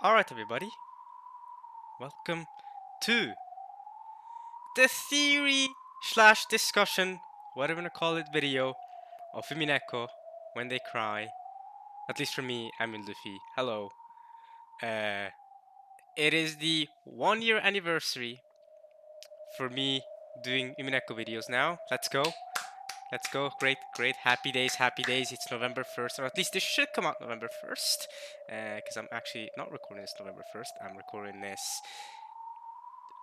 Alright, everybody, welcome to the theory slash discussion, whatever you wanna call it, video of Umineko when they cry. At least for me, I'm in Luffy. Hello. Uh, it is the 1 year anniversary for me doing Umineko videos now. Let's go. Let's go. Great, great. Happy days, happy days. It's November 1st, or at least this should come out November 1st. Because I'm actually not recording this November 1st. I'm recording this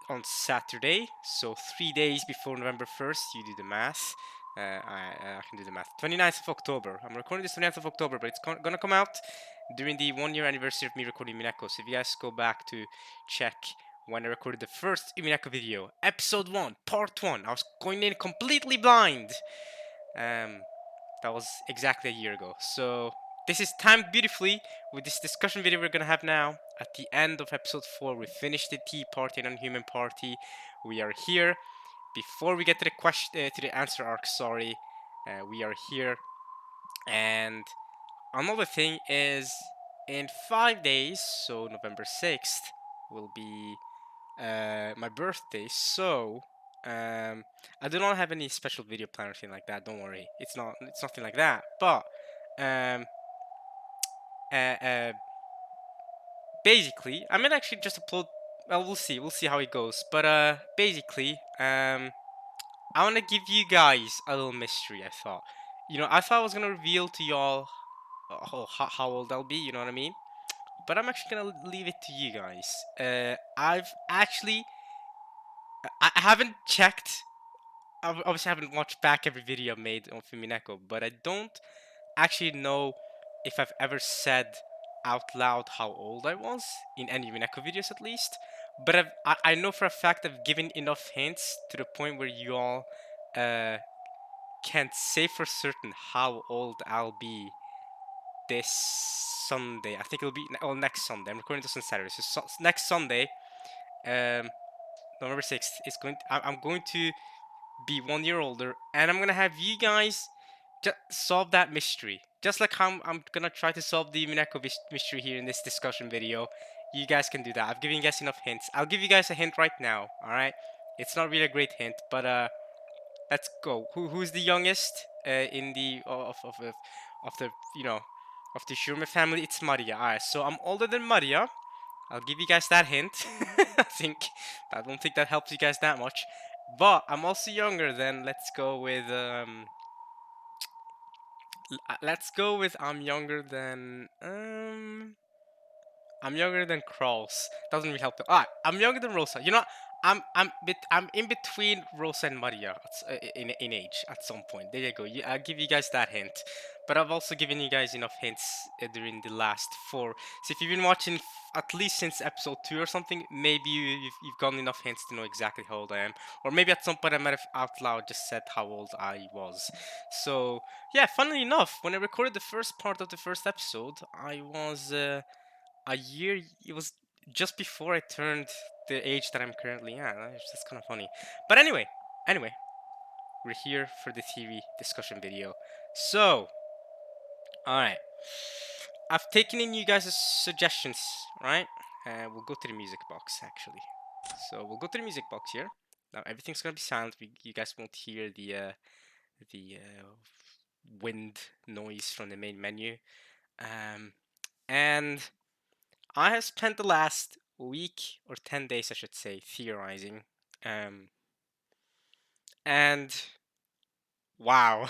on Saturday, so 3 days before November 1st. You do the math. I can do the math. 29th of October. I'm recording this 29th of October, but it's gonna come out during the 1 year anniversary of me recording Umineko. So if you guys go back to check when I recorded the first Umineko video, episode 1, part 1, I was going in completely blind. That was exactly a year ago. So this is timed beautifully with this discussion video we're gonna have now. At the end of episode 4, we finished the tea party and non-human party. We are here. Before we get to the to the answer arc, sorry, we are here. And another thing is, in 5 days, so November 6th, will be my birthday. So I do not have any special video plan or anything like that. Don't worry, it's nothing like that. But um, uh, uh, basically, I might actually just upload. Well, we'll see how it goes. But basically, I want to give you guys a little mystery. I thought I was gonna reveal to y'all how old I'll be. You know what I mean? But I'm actually gonna leave it to you guys. I haven't checked. I obviously haven't watched back every video made on Umineko, but I don't actually know if I've ever said out loud how old I was in any Umineko videos, at least. But I know for a fact I've given enough hints to the point where you all can't say for certain how old I'll be this Sunday. I think it'll be next Sunday. I'm recording this on Saturday, so next Sunday, November 6th, I'm going to be 1 year older, and I'm gonna have you guys just solve that mystery. Just like how I'm gonna try to solve the Umineko mystery here in this discussion video. You guys can do that. I've given you guys enough hints. I'll give you guys a hint right now. All right, it's not really a great hint, but let's go. Who's the youngest in the of the of the Shurma family? It's Maria. All right, so I'm older than Maria. I'll give you guys that hint. I don't think that helps you guys that much. But I'm also younger than, I'm younger than Kraus. Doesn't really help. Alright, I'm younger than Rosa. You know, I'm in between Rosa and Maria in age at some point. There you go. I'll give you guys that hint. But I've also given you guys enough hints during the last 4. So if you've been watching at least since episode 2 or something, maybe you've gotten enough hints to know exactly how old I am. Or maybe at some point I might have out loud just said how old I was. So yeah, funnily enough, when I recorded the first part of the first episode, I was a year. It was just before I turned the age that I'm currently at. That's kind of funny. But anyway, we're here for the theory discussion video. So, all right, I've taken in you guys' suggestions, right? We'll go to the music box actually. So we'll go to the music box here. Now everything's gonna be silent. You guys won't hear the wind noise from the main menu. And I have spent the last week or 10 days, I should say, theorizing. And wow.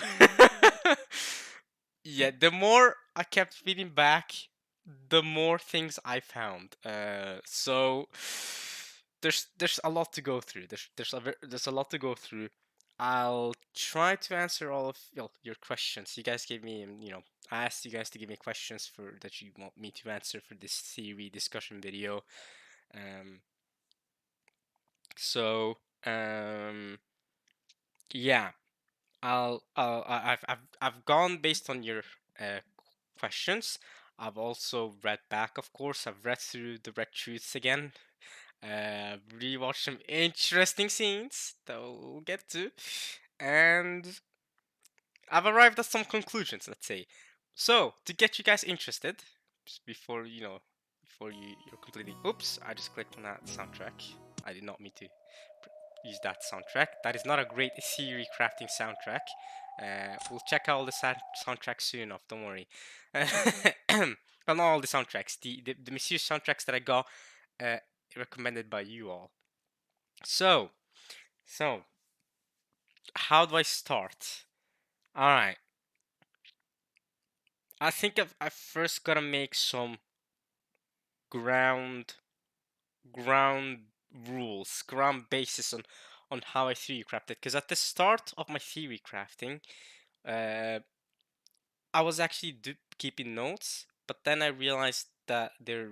Yeah, the more I kept reading back, the more things I found. So there's a lot to go through. There's a lot to go through. I'll try to answer all of your questions. You guys gave me, I asked you guys to give me questions that you want me to answer for this theory discussion video. So yeah, I've gone based on your questions. I've also read back, of course. I've read through the Red Truths again. Rewatched some interesting scenes that we'll get to, and I've arrived at some conclusions. Let's say, so to get you guys interested, before before you're completely. Oops! I just clicked on that soundtrack. I did not mean to use that soundtrack. That is not a great theory crafting soundtrack. We'll check out all the soundtracks soon enough. Don't worry. Well, not all the soundtracks. The mysterious soundtracks that I got recommended by you all. So how do I start? All right. I think I first gotta make some ground rules, ground basis on how I theory crafted. Because at the start of my theory crafting, I was actually keeping notes, but then I realized that they're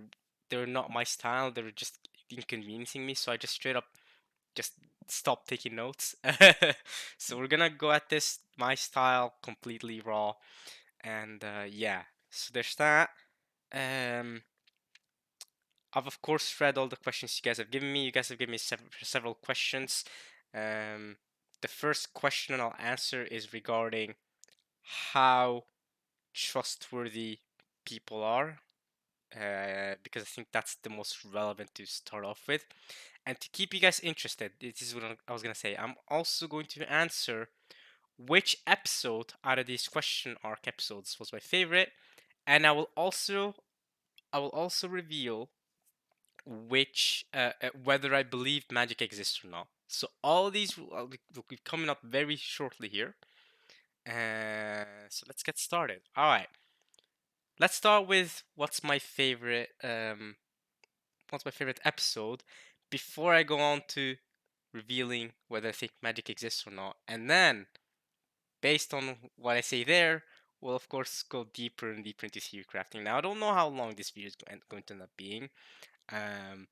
not my style. They were just inconveniencing me, so I just straight up just stopped taking notes. So we're gonna go at this my style, completely raw, and yeah. So there's that. Um, I've of course read all the questions you guys have given me. You guys have given me several questions. The first question I'll answer is regarding how trustworthy people are, because I think that's the most relevant to start off with. And to keep you guys interested, this is what I was gonna say. I'm also going to answer which episode out of these question arc episodes was my favorite, and I will also reveal which whether I believe magic exists or not. So all these will be coming up very shortly here. So let's get started. All right, let's start with what's my favorite episode before I go on to revealing whether I think magic exists or not, and then based on what I say there, we'll of course go deeper and deeper into theory crafting. Now I don't know how long this video is going to end up being. Um,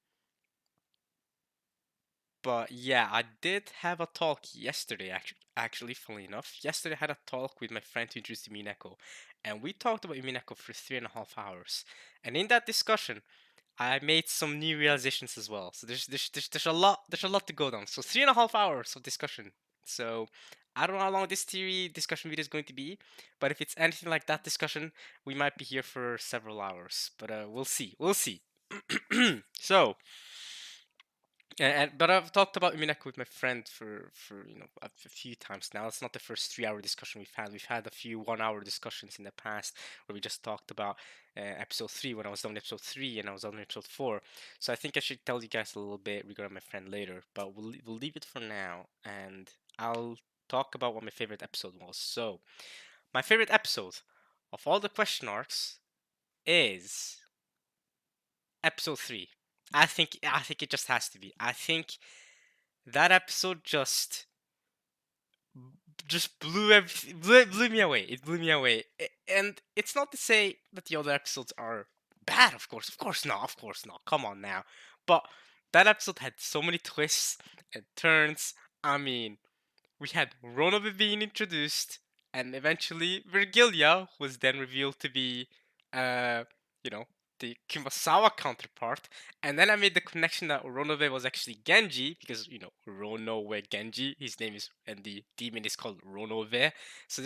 But yeah, I did have a talk yesterday, actually, funnily enough. Yesterday I had a talk with my friend who introduced Umineko, and we talked about Umineko for 3.5 hours. And in that discussion, I made some new realizations as well. So there's a lot to go down. So 3.5 hours of discussion. So I don't know how long this theory discussion video is going to be, but if it's anything like that discussion, we might be here for several hours. But we'll see. We'll see. So but I've talked about Umineko with my friend for a few times now. It's not the first 3 hour discussion we've had. We've had a few 1 hour discussions in the past where we just talked about episode 3 when I was done episode 3 and I was on episode 4. So I think I should tell you guys a little bit regarding my friend later, but we'll leave it for now and I'll talk about what my favorite episode was. So my favorite episode of all the question arcs is episode 3. I think it just has to be. I think that episode just blew me away. It blew me away. And it's not to say that the other episodes are bad, of course not, of course not. Come on now. But that episode had so many twists and turns. I mean, we had Ronobe being introduced, and eventually Virgilia was then revealed to be, uh, you know, the Kumasawa counterpart. And then I made the connection that Ronobe was actually Genji, because, Ronobe Genji, his name is, and the demon is called Ronobe. So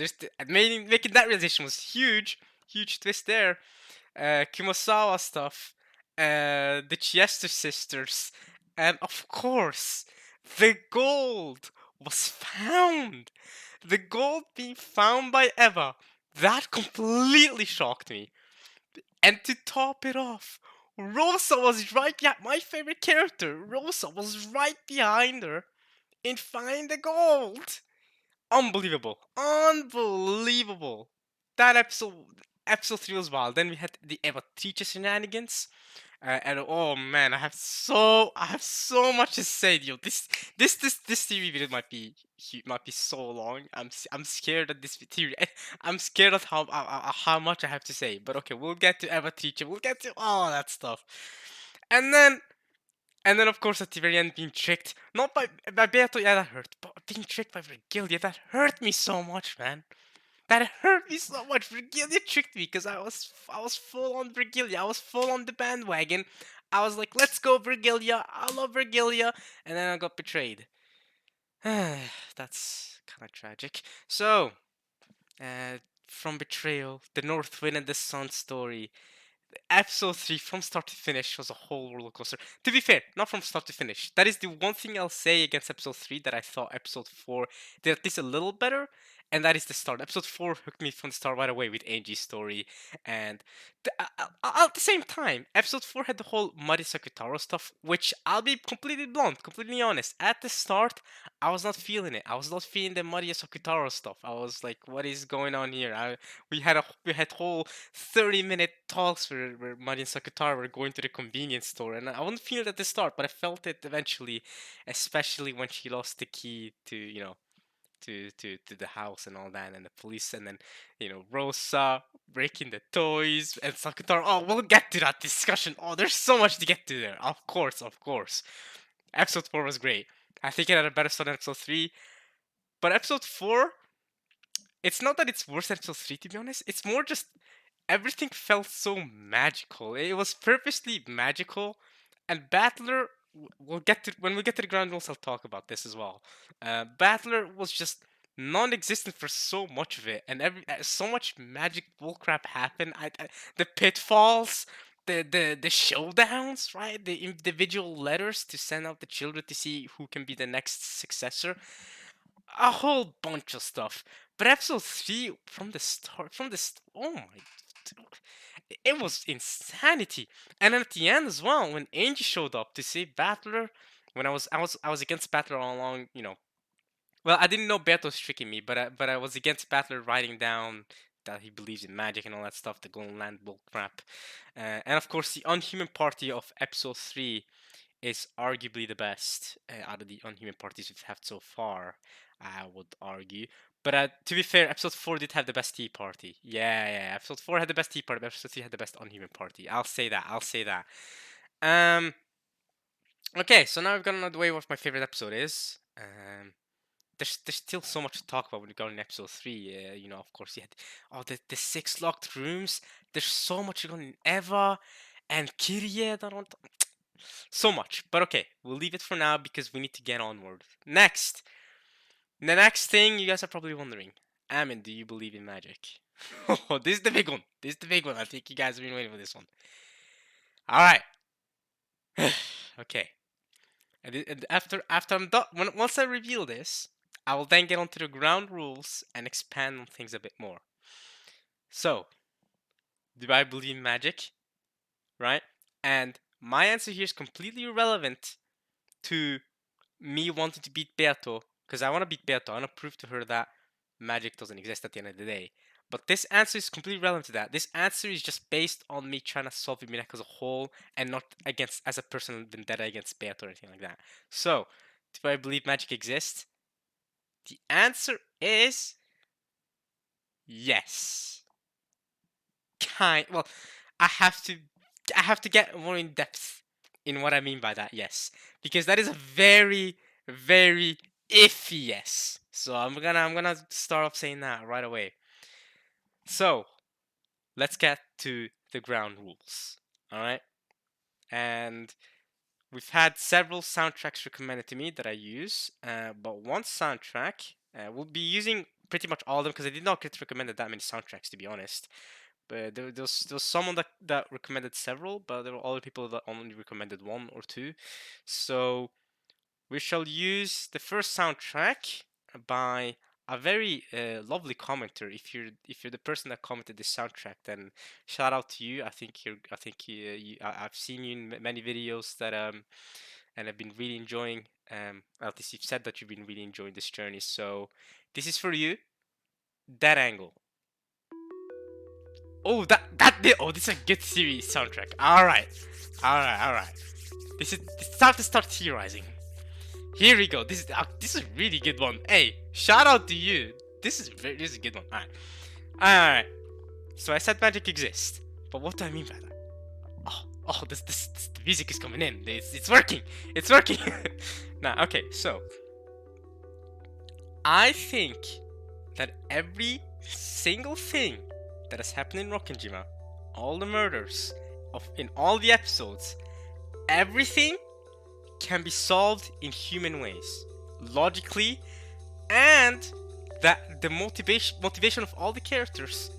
making that realization was huge, huge twist there. Kumasawa stuff, the Chester sisters, and of course, the gold was found. The gold being found by Eva. That completely shocked me. And to top it off, Rosa was right behind my favorite character. Rosa was right behind her in finding the gold. Unbelievable. Unbelievable. That episode 3 was wild. Then we had the Eva teacher shenanigans. And oh man, I have so much to say, yo. This theory video might be so long. I'm scared of this theory. I'm scared of how much I have to say. But okay, we'll get to Eva teacher. We'll get to all that stuff. And then of course at the very end being tricked, not by Beato, yeah that hurt, but being tricked by Virgilia, that hurt me so much, man. That hurt me so much. Virgilia tricked me because I was full on Virgilia. I was full on the bandwagon. I was like, let's go Virgilia. I love Virgilia, and then I got betrayed. That's kind of tragic. So, from betrayal, the North Wind and the Sun story. episode 3 from start to finish was a whole roller coaster. To be fair, not from start to finish. That is the one thing I'll say against episode 3 that I thought episode 4 did at least a little better, and that is the start. Episode 4 hooked me from the start right away with Angie's story, and at the same time, episode 4 had the whole Muddy Sakotaro stuff, which I'll be completely blunt, completely honest. At the start, I was not feeling it. I was not feeling the Muddy Sakotaro stuff. I was like, what is going on here? We had whole 30-minute talks where Mari and Sakotaro were going to the convenience store, and I wasn't feeling it at the start, but I felt it eventually, especially when she lost the key to to the house and all that, and the police, and then Rosa breaking the toys and Sakotaro. Oh, we'll get to that discussion. Oh, there's so much to get to there. Of course, of course. Episode 4 was great. I think it had a better start than episode 3, but episode 4. It's not that it's worse than episode 3, to be honest. It's more just everything felt so magical. It was purposely magical, and Battler. We'll get to when we get to the ground rules. I'll talk about this as well. Battler was just non-existent for so much of it, and so much magic bullcrap happened. The pitfalls, the showdowns, right? The individual letters to send out the children to see who can be the next successor. A whole bunch of stuff. But episode 3, oh my, it was insanity. And then at the end as well, when Angie showed up to save Battler, when I was against Battler all along, Well, I didn't know Beto was tricking me, but I was against Battler writing down that he believes in magic and all that stuff, the Golden Land bull crap. And of course, the Unhuman Party of episode 3 is arguably the best out of the Unhuman parties we've had so far, I would argue. But to be fair, episode 4 did have the best tea party. Yeah, episode 4 had the best tea party, but episode 3 had the best Unhuman party. I'll say that. Okay, so now we've gotten out of the way what my favorite episode is. There's still so much to talk about when we got in episode 3. Of course, you had the 6 locked rooms. There's so much going in Eva and Kyrie. So much. But okay, we'll leave it for now because we need to get onward. Next. The next thing you guys are probably wondering. Amin, do you believe in magic? Oh, this is the big one. I think you guys have been waiting for this one. Alright. Okay. And after I'm done, once I reveal this, I will then get onto the ground rules and expand on things a bit more. So, do I believe in magic? Right? And my answer here is completely irrelevant to me wanting to beat Beato, because I want to beat Beato. I want to prove to her that magic doesn't exist at the end of the day. But this answer is completely relevant to that. This answer is just based on me trying to solve Umineko as a whole and not as a personal vendetta against Beato or anything like that. So, do I believe magic exists? The answer is yes. Well, I have to get more in depth in what I mean by that yes, because that is a very, very iffy yes. So I'm gonna start off saying that right away. So let's get to the ground rules. All right, and we've had several soundtracks recommended to me that I use, but one soundtrack we'll be using pretty much all of them because I did not get recommended that many soundtracks, to be honest. But there was someone that recommended several, but there were other people that only recommended one or two. So we shall use the first soundtrack by a very lovely commenter. If you're the person that commented this soundtrack, then shout out to you. I've seen you in many videos that and I've been really enjoying. At least you've said that you've been really enjoying this journey. So this is for you. That angle. Oh, this is a good series soundtrack. All right. It's time to start theorizing. Here we go. This is a really good one. Hey, shout out to you. This is a good one. All right. So I said magic exists, but what do I mean by that? Oh, this the music is coming in. It's working. It's working. Now, okay. So I think that every single thing that has happened in Rokkenjima, all the murders in all the episodes, everything can be solved in human ways, logically, and that the motivation of all the characters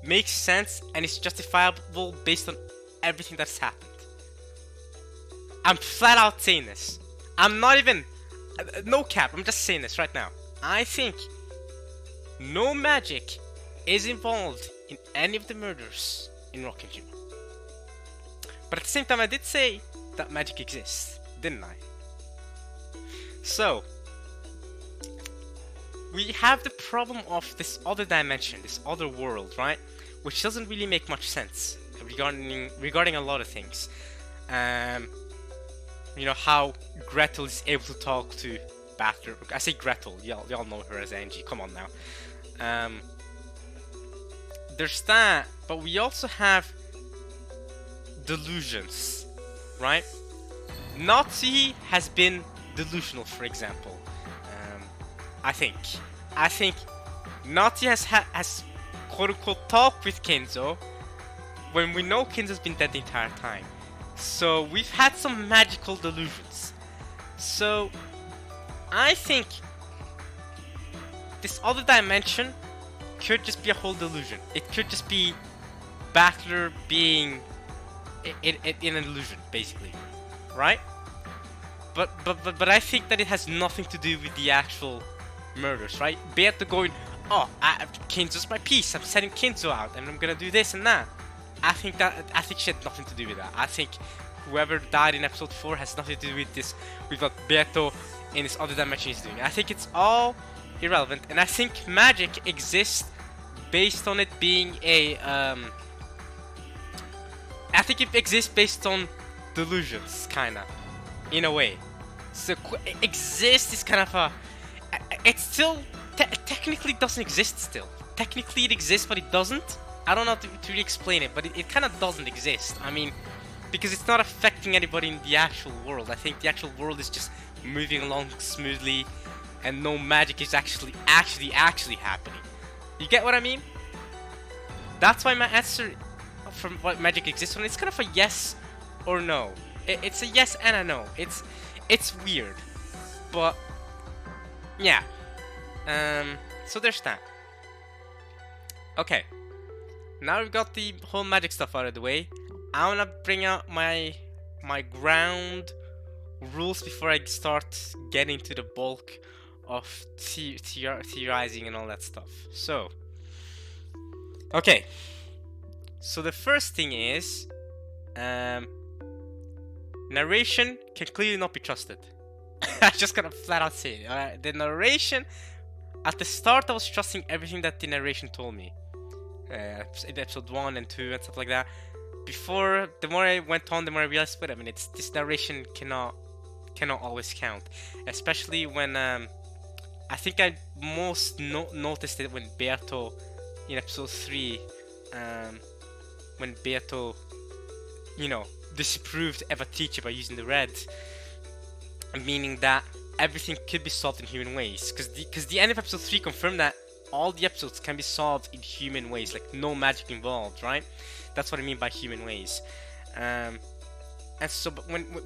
makes sense and is justifiable based on everything that's happened. I'm flat out saying this. I'm not even... no cap, I'm just saying this right now. I think no magic is involved in any of the murders in Rockingham. But at the same time, I did say that magic exists, didn't I? So, we have the problem of this other dimension, this other world, right? Which doesn't really make much sense regarding a lot of things. You know, how Gretel is able to talk to Battler. I say Gretel, y'all know her as Angie, come on now. There's that, but we also have delusions, right? Nazi has been delusional, for example. I think Nazi has quote-unquote talked with Kenzo when we know Kenzo's been dead the entire time. So we've had some magical delusions. So I think this other dimension could just be a whole delusion. It could just be Battler being in an illusion, basically, right? But I think that it has nothing to do with the actual murders, right? Beatrice going, oh, Kenzo's my piece. I'm sending Kenzo out, and I'm gonna do this and that. I think she had nothing to do with that. I think whoever died in episode 4 has nothing to do with this, with what Beato in this other dimension is doing. I think it's all irrelevant, and I think magic exists based on it being a I think it exists based on delusions, kinda, in a way. So exist is kind of a, it still technically doesn't exist still. Technically it exists, but it doesn't. I don't know how to really explain it, but it kind of doesn't exist. I mean, because it's not affecting anybody in the actual world. I think the actual world is just moving along smoothly, and no magic is actually happening. You get what I mean? That's why my answer from what magic exists on, it's kind of a yes or no. It's a yes and a no. It's weird, but yeah. So there's that. Okay. Now we've got the whole magic stuff out of the way. I wanna bring out my ground rules before I start getting to the bulk of theorizing and all that stuff. So, okay. So the first thing is, narration can clearly not be trusted. I just gotta flat out say it. The narration, at the start I was trusting everything that the narration told me. In episode 1 and 2 and stuff like that. Before, the more I went on, the more I realized, wait a minute, this narration cannot always count. Especially when, I think I most noticed it when Beato, in episode 3, when Beato, you know, disproved Eva teacher by using the red. Meaning that everything could be solved in human ways. Because the end of episode 3 confirmed that all the episodes can be solved in human ways, like no magic involved, right? That's what I mean by human ways. And so,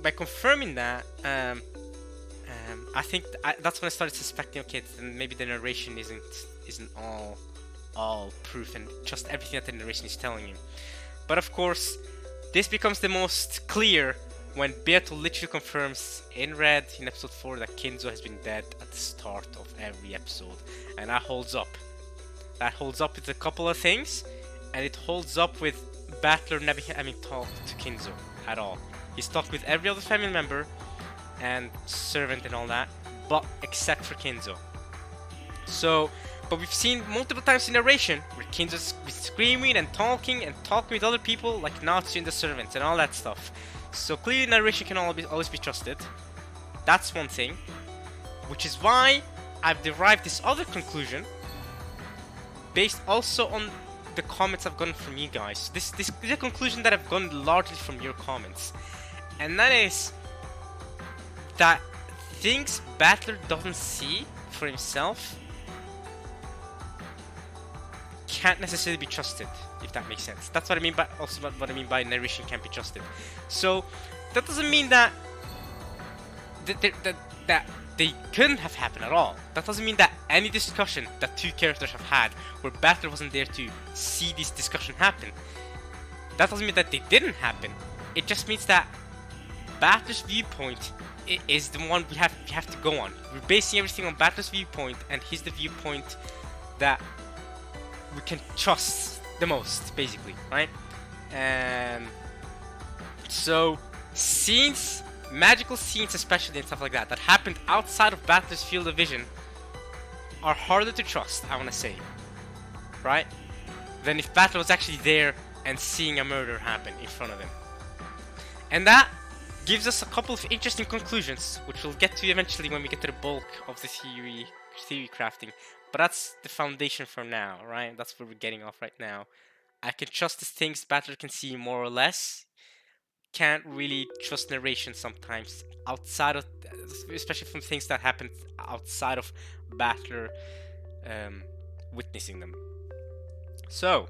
by confirming that, I think that's when I started suspecting, okay, then maybe the narration isn't all proof and just everything that the narration is telling you. But of course, this becomes the most clear when Beato literally confirms in red in episode 4 that Kenzo has been dead at the start of every episode. And that holds up. That holds up with a couple of things, and it holds up with Battler never having talked to Kenzo at all. He's talked with every other family member and servant and all that, but except for Kenzo. So, but we've seen multiple times in narration where Kenzo's been screaming and talking with other people like Natsu and the servants and all that stuff. So clearly narration can always be trusted. That's one thing. Which is why I've derived this other conclusion based also on the comments I've gotten from you guys. This is a conclusion that I've gotten largely from your comments. And that is that things Battler doesn't see for himself can't necessarily be trusted, if that makes sense. That's what I mean by what I mean by narration can't be trusted. So that doesn't mean that they couldn't have happened at all. That doesn't mean that any discussion that two characters have had where Battler wasn't there to see this discussion happen, that doesn't mean that they didn't happen. It just means that Battler's viewpoint is the one we have to go on. We're basing everything on Battler's viewpoint, and he's the viewpoint that we can trust the most, basically, right? So scenes, magical scenes especially and stuff like that happened outside of Battler's field of vision are harder to trust, I want to say, right? Than if Battler was actually there and seeing a murder happen in front of him. And that gives us a couple of interesting conclusions, which we'll get to eventually when we get to the bulk of the theory crafting. But that's the foundation for now, right? That's where we're getting off right now. I can trust the things Battler can see more or less. Can't really trust narration sometimes outside of, especially from things that happen outside of Battler witnessing them. So,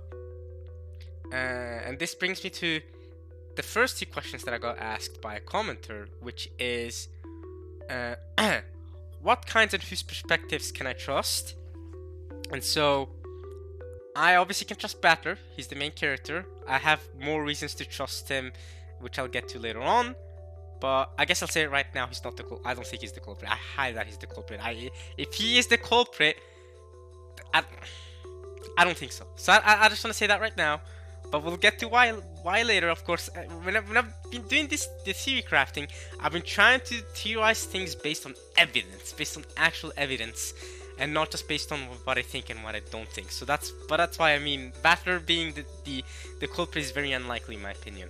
and this brings me to the first two questions that I got asked by a commenter, which is, what kinds and whose perspectives can I trust? And so, I obviously can trust Battler. He's the main character. I have more reasons to trust him, which I'll get to later on. But I guess I'll say it right now, he's not the culprit. I don't think he's the culprit. I highly doubt he's the culprit. If he is the culprit, I don't think so. So I just want to say that right now. But we'll get to why later, of course. When I've been doing the theory crafting, I've been trying to theorize things based on evidence, based on actual evidence, and not just based on what I think and what I don't think. So that's why I mean, Battler being the culprit is very unlikely in my opinion.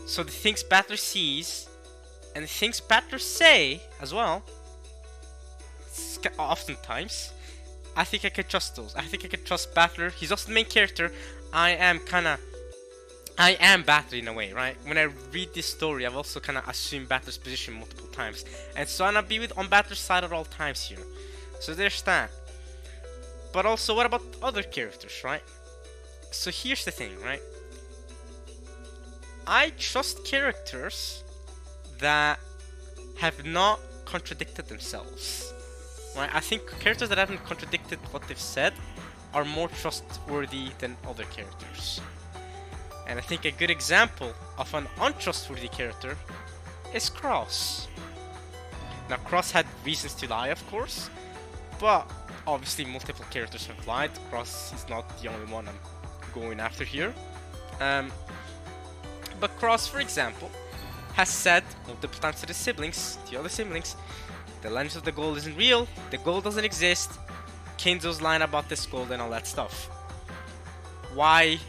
So the things Battler sees and the things Battler say as well, oftentimes, I think I could trust those. I think I could trust Battler. He's also the main character. I am Battler in a way, right? When I read this story, I've also kind of assumed Battler's position multiple times. And so I'm gonna be on Battler's side at all times here. So there's that. But also, what about other characters, right? So here's the thing, right? I trust characters that have not contradicted themselves. Right? I think characters that haven't contradicted what they've said are more trustworthy than other characters. And I think a good example of an untrustworthy character is Cross. Now, Cross had reasons to lie, of course, but obviously multiple characters have lied. Cross is not the only one I'm going after here. But Cross, for example, has said multiple times to the other siblings, the Legend of the Gold isn't real, the gold doesn't exist, Kinzo's line about this gold and all that stuff. Why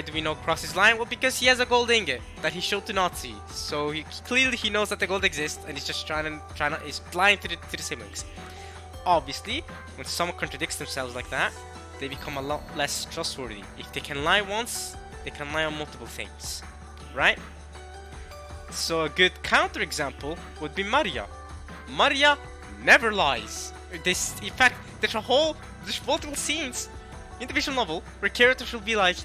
do we know Cross is lying? Well, because he has a gold ingot that he showed to Nazi. So clearly he knows that the gold exists and he's just he's lying to the siblings. Obviously, when someone contradicts themselves like that, they become a lot less trustworthy. If they can lie once, they can lie on multiple things, right? So a good counterexample would be Maria. Maria never lies. In fact, there's multiple scenes in the visual novel where characters will be like,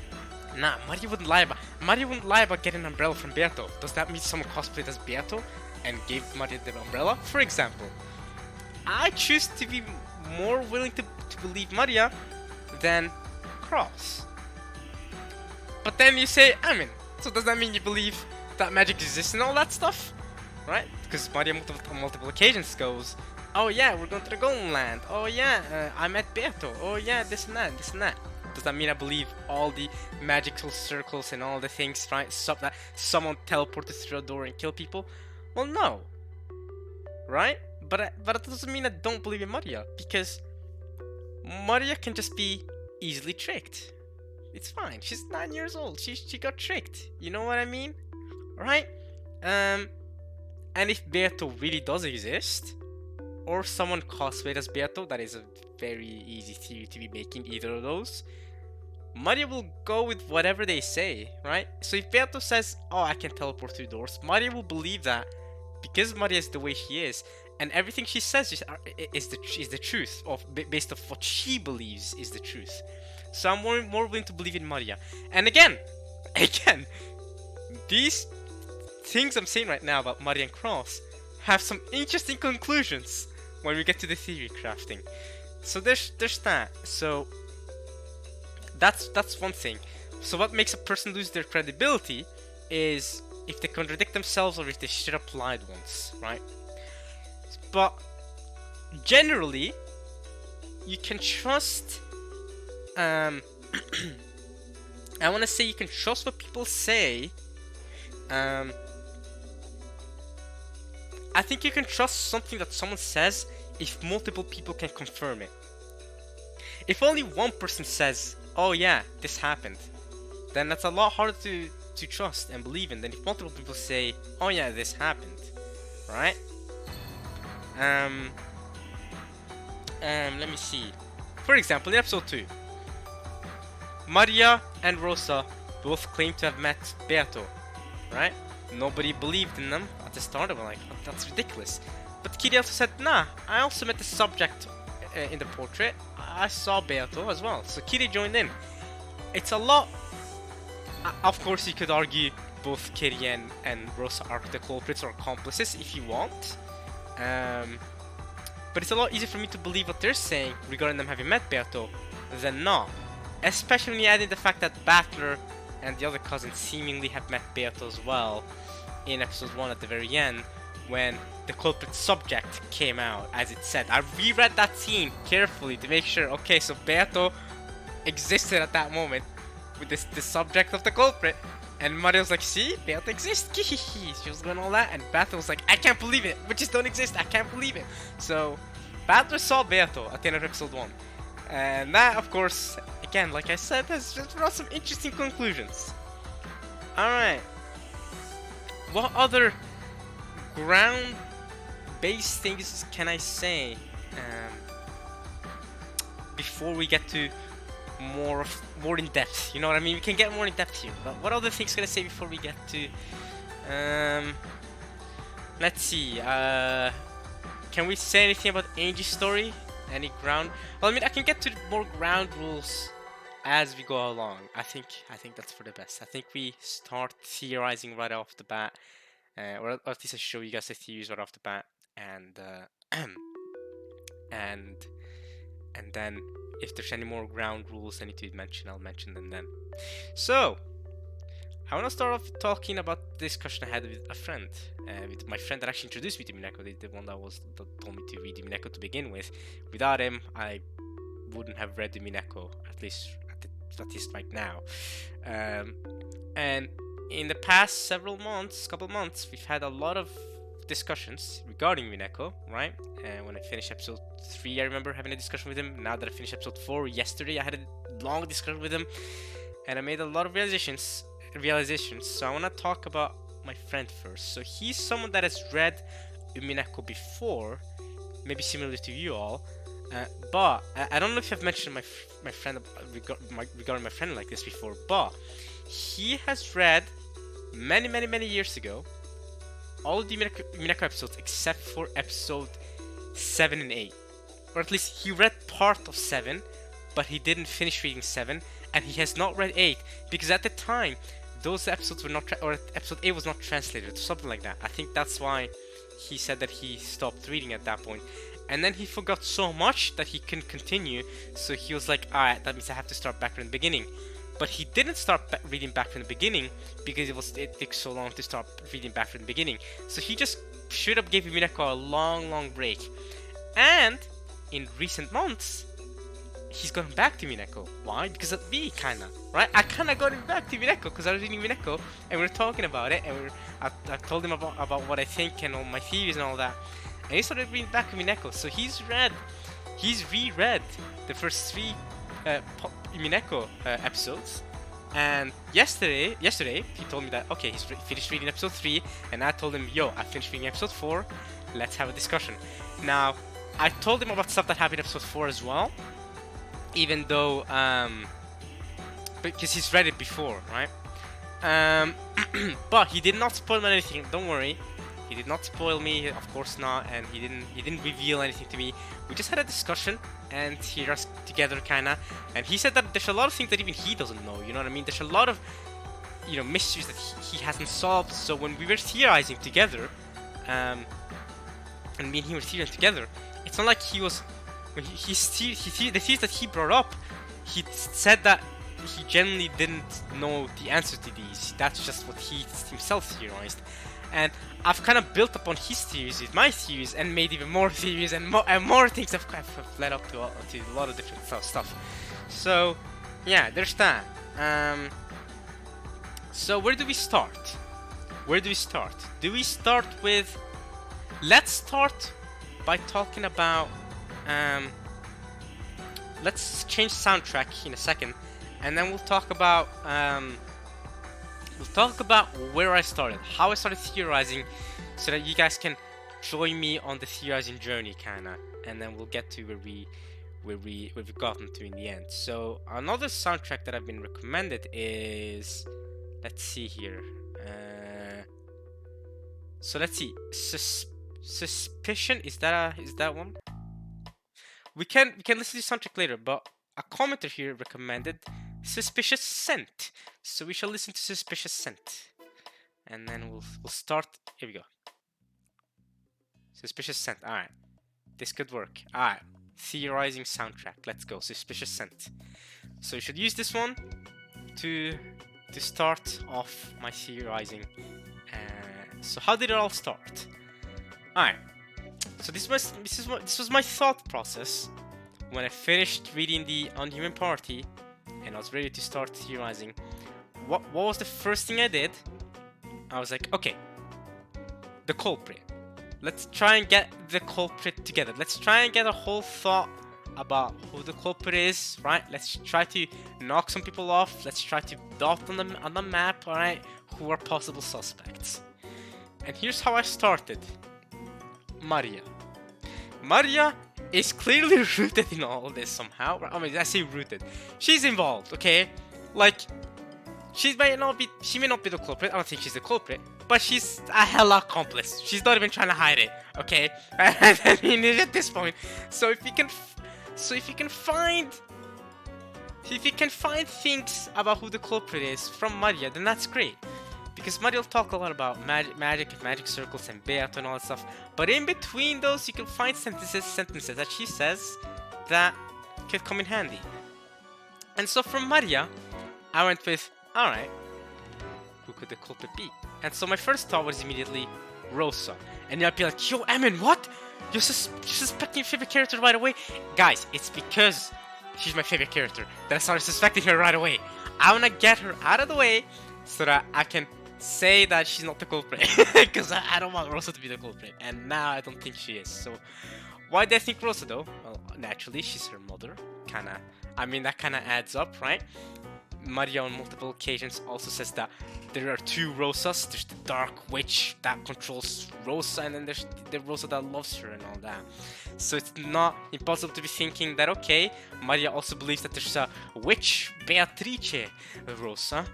nah, Maria wouldn't lie about getting an umbrella from Beato. Does that mean someone cosplayed as Beato and gave Maria the umbrella? For example, I choose to be more willing to believe Maria than Cross. But then you say, Amin, so does that mean you believe that magic exists and all that stuff? Right? Because Maria on multiple occasions goes, oh yeah, we're going to the Golden Land. Oh yeah, I met Beato. Oh yeah, this and that, this and that. Does that mean I believe all the magical circles and all the things, right? That someone teleported through a door and kill people? Well, no. Right? But it doesn't mean I don't believe in Maria, because Maria can just be easily tricked. It's fine. She's 9 years old. She got tricked. You know what I mean? Right? And if Beato really does exist, or someone cosplayed as Beato, that is a very easy theory to be making, either of those, Maria will go with whatever they say, right? So if Beato says, oh, I can teleport through doors, Maria will believe that because Maria is the way she is, and everything she says is the truth, based off what she believes is the truth. So I'm more willing to believe in Maria. And again, these things I'm saying right now about Maria and Cross have some interesting conclusions when we get to the theory crafting. So there's that. So that's one thing. So what makes a person lose their credibility is if they contradict themselves or if they straight up lied once, right? But generally, you can trust. I want to say you can trust what people say. I think you can trust something that someone says if multiple people can confirm it. If only one person says, "Oh yeah, this happened," then that's a lot harder to trust and believe in than if multiple people say, "Oh yeah, this happened," right? Let me see. For example, in episode 2, Maria and Rosa both claim to have met Beato, right? Nobody believed in them at the start. They were like, oh, that's ridiculous. But Kiri also said, nah, I also met the subject in the portrait. I saw Beato as well. So Kiri joined in. It's a lot. Of course, you could argue both Kiri and Rosa are the culprits or accomplices if you want. But it's a lot easier for me to believe what they're saying regarding them having met Beato than not. Especially when you add in the fact that Battler and the other cousin seemingly have met Beato as well in episode 1 at the very end when the culprit subject came out, as it said. I reread that scene carefully to make sure, okay, so Beato existed at that moment with the subject of the culprit. And Mario was like, see, Beato exists. She was going all that, and Battler was like, I can't believe it. Witches don't exist. I can't believe it. So Battler saw Beato at the end of episode 1. And that, of course, again, like I said, has just brought some interesting conclusions. Alright. What other ground-based things can I say before we get to more in depth? You know what I mean? We can get more in depth here. But what other things can I say before we get to? Let's see. Can we say anything about Angie's story? Any ground? Well, I mean, I can get to more ground rules as we go along. I think that's for the best. I think we start theorizing right off the bat, or at least I show you guys the theories right off the bat, and and then if there's any more ground rules I need to mention, I'll mention them then. So I want to start off talking about the discussion I had with a friend, with my friend that actually introduced me to Umineko, the one that told me to read Umineko to begin with. Without him, I wouldn't have read Umineko, at least right now. And in the past couple months, we've had a lot of discussions regarding Umineko, right? And when I finished episode 3, I remember having a discussion with him. Now that I finished episode 4 yesterday, I had a long discussion with him, and I made a lot of realizations. So I want to talk about my friend first. So he's someone that has read Umineko before, maybe similar to you all, but I don't know if I've mentioned my friend regarding my friend like this before, but he has read many years ago all of the Umineko episodes except for episode 7 and 8, or at least he read part of 7, but he didn't finish reading 7, and he has not read 8 because at the time those episodes were not, or episode 8 was not translated, or something like that. I think that's why he said that he stopped reading at that point. And then he forgot so much that he couldn't continue, so he was like, alright, that means I have to start back from the beginning. But he didn't start reading back from the beginning because it took so long to start reading back from the beginning. So he just straight up gave Umineko a long break. And in recent months, he's gone back to Umineko. Why? Because of me, kinda, right? I kinda got him back to Umineko because I was reading Umineko and we were talking about it, and I told him about what I think and all my theories and all that, and he started reading back to Umineko. So he's reread the first 3 Umineko episodes, and yesterday he told me that okay, he's finished reading episode 3, and I told him, yo, I finished reading episode 4, let's have a discussion. Now I told him about stuff that happened in episode 4 as well, even though because he's read it before, right? But he did not spoil anything, don't worry. He did not spoil me, of course not, and he didn't reveal anything to me. We just had a discussion and hear us together, kinda. And he said that there's a lot of things that even he doesn't know. You know what I mean? There's a lot of, you know, mysteries that he hasn't solved. So when we were theorizing together, and me and he were theorizing together, it's not like he was when the theories that he brought up. He said that he genuinely didn't know the answer to these. That's just what he himself theorized. And I've kind of built upon his theories with my theories and made even more theories and more things have led up to a lot of different stuff. So, yeah, there's that. So where do we start? Where do we start? Do we start with... Let's start by talking about... let's change soundtrack in a second. And then we'll talk about... where I started, how I started theorizing, so that you guys can join me on the theorizing journey, kinda, and then we'll get to where we've gotten to in the end. So another soundtrack that I've been recommended is, let's see here. So let's see, Suspicion, is that one? We can listen to the soundtrack later, but a commenter here recommended Suspicious Scent. So we shall listen to Suspicious Scent. And then we'll start. Here we go. Suspicious Scent. Alright. This could work. Alright. Theorizing soundtrack. Let's go. Suspicious Scent. So you should use this one to start off my theorizing. So how did it all start? Alright. So this was my thought process when I finished reading the Unhuman Party and I was ready to start theorizing. What was the first thing I did? I was like, okay, the culprit. Let's try and get the culprit together. Let's try and get a whole thought about who the culprit is, right? Let's try to knock some people off. Let's try to dot on the map, alright, who are possible suspects. And here's how I started. Maria. Maria is clearly rooted in all of this somehow. I mean, I say rooted. She's involved, okay? Like, she may not be the culprit. I don't think she's the culprit, but she's a hella accomplice. She's not even trying to hide it, okay? I mean, at this point. So if you can find things about who the culprit is from Maria, then that's great. Because Maria will talk a lot about magic circles and Beato and all that stuff. But in between those, you can find sentences that she says that could come in handy. And so from Maria, I went with, alright, who could the culprit be? And so my first thought was immediately Rosa. And you'd be like, yo, Emin, what? You're suspecting your favorite character right away? Guys, it's because she's my favorite character that I started suspecting her right away. I want to get her out of the way so that I can say that she's not the culprit. Because I don't want Rosa to be the culprit. And now I don't think she is. So why do I think Rosa though? Well, naturally, she's her mother. I mean, that kind of adds up, right? Maria on multiple occasions also says that there are two Rosas. There's the dark witch that controls Rosa, and then there's the Rosa that loves her and all that. So it's not impossible to be thinking that, okay, Maria also believes that there's a witch, Beatrice Rosa,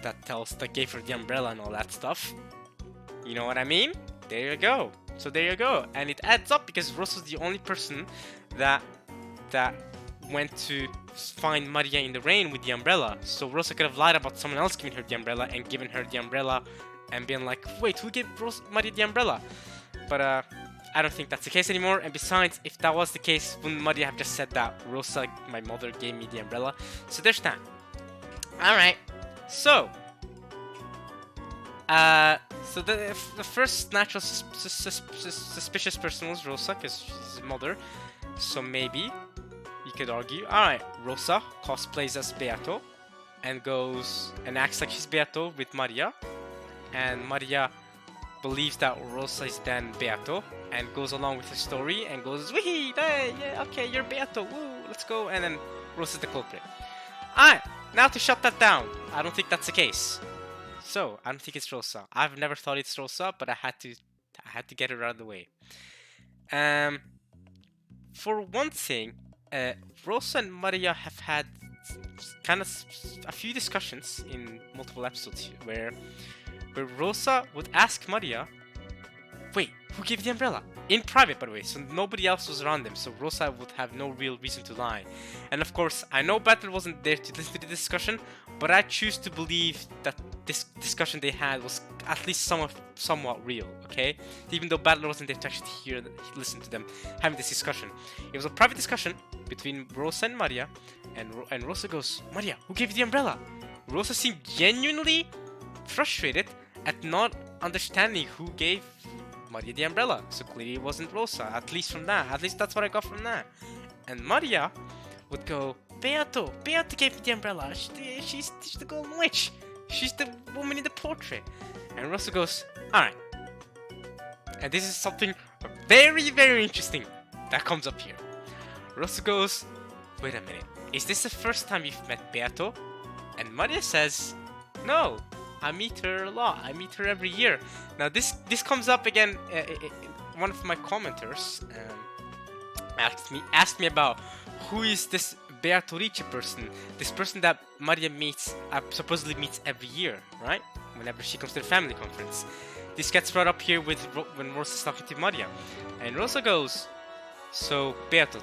that gave her the umbrella and all that stuff. You know what I mean? There you go. So there you go. And it adds up because Rosa's the only person that went to find Maria in the rain with the umbrella. So Rosa could have lied about someone else giving her the umbrella and given her the umbrella and been like, wait, who gave Maria the umbrella? But I don't think that's the case anymore. And besides, if that was the case, wouldn't Maria have just said that Rosa, my mother, gave me the umbrella? So there's that. Alright, so the first natural suspicious person was Rosa, because she's his mother. So maybe you could argue, alright, Rosa cosplays as Beato and goes and acts like she's Beato with Maria, and Maria believes that Rosa is then Beato and goes along with the story and goes, wee, hey, yeah, okay, you're Beato, woo, let's go, and then Rosa's the culprit. Alright, now to shut that down, I don't think that's the case. So I don't think it's Rosa. I've never thought it's Rosa, but I had to get her out of the way. For one thing, Rosa and Maria have had kind of a few discussions in multiple episodes where Rosa would ask Maria, wait, who gave the umbrella? In private, by the way, so nobody else was around them, so Rosa would have no real reason to lie. And of course, I know Beatrice wasn't there to listen to the discussion, but I choose to believe that this discussion they had was at least somewhat real, okay? Even though Battler wasn't there to actually listen to them having this discussion. It was a private discussion between Rosa and Maria, and Rosa goes, Maria, who gave you the umbrella? Rosa seemed genuinely frustrated at not understanding who gave Maria the umbrella. So clearly it wasn't Rosa, at least that's what I got from that. And Maria would go, Beato gave me the umbrella. She's the golden witch. She's the woman in the portrait. And Rosa goes, alright. And this is something very, very interesting that comes up here. Rosa goes, wait a minute. Is this the first time you've met Beato? And Maria says, no. I meet her a lot. I meet her every year. Now this comes up again. One of my commenters asked me about who is this Beatrice person, this person that Maria meets, supposedly meets every year, right? Whenever she comes to the family conference. This gets brought up here when Rosa's talking to Maria. And Rosa goes, so Beato,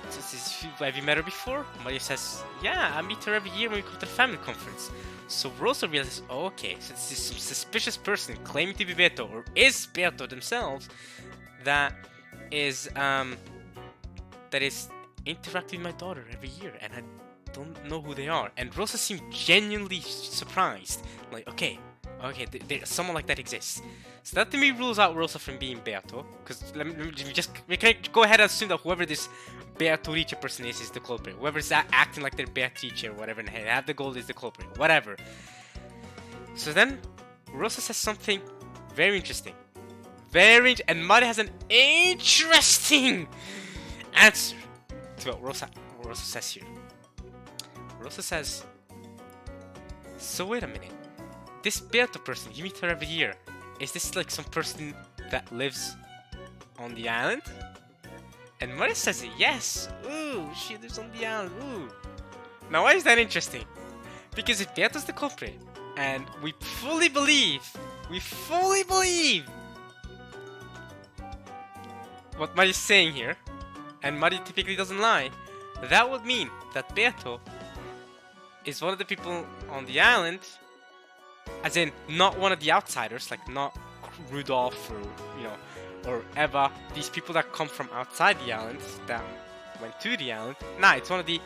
have you met her before? Maria says, yeah, I meet her every year when we come to the family conference. So Rosa realizes, oh, okay, so this is some suspicious person claiming to be Beato, or is Beato themselves, that is interacting with my daughter every year, and I don't know who they are. And Rosa seemed genuinely surprised, like, okay, someone like that exists. So that to me rules out Rosa from being Beato, because we can go ahead and assume that whoever this Beatrice person is the culprit. Whoever's acting like they're Beatrice or whatever, and have the gold is the culprit, whatever. So then Rosa says something very interesting, and Maria has an interesting answer to what Rosa says here. Rosa says, so wait a minute, this Beato person, you meet her every year, is this like some person that lives on the island? And Maria says yes. Ooh, she lives on the island. Ooh. Now why is that interesting? Because if Beato's the culprit, and we fully believe what Maria's saying here, and Maria typically doesn't lie, that would mean that Beato is one of the people on the island, as in not one of the outsiders, like not Rudolph or Eva, these people that come from outside the island that went to the island. Nah, it's one of the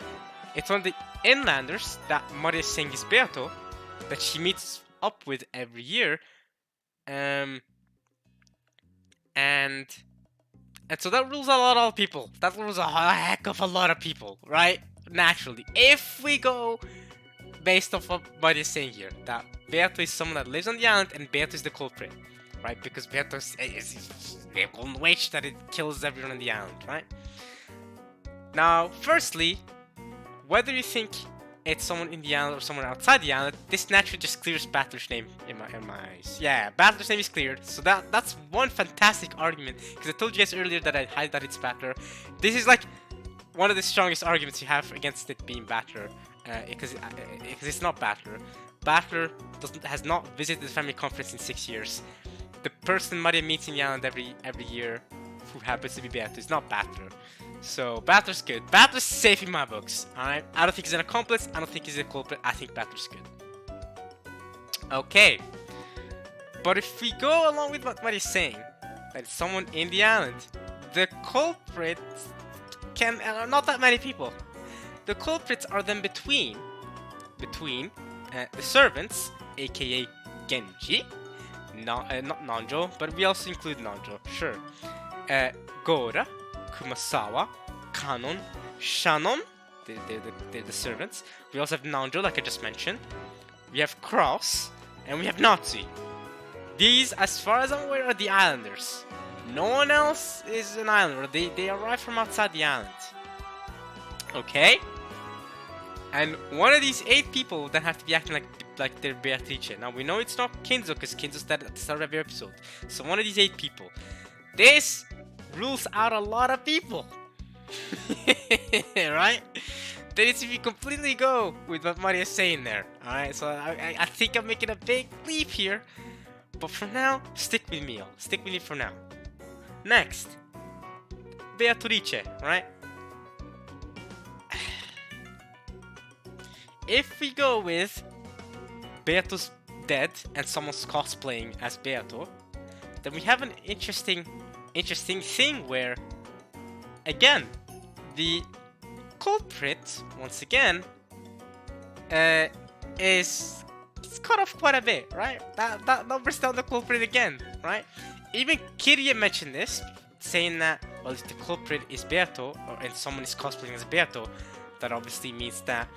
inlanders that Maria is saying is Beato, that she meets up with every year, and so that rules out a lot of people. That rules a heck of a lot of people, right? Naturally, if we go based off what Maria is saying here, that Beato is someone that lives on the island and Beato is the culprit, right? Because Beato is the golden witch that it kills everyone on the island, right? Now, firstly, whether you think it's someone in the island or someone outside the island, this naturally just clears Battler's name in my eyes. Yeah, Battler's name is cleared, so that's one fantastic argument. Because I told you guys earlier that I hide that it's Battler. This is like one of the strongest arguments you have against it being Battler, because it's not Battler. Battler has not visited the family conference in 6 years. The person Maria meets in the island every year, who happens to be Beato, is not Battler. So Battler's good. Battler's safe in my books. Alright? I don't think he's an accomplice. I don't think he's a culprit. I think Battler's good. Okay. But if we go along with what Maria's saying, that it's someone in the island, the culprits not that many people. The culprits are then between the servants, aka Genji, not Nanjo, but we also include Nanjo, sure. Gora, Kumasawa, Kanon, Shannon, they're the servants. We also have Nanjo, like I just mentioned. We have Cross, and we have Natsu. These, as far as I'm aware, are the islanders. No one else is an islander. They arrive from outside the island. Okay? And one of these 8 people then have to be acting like they're Beatrice. Now we know it's not Kinzo, because Kinzo's dead at the start of every episode. So one of these 8 people. This rules out a lot of people. Right? Then it's if you completely go with what Maria's saying there. Alright, so I think I'm making a big leap here. But for now, stick with me, all. Stick with me for now. Next, Beatrice, right? If we go with Beato's dead and someone's cosplaying as Beato, then we have an interesting thing where, again, the culprit, once again, is cut off quite a bit, right? That numbers down the culprit again, right? Even Kiria mentioned this, saying that, well, if the culprit is Beato, and someone is cosplaying as Beato, that obviously means that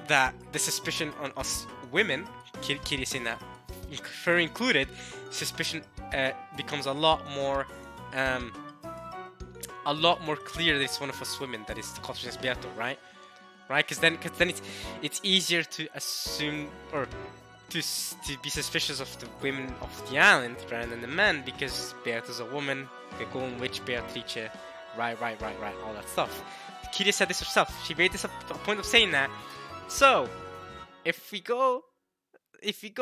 the suspicion on us women, Kiria saying that, her included, suspicion becomes a lot more clear that it's one of us women that is cosplaying as Beato, right? Right? Because then it's easier to assume or to be suspicious of the women of the island rather than the men, because Beato's a woman, the golden witch Beatrice, right, all that stuff. Kiria said this herself. She made this a point of saying that. So, if we go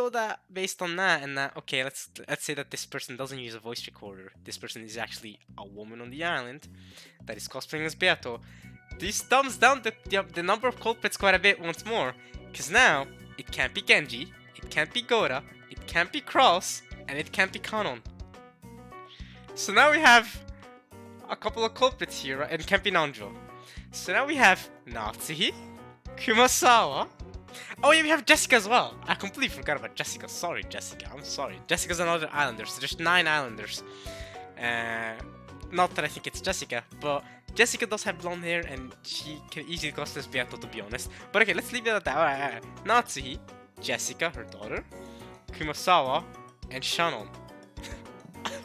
that based on that, and that, okay, let's say that this person doesn't use a voice recorder. This person is actually a woman on the island that is cosplaying as Beato. This thumbs down the number of culprits quite a bit once more, because now it can't be Genji, it can't be Gora, it can't be Cross, and it can't be Kanon. So now we have a couple of culprits here, right? And it can't be Nanjo. So now we have Natsuhi, Kumasawa. Oh yeah, we have Jessica as well. I completely forgot about Jessica. Sorry, Jessica. I'm sorry. Jessica's another islander, so there's 9 islanders. Not that I think it's Jessica, but Jessica does have blonde hair and she can easily cosplay as Beato, to be honest. But okay, let's leave it at that. Alright. Natsuhi, Jessica, her daughter, Kumasawa, and Shannon.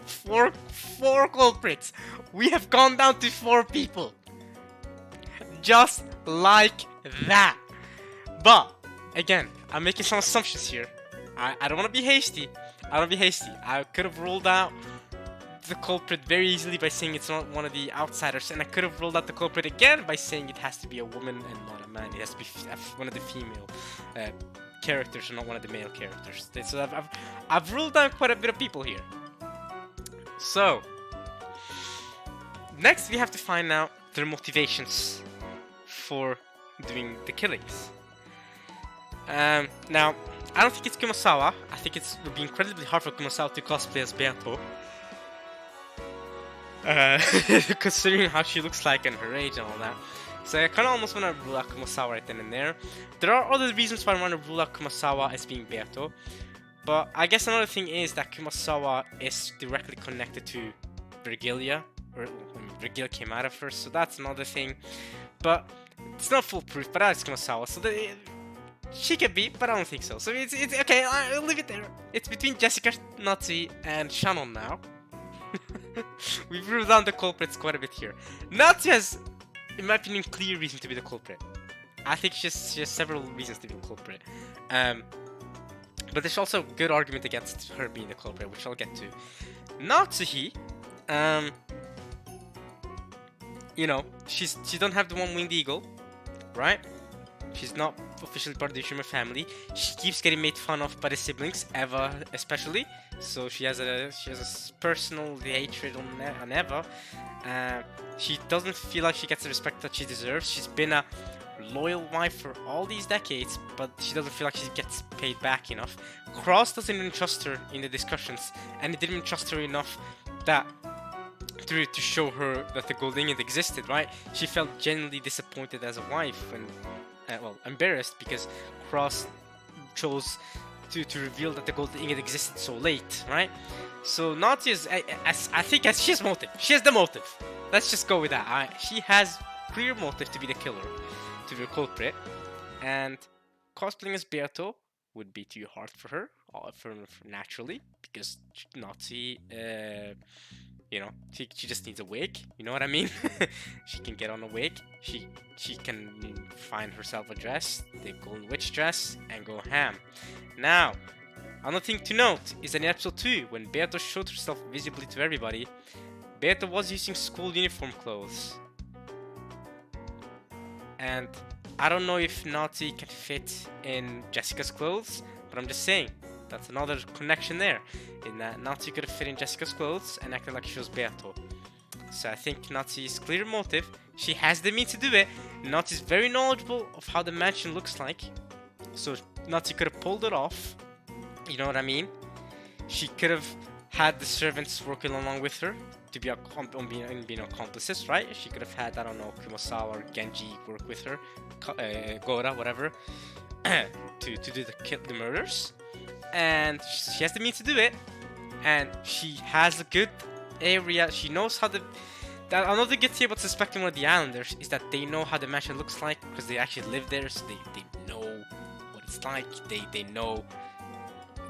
four culprits. We have gone down to 4 people. Just like that. But again, I'm making some assumptions here. I don't want to be hasty. I could have ruled out the culprit very easily by saying it's not one of the outsiders, and I could have ruled out the culprit again by saying it has to be a woman and not a man. It has to be one of the female characters and not one of the male characters. So I've ruled out quite a bit of people here. So next we have to find out their motivations for doing the killings. Now, I don't think it's Kumasawa. I think it would be incredibly hard for Kumasawa to cosplay as Beato. Considering how she looks like and her age and all that. So I kind of almost want to rule out Kumasawa right then and there. There are other reasons why I want to rule out Kumasawa as being Beato. But I guess another thing is that Kumasawa is directly connected to Virgilia. Or Virgilia came out of her, so that's another thing. But it's not foolproof, but that's Kumasawa. So she could be, but I don't think so. So it's okay, I'll leave it there. It's between Jessica, Nazi, and Shannon now. We've ruled down the culprits quite a bit here. Nazi has, in my opinion, clear reason to be the culprit. I think she has several reasons to be the culprit. But there's also a good argument against her being the culprit, which I'll get to. Natsuhi, you know, she don't have the one-winged eagle, right? She's not officially part of the Ushima family. She keeps getting made fun of by the siblings, Eva especially. So she has a personal hatred on Eva. She doesn't feel like she gets the respect that she deserves. She's been a loyal wife for all these decades, but she doesn't feel like she gets paid back enough. Cross doesn't even trust her in the discussions, and it didn't even trust her enough that to show her that the gold ingot existed, right? She felt genuinely disappointed as a wife and well, embarrassed because Cross chose to reveal that the gold ingot existed so late, right? So Nazi is, I think she has motive. She has the motive. Let's just go with that. She has clear motive to be the killer, to be the culprit, and cosplaying as Beato would be too hard for her, for naturally, because Nazi, you know, she just needs a wig. You know what I mean? She can get on a wig. She can find herself a dress, the golden witch dress, and go ham. Now, another thing to note is that in episode 2, when Beato showed herself visibly to everybody, Beato was using school uniform clothes. And I don't know if Nazi can fit in Jessica's clothes, but I'm just saying. That's another connection there, in that Nazi could have fit in Jessica's clothes and acted like she was Beato. So I think Nazi's clear motive, she has the means to do it. Nazi's very knowledgeable of how the mansion looks like. So Natsu could have pulled it off. You know what I mean? She could have had the servants working along with her to be being accomplices, right? She could have had, I don't know, Kumasawa or Genji work with her, Gora, whatever, to do the murders. And she has the means to do it, and she has a good area. She knows how the. Another good thing about suspecting one of the islanders is that they know how the mansion looks like because they actually live there, so they know what it's like. They know.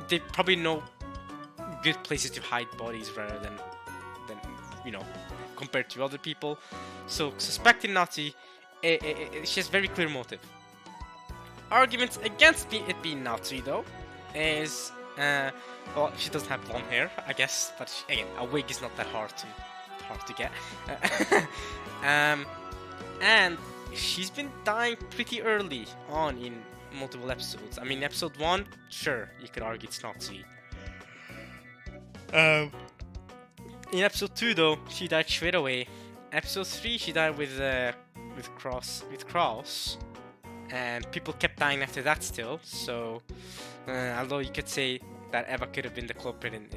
They probably know good places to hide bodies rather than you know, compared to other people. So suspecting Natsu, she has very clear motive. Arguments against it being Natsu though is well, she doesn't have blonde hair, I guess, but again, a wig is not that hard to get. And she's been dying pretty early on in multiple episodes. I mean, episode 1, sure, you could argue it's Natsu. In episode 2 though, she died straight away. Episode 3, she died with Kraus, and people kept dying after that still. So, although you could say that Eva could have been the culprit in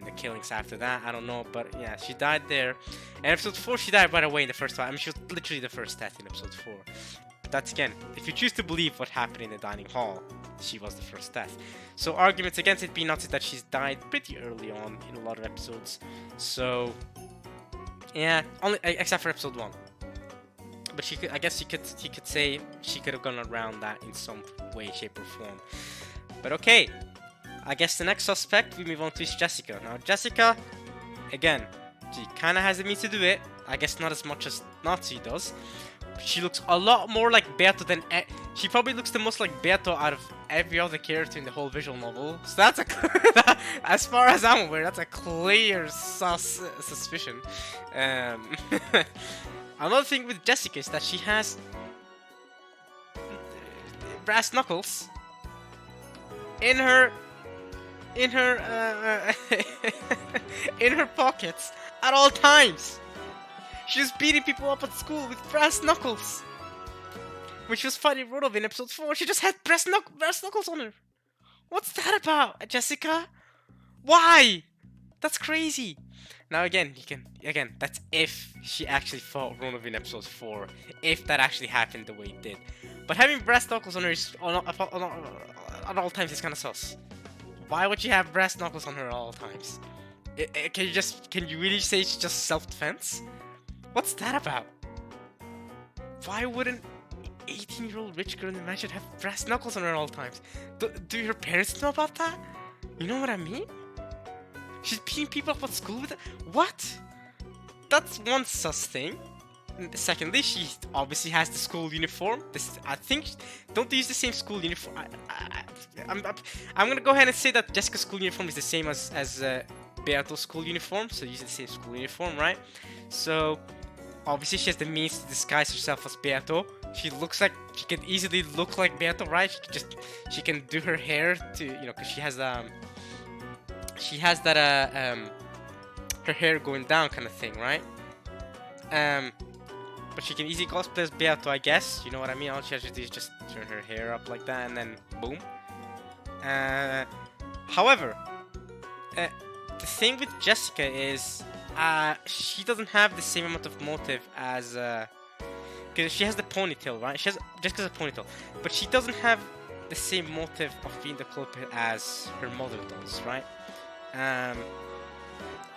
the killings after that, I don't know, but yeah, she died there. And episode 4, she died right away in the first one. I mean, she was literally the first death in episode 4. But that's again, if you choose to believe what happened in the dining hall, she was the first death. So arguments against it being not that she's died pretty early on in a lot of episodes. So yeah, only except for episode 1. But she could, I guess you could say she could have gone around that in some way, shape, or form. But okay, I guess the next suspect we move on to is Jessica. Now Jessica, again, she kind of has the means to do it. I guess not as much as Natsu does. She looks a lot more like Beato than... She probably looks the most like Beato out of every other character in the whole visual novel. So that's a... as far as I'm aware, that's a clear suspicion. Another thing with Jessica is that she has... brass knuckles in her in her pockets at all times. She was beating people up at school with brass knuckles. When she was fighting Rodov in episode 4, she just had brass knuckles on her. What's that about, Jessica? Why? That's crazy. Now again, that's if she actually fought Rodov in episode 4. If that actually happened the way it did. But having brass knuckles on her at all times is kind of sus. Why would she have brass knuckles on her at all times? Can you really say it's just self-defense? What's that about? Why wouldn't an 18-year-old rich girl in the mansion have brass knuckles on her at all times? Do her parents know about that? You know what I mean? She's beating people up at school with it? What? That's one sus thing. Secondly, she obviously has the school uniform. I think, don't they use the same school uniform? I'm gonna go ahead and say that Jessica's school uniform is the same as Beato's school uniform, so using the same school uniform, right? So obviously she has the means to disguise herself as Beato. She can easily look like Beato, right? She can do her hair to, you know, because she has that her hair going down kind of thing, right? But she can easily cosplay as Beato, I guess. You know what I mean? All she has to do is just turn her hair up like that, and then boom. However, the thing with Jessica is she doesn't have the same amount of motive as because she has the ponytail, right? Jessica's a ponytail, but she doesn't have the same motive of being the culprit as her mother does, right?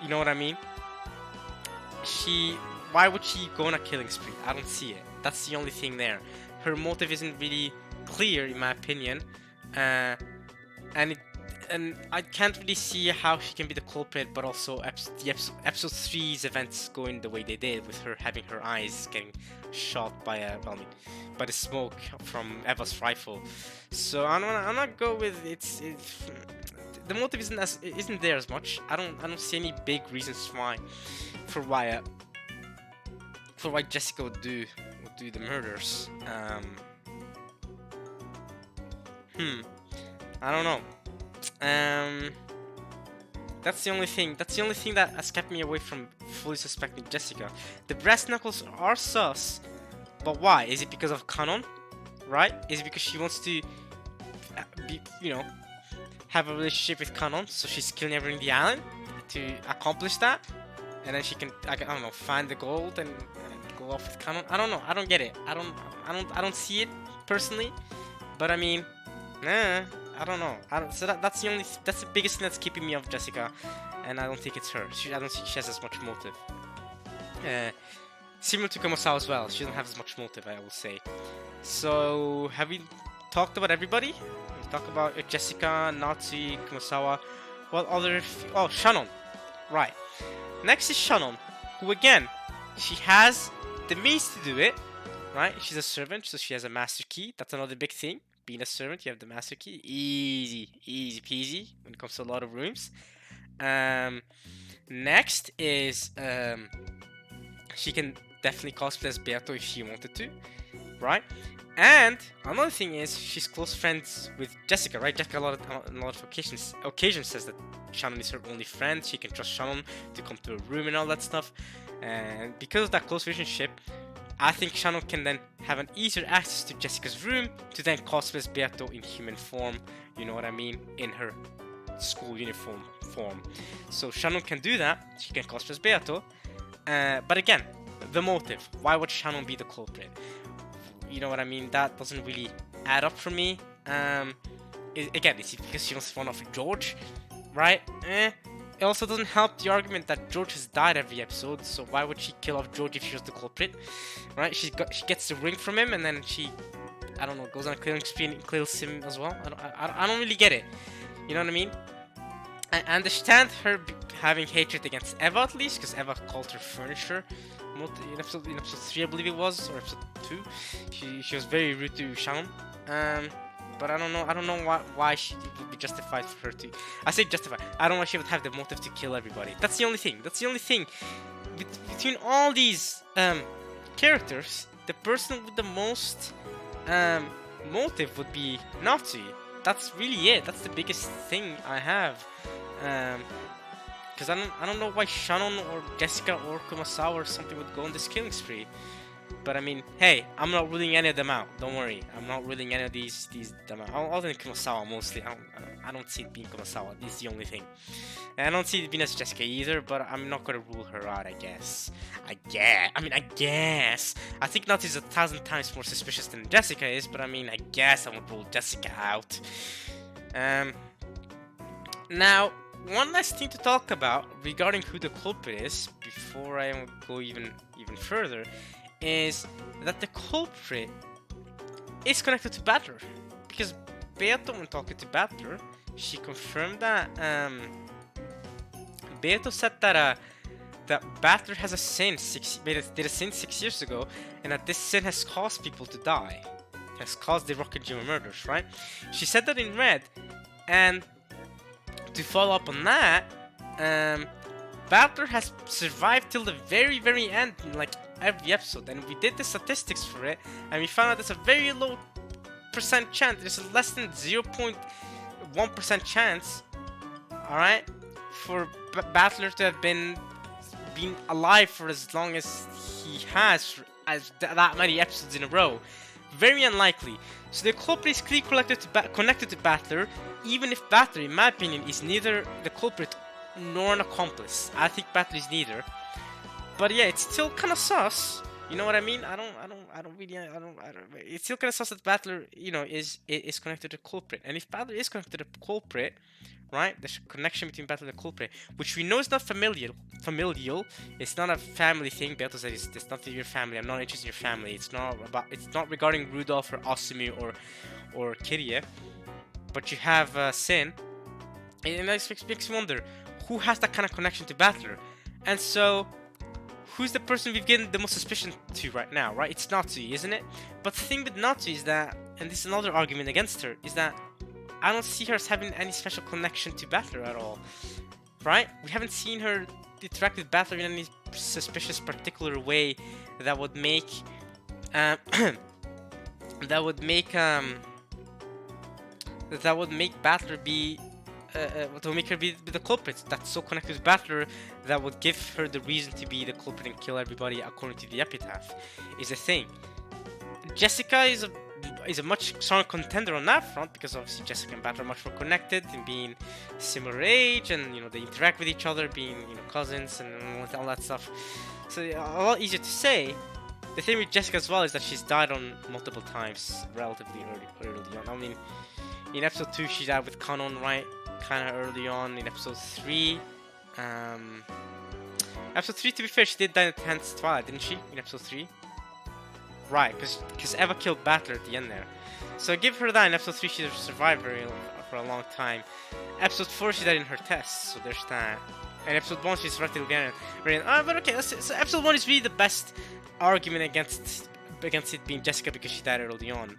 You know what I mean? Why would she go on a killing spree? I don't see it. That's the only thing there. Her motive isn't really clear, in my opinion, and I can't really see how she can be the culprit, but also episode 3's events going the way they did, with her having her eyes getting shot by the smoke from Eva's rifle. So I'm not go with the motive isn't there as much. I don't see any big reasons for why Jessica would do the murders. I don't know. That's the only thing that has kept me away from fully suspecting Jessica. The brass knuckles are sus, but why? Is it because of canon? Right? Is it because she wants to you know, have a relationship with Kanon, so she's killing everyone in the island to accomplish that, and then she can, I don't know, find the gold and go off with Kanon. I don't know. I don't get it. I don't see it personally, but I mean, nah, I don't know. So that's the biggest thing that's keeping me off Jessica, and I don't think it's her. I don't think she has as much motive. Similar to Kumasawa as well. She doesn't have as much motive, I will say. So, have we talked about everybody? We talked about Jessica, Natsu, Kumasawa. What other... Oh, Shannon. Right. Next is Shannon, who again, she has the means to do it, right? She's a servant, so she has a master key. That's another big thing. Being a servant, you have the master key. Easy peasy when it comes to a lot of rooms. Next is... she can definitely cosplay as Beato if she wanted to, right? And another thing is she's close friends with Jessica, right? Jessica a lot of occasions says that Shannon is her only friend. She can trust Shannon to come to her room and all that stuff. And because of that close relationship, I think Shannon can then have an easier access to Jessica's room to then cosplay as Beato in human form, you know what I mean, in her school uniform form. So Shannon can do that. She can cosplay as Beato. But again, the motive. Why would Shannon be the culprit? You know what I mean? That doesn't really add up for me. Again, is it because she wants to run off with George? Right? It also doesn't help the argument that George has died every episode, so why would she kill off George if she was the culprit? Right? She gets the ring from him, and then she, I don't know, goes on a killing spree and kills him as well. I don't really get it. You know what I mean? I understand her having hatred against Eva at least, because Eva called her furniture. In episode 3, I believe it was, or episode 2, she was very rude to Shannon. But I don't know why she would be justified for her to. I say justified. I don't know why she would have the motive to kill everybody. That's the only thing. Between all these characters, the person with the most motive would be Natsu. That's really it. That's the biggest thing I have. Because I don't know why Shannon or Jessica or Kumasawa or something would go on this killing spree. But I mean, hey, I'm not ruling any of them out. Don't worry, I'm not ruling any of these them out. Other than Kumasawa mostly. I don't see it being Kumasawa. This is the only thing. And I don't see it being as Jessica either. But I'm not gonna rule her out. I guess. I guess. I think Natsu is 1,000 times more suspicious than Jessica is. But I mean, I guess I won't rule Jessica out. Now, one last thing to talk about regarding who the culprit is before I go even further is that the culprit is connected to Battler, because Beato, when talking to Battler, she confirmed that Beato said that that Battler has a sin did a sin 6 years ago, and that this sin has caused people to die, has caused the Rocket Junior murders, right? She said that in red, and to follow up on that, Battler has survived till the very end in like every episode, and we did the statistics for it, and we found out there's a very low percent chance, there's a less than 0.1% chance, alright, for Battler to have been alive for as long as he has, that many episodes in a row. Very unlikely. So the culprit is clearly connected to Battler, even if Battler, in my opinion, is neither the culprit nor an accomplice. I think Battler is neither. But yeah, it's still kind of sus. You know what I mean? It's still kind of sus that Battler, you know, is connected to the culprit. And if Battler is connected to the culprit, right? There's a connection between Battler and the culprit, which we know is not familial. It's not a family thing. Beato said it's not your family. I'm not interested in your family. It's not regarding Rudolph or Asumu or Kirie. But you have Sin, and that makes me wonder who has that kind of connection to Battler. And so, who's the person we've given the most suspicion to right now, right? It's Natsu, isn't it? But the thing with Natsu is that, and this is another argument against her, is that I don't see her as having any special connection to Battler at all, right? We haven't seen her interact with Battler in any suspicious particular way that would make Battler be to make her be the culprit. That's so connected with Battler that would give her the reason to be the culprit and kill everybody according to the epitaph, is a thing. Jessica is a is a much stronger contender on that front, because obviously Jessica and Battler are much more connected in being similar age, and they interact with each other, being cousins and all that stuff. So a lot easier to say. The thing with Jessica as well is that she's died on multiple times relatively early on. I mean, in episode 2 she died with Kanon, right? Kind of early on. In episode 3, episode 3, to be fair, she did die in the 10th Twilight, didn't she? In episode 3, right? Because Eva killed Battler at the end there. So I give her that. In episode 3 she's a survivor for a long time. Episode 4 she died in her tests, so there's that. And episode 1 she survived again. But okay, so episode 1 is really the best argument against it being Jessica, because she died early on.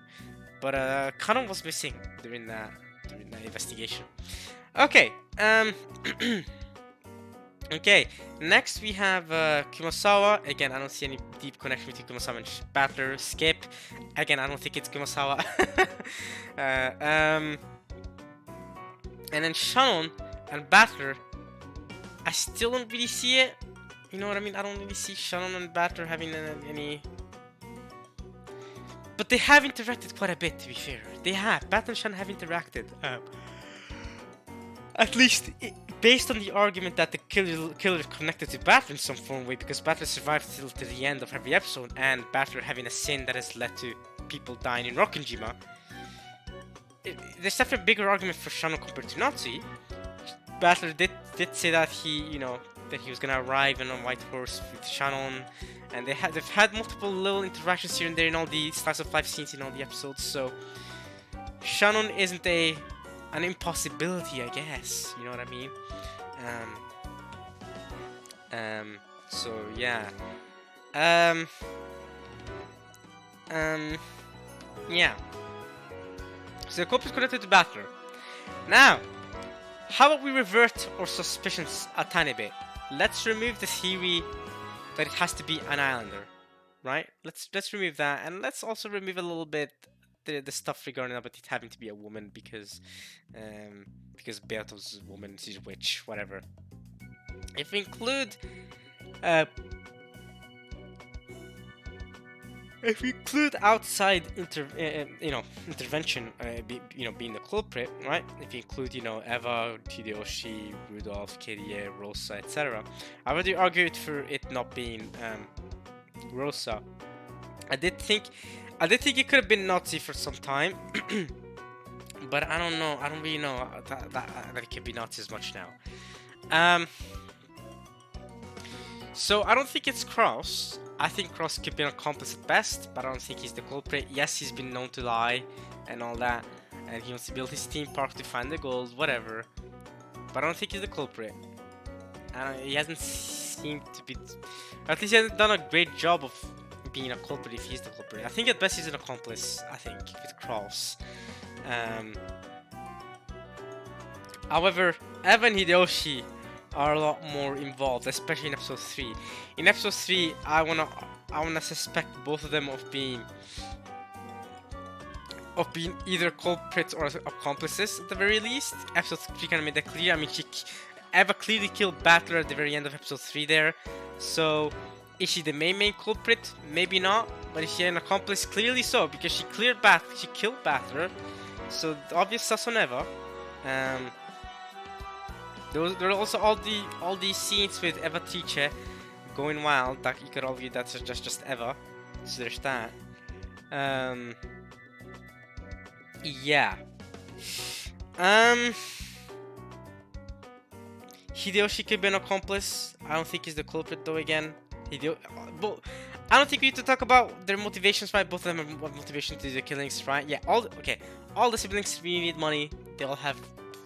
But Kanon was missing during that investigation. Okay, okay, next we have Kumasawa. Again, I don't see any deep connection between Kumasawa and Battler. Skip. Again, I don't think it's Kumasawa. And then Shannon and Battler, I still don't really see it. You know what I mean? I don't really see Shannon and Battler having any... But they have interacted quite a bit, to be fair. They have. Battler and Shannon have interacted. At least based on the argument that the killer is connected to Battler in some form way, because Battler survived till to the end of every episode, and Battler having a sin that has led to people dying in Rokkenjima. There's definitely a bigger argument for Shannon compared to Nazi. Battler did say that he, that he was gonna arrive on a white horse with Shannon, and they've had multiple little interactions here and there in all the slice of life scenes in all the episodes. So Shannon isn't an impossibility, I guess. You know what I mean? So yeah. Yeah. So the culprit is connected to Battler. Now, how about we revert our suspicions a tiny bit? Let's remove the theory that it has to be an islander, right? Let's remove that, and let's also remove a little bit the stuff regarding about it having to be a woman, because Beato's a woman, she's a witch, whatever. If we include outside intervention, being the culprit, right? If you include, Eva, Hideyoshi, Rudolph, Kirie, Rosa, etc. I already argued for it not being Rosa. I did think it could have been Nazi for some time, but I don't know. I don't really know that it could be Nazi as much now. So I don't think it's Kraus. I think Kraus could be an accomplice at best, but I don't think he's the culprit. Yes, he's been known to lie and all that, and he wants to build his theme park to find the gold, whatever. But I don't think he's the culprit. He hasn't seemed to be... At least he hasn't done a great job of being a culprit if he's the culprit. I think at best he's an accomplice, I think, with Kraus. However, Eva and Hideyoshi are a lot more involved, especially in episode 3. In episode 3, I wanna suspect both of them of being either culprits or accomplices at the very least. Episode 3 kind of made that clear. I mean, Eva clearly killed Battler at the very end of episode 3 there. So, is she the main culprit? Maybe not. But is she an accomplice? Clearly so, because she killed Battler. So the obvious sus on Eva. There are also all these scenes with Eva Tiche going wild that you could argue that's just Eva. So there's that. Yeah. Hideyoshi could be an accomplice. I don't think he's the culprit though. Again, but I don't think we need to talk about their motivations. Right, both of them have motivation to do the killings, right? Yeah. All the siblings really need money. They all have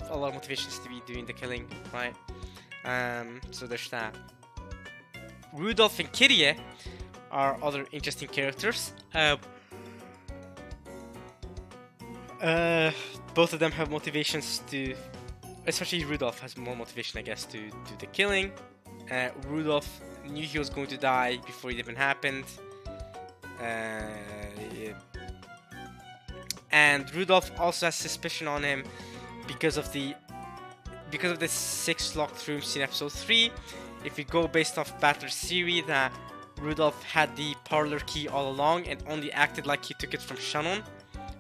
a lot of motivations to be doing the killing, right? So there's that. Rudolph and Kirie are other interesting characters. Both of them have motivations to... Especially Rudolph has more motivation, I guess, to do the killing. Rudolph knew he was going to die before it even happened. And Rudolph also has suspicion on him because of the 6 locked rooms in episode 3. If we go based off Battler's theory that Rudolph had the parlor key all along and only acted like he took it from Shannon,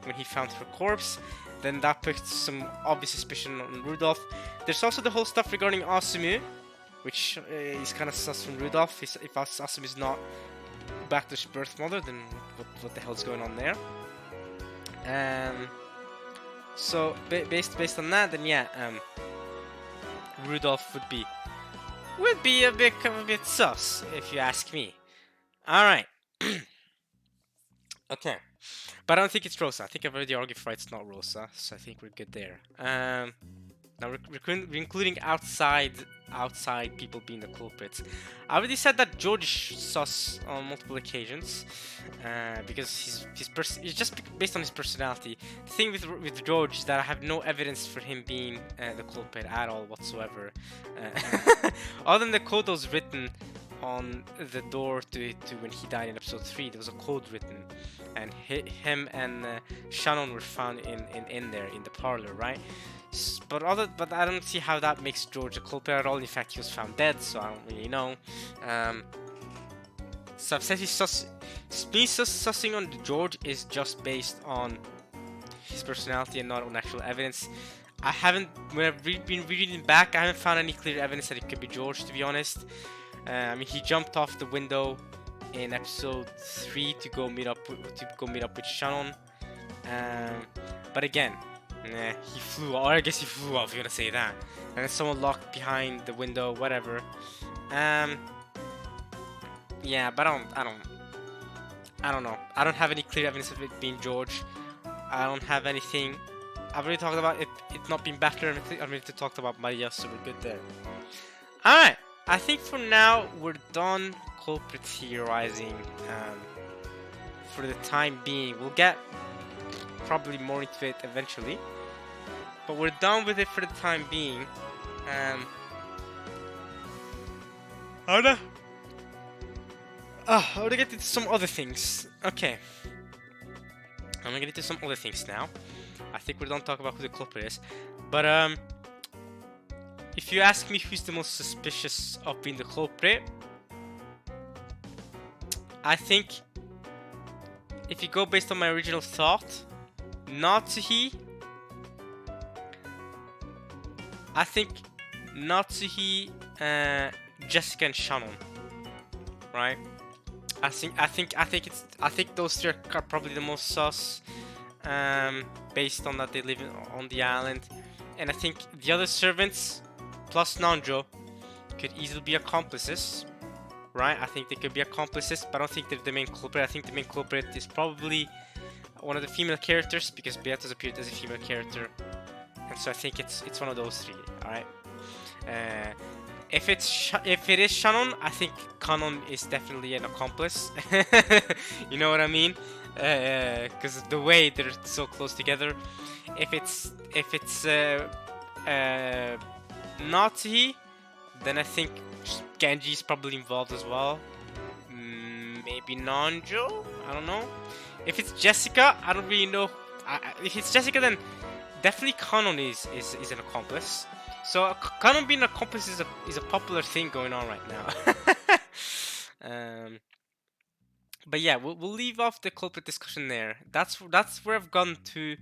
when he found her corpse. Then that puts some obvious suspicion on Rudolph. There's also the whole stuff regarding Asumu, which is kind of sus from Rudolph. If Asumu is not back to his birth mother, then what the hell's going on there? So based on that, then yeah, Rudolph would be a bit sus, if you ask me. All right. Okay, but I don't think it's Rosa. I think I've already argued for it's not Rosa, so I think we're good there. Now we're including outside people being the culprits. I already said that George is sus on multiple occasions, because he's just based on his personality. The thing with George is that I have no evidence for him being the culprit at all whatsoever, other than the code that was written on the door to when he died in episode 3. There was a code written, and him and Shannon were found in there in the parlor, right? But I don't see how that makes George a culprit at all. In fact, he was found dead, so I don't really know. So I've said sussing on George is just based on his personality and not on actual evidence. When I've been reading back, I haven't found any clear evidence that it could be George, to be honest. I mean, he jumped off the window in episode 3 to go meet up with Shannon. But again, he flew off. Or I guess he flew off, if you're gonna say that. And then someone locked behind the window, whatever. Yeah, but I don't know. I don't have any clear evidence of it being George. I don't have anything. I've already talked about it not being Battler. I've already talked about Maria, so we're good there. Alright, I think for now we're done culprit theorizing. For the time being, we'll get probably more into it eventually, but we're done with it for the time being. I want to get into some other things. Okay, I'm gonna get into some other things now. I think we're done talking about who the culprit is, but if you ask me who's the most suspicious of being the culprit, I think if you go based on my original thought, Natsuhi. I think Natsuhi, Jessica, and Shannon. Right? I think those three are probably the most sus, based on that they live on the island, and I think the other servants plus Nanjo could easily be accomplices. Right? I think they could be accomplices, but I don't think they're the main culprit. I think the main culprit is probably one of the female characters, because Beatrice appeared as a female character, and so I think it's one of those three. All right. If it is Shannon, I think Kanon is definitely an accomplice. You know what I mean? Because the way they're so close together. If it's Natsuhi, then I think Genji is probably involved as well. Maybe Nanjo? I don't know. If it's Jessica, I don't really know. If it's Jessica, then definitely Kanon is an accomplice. So Kanon being an accomplice is a popular thing going on right now. But yeah, we'll leave off the culprit discussion there. That's where I've gone to,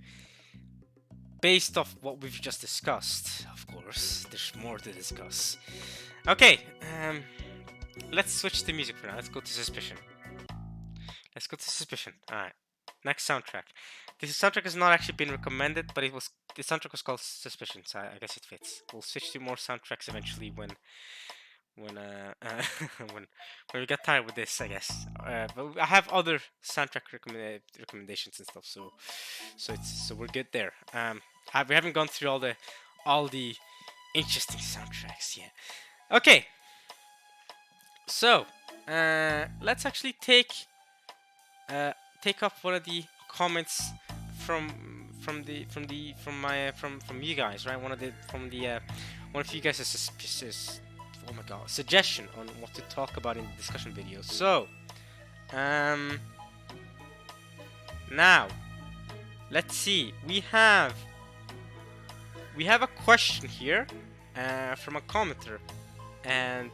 based off what we've just discussed. Of course, there's more to discuss. Okay, let's switch to music for now. Let's go to Suspicion. Alright, next soundtrack. This soundtrack has not actually been recommended, but the soundtrack was called Suspicion, so I guess it fits. We'll switch to more soundtracks eventually when we get tired with this, I guess. But I have other soundtrack recommendations and stuff, so we're good there. We haven't gone through all the interesting soundtracks yet. Okay, so let's actually take up one of the comments from you guys, right? One of you guys' suspicious, oh my god, suggestion on what to talk about in the discussion video. So now let's see. We have a question here from a commenter, and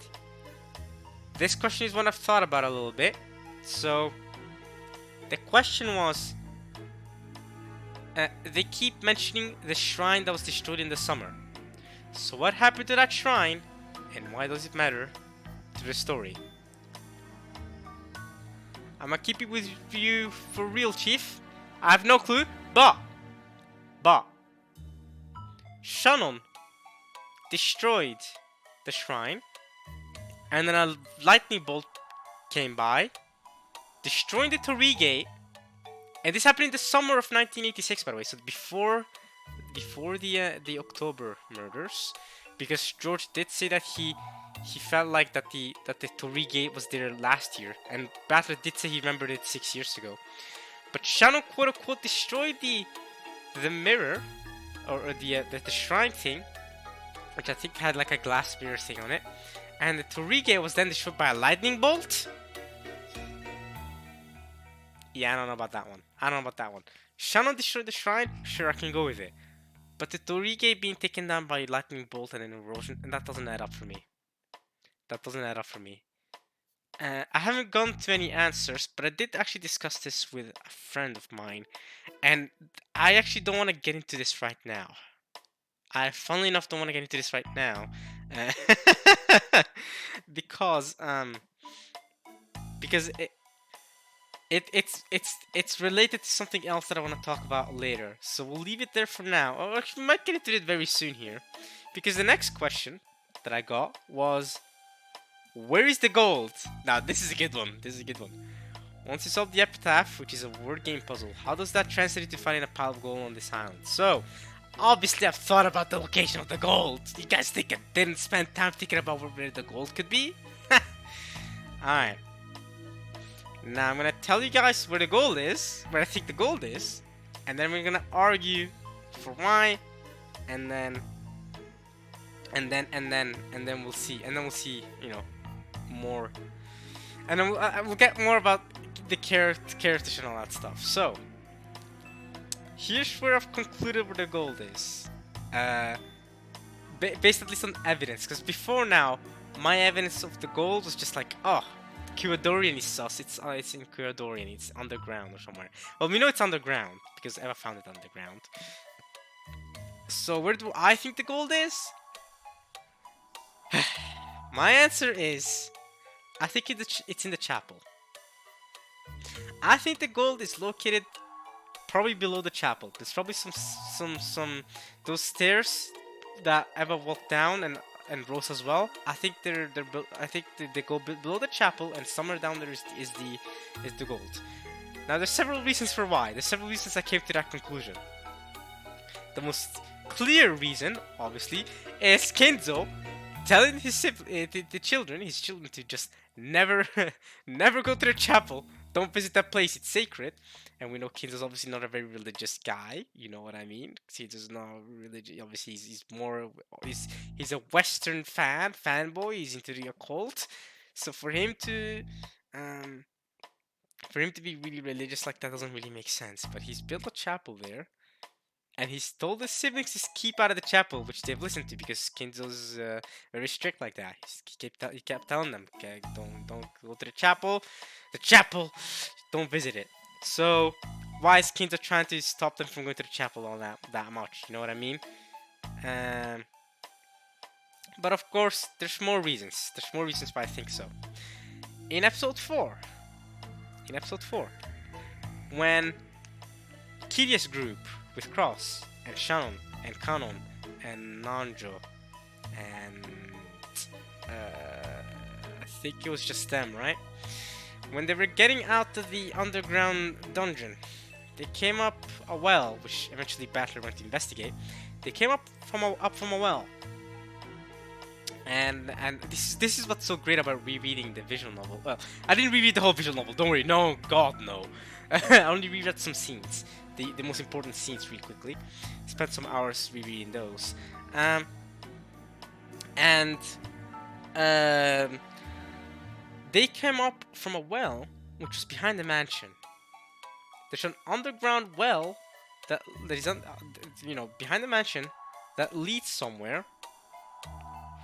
this question is one I've thought about a little bit. So the question was, they keep mentioning the shrine that was destroyed in the summer. So what happened to that shrine, and why does it matter to the story? I'm gonna keep it with you for real, Chief. I have no clue, but Shannon destroyed the shrine, and then a lightning bolt came by, destroying the Torii Gate, and this happened in the summer of 1986, by the way. So before the October murders, because George did say that he felt like that the Torii Gate was there last year, and Beatrice did say he remembered it 6 years ago. But Shannon quote unquote destroyed the mirror or the shrine thing, which I think had like a glass mirror thing on it, and the Torii Gate was then destroyed by a lightning bolt. Yeah, I don't know about that one. Shannon destroyed the shrine, sure, I can go with it. But the Torii Gate being taken down by a lightning bolt and an erosion, and that doesn't add up for me. I haven't gone to any answers, but I did actually discuss this with a friend of mine, and I actually don't want to get into this right now. I, funnily enough, don't want to get into this right now, because it's related to something else that I want to talk about later. So we'll leave it there for now. Or actually, we might get into it very soon here, because the next question that I got was, where is the gold? Now this is a good one. Once you solve the epitaph, which is a word game puzzle, how does that translate into finding a pile of gold on this island? So, obviously I've thought about the location of the gold. You guys think I didn't spend time thinking about where the gold could be? Alright. Now I'm gonna tell you guys where the gold is, where I think the gold is, and then we're gonna argue for why, and then we'll see, you know, more, and then we'll get more about the characters and all that stuff. So here's where I've concluded where the gold is, based at least on evidence, because before now my evidence of the gold was just like, oh, Kyodorian is sus, it's in Kyodorian, it's underground or somewhere. Well, we know it's underground because Eva found it underground. So where do I think the gold is? My answer is, I think it's in the chapel. I think the gold is located probably below the chapel. There's probably some those stairs that Eva walked down, and Rose as well. I think they go below the chapel, and somewhere down there is the gold. Now there's several reasons for why. There's several reasons I came to that conclusion. The most clear reason, obviously, is Kenzo telling his children to just never go to the chapel. Don't visit that place, it's sacred. And we know Kenzo's obviously not a very religious guy, you know what I mean? Kenzo's not religious, obviously he's a Western fanboy, he's into the occult. So for him to be really religious like that doesn't really make sense. But he's built a chapel there, and he's told his siblings to keep out of the chapel, which they've listened to because Kenzo's very strict like that. He kept telling them, okay, don't go to the chapel. The chapel, don't visit it. So why is Kenzo trying to stop them from going to the chapel all that much? You know what I mean? But of course, there's more reasons. There's more reasons why I think so. In episode 4, when Kiria's group with Cross and Shannon and Kanon and Nanjo and I think it was just them, right? When they were getting out of the underground dungeon, they came up a well, which eventually Battler went to investigate. They came up from a well, and this is what's so great about rereading the visual novel. Well, I didn't reread the whole visual novel. Don't worry, no, God no. I only reread some scenes, the most important scenes, really quickly. Spent some hours rereading those, they came up from a well which was behind the mansion. There's an underground well that is behind the mansion that leads somewhere.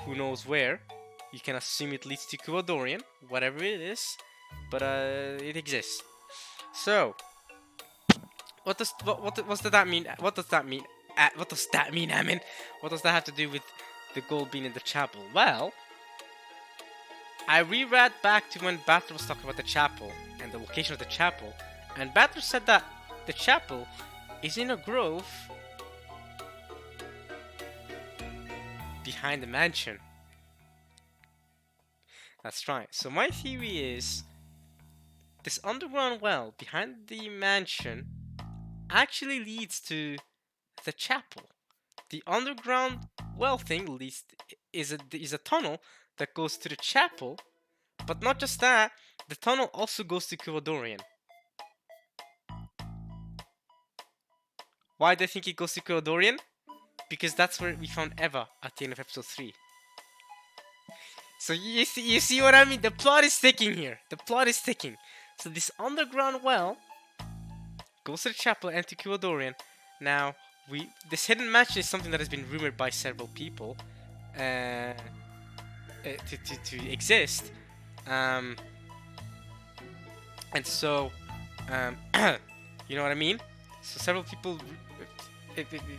Who knows where? You can assume it leads to Kyodorian, whatever it is, but it exists. So What does that mean? What does that mean? What does that mean, Amin? What does that have to do with the gold being in the chapel? Well, I reread back to when Beatrice was talking about the chapel and the location of the chapel, and Beatrice said that the chapel is in a grove behind the mansion. That's right. So my theory is this underground well behind the mansion actually leads to the chapel. The underground well thing is a tunnel that goes to the chapel, but not just that, the tunnel also goes to Kuwadorian. Why do I think it goes to Kuwadorian? Because that's where we found Eva at the end of episode 3. So you see what I mean? The plot is sticking here. The plot is sticking. So this underground well goes to the chapel and to Kuwadorian. Now, this hidden mansion is something that has been rumored by several people to exist. And so, you know what I mean? So several people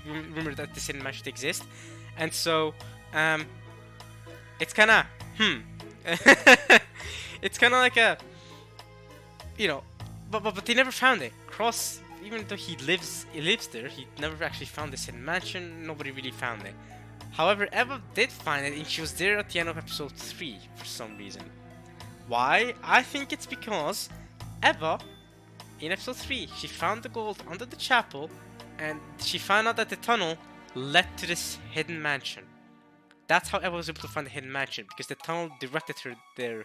rumored that this hidden mansion exists. And so, it's kind of, it's kind of like a, you know, but they never found it. Cross, even though he lives there, he never actually found this hidden mansion. Nobody really found it. However, Eva did find it, and she was there at the end of episode 3 for some reason. Why? I think it's because Eva, in episode 3, she found the gold under the chapel, and she found out that the tunnel led to this hidden mansion. That's how Eva was able to find the hidden mansion, because the tunnel directed her there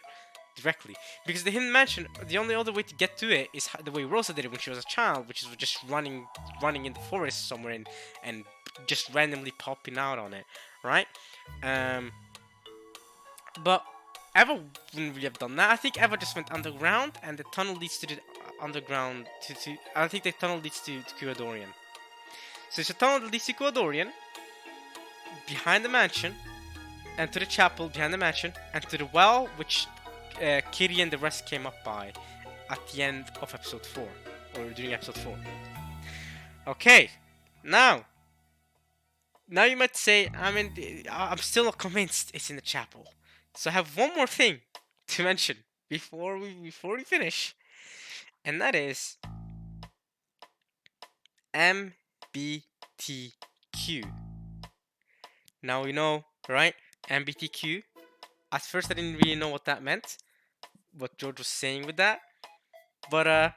directly. Because the hidden mansion, the only other way to get to it is the way Rosa did it when she was a child, which is just running in the forest somewhere and just randomly popping out on it, right? But Eva wouldn't really have done that. I think Eva just went underground, and the tunnel leads to the underground I think the tunnel leads to Kuwadorian. So it's a tunnel that leads to Kuwadorian, behind the mansion, and to the chapel behind the mansion, and to the well, which Kitty and the rest came up by at the end of episode 4, or during episode 4. Okay, now you might say, I'm still not convinced it's in the chapel. So I have one more thing to mention before we finish, and that is MBTQ. Now we know, right? MBTQ. At first I didn't really know what that meant, what George was saying with that. But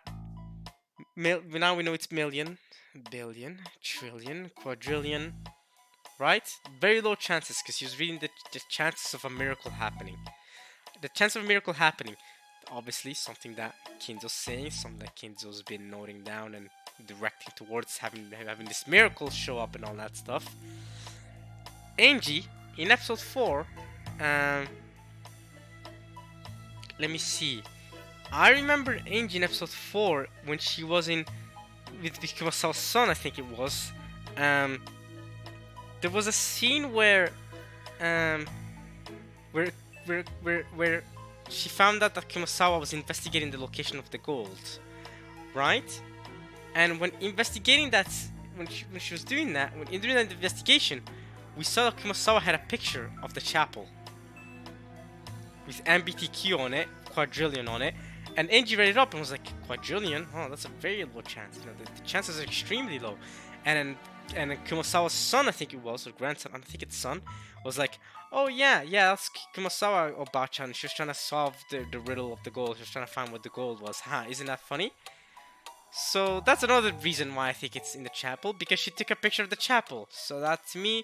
now we know it's million, billion, trillion, quadrillion, right? Very low chances, because he was reading the chances of a miracle happening. The chance of a miracle happening, obviously something that Kinzo's saying, something that Kinzo's been noting down and directing towards having this miracle show up and all that stuff. Angie, in episode 4, let me see. I remember Angie in episode 4 when she was with Kumasawa's son, I think it was. There was a scene where she found out that Kumasawa was investigating the location of the gold, right? And when investigating that, when she was doing that, during that investigation, we saw that Kumasawa had a picture of the chapel with MBTQ on it, quadrillion on it, and Angie read it up and was like, quadrillion? Oh, that's a very low chance. You know, the chances are extremely low. And then Kumasawa's son, I think it was, or grandson, I think it's son, was like, oh yeah, that's Kumasawa Oba-chan. She was trying to solve the riddle of the gold. She was trying to find what the gold was. Isn't that funny? So that's another reason why I think it's in the chapel, because she took a picture of the chapel. So that, to me,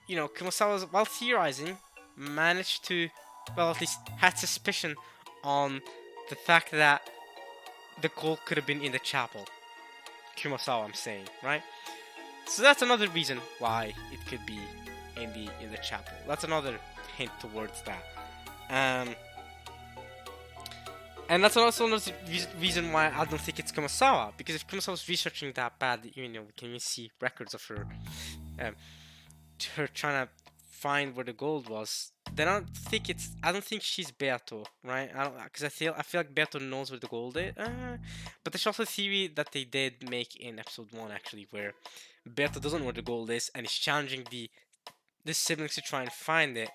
you know, Kumasawa, while theorizing, managed to, well, at least had suspicion on the fact that the gold could have been in the chapel. Kumasawa, I'm saying, right? So that's another reason why it could be in the chapel. That's another hint towards that. And that's also another reason why I don't think it's Kumasawa, because if Kumasawa's researching that bad, you know, we can even see records of her trying to find where the gold was, then I don't think she's Beato, right? Because I feel like Beato knows where the gold is. But there's also a theory that they did make in episode 1 actually, where Beato doesn't know where the gold is and is challenging the siblings to try and find it,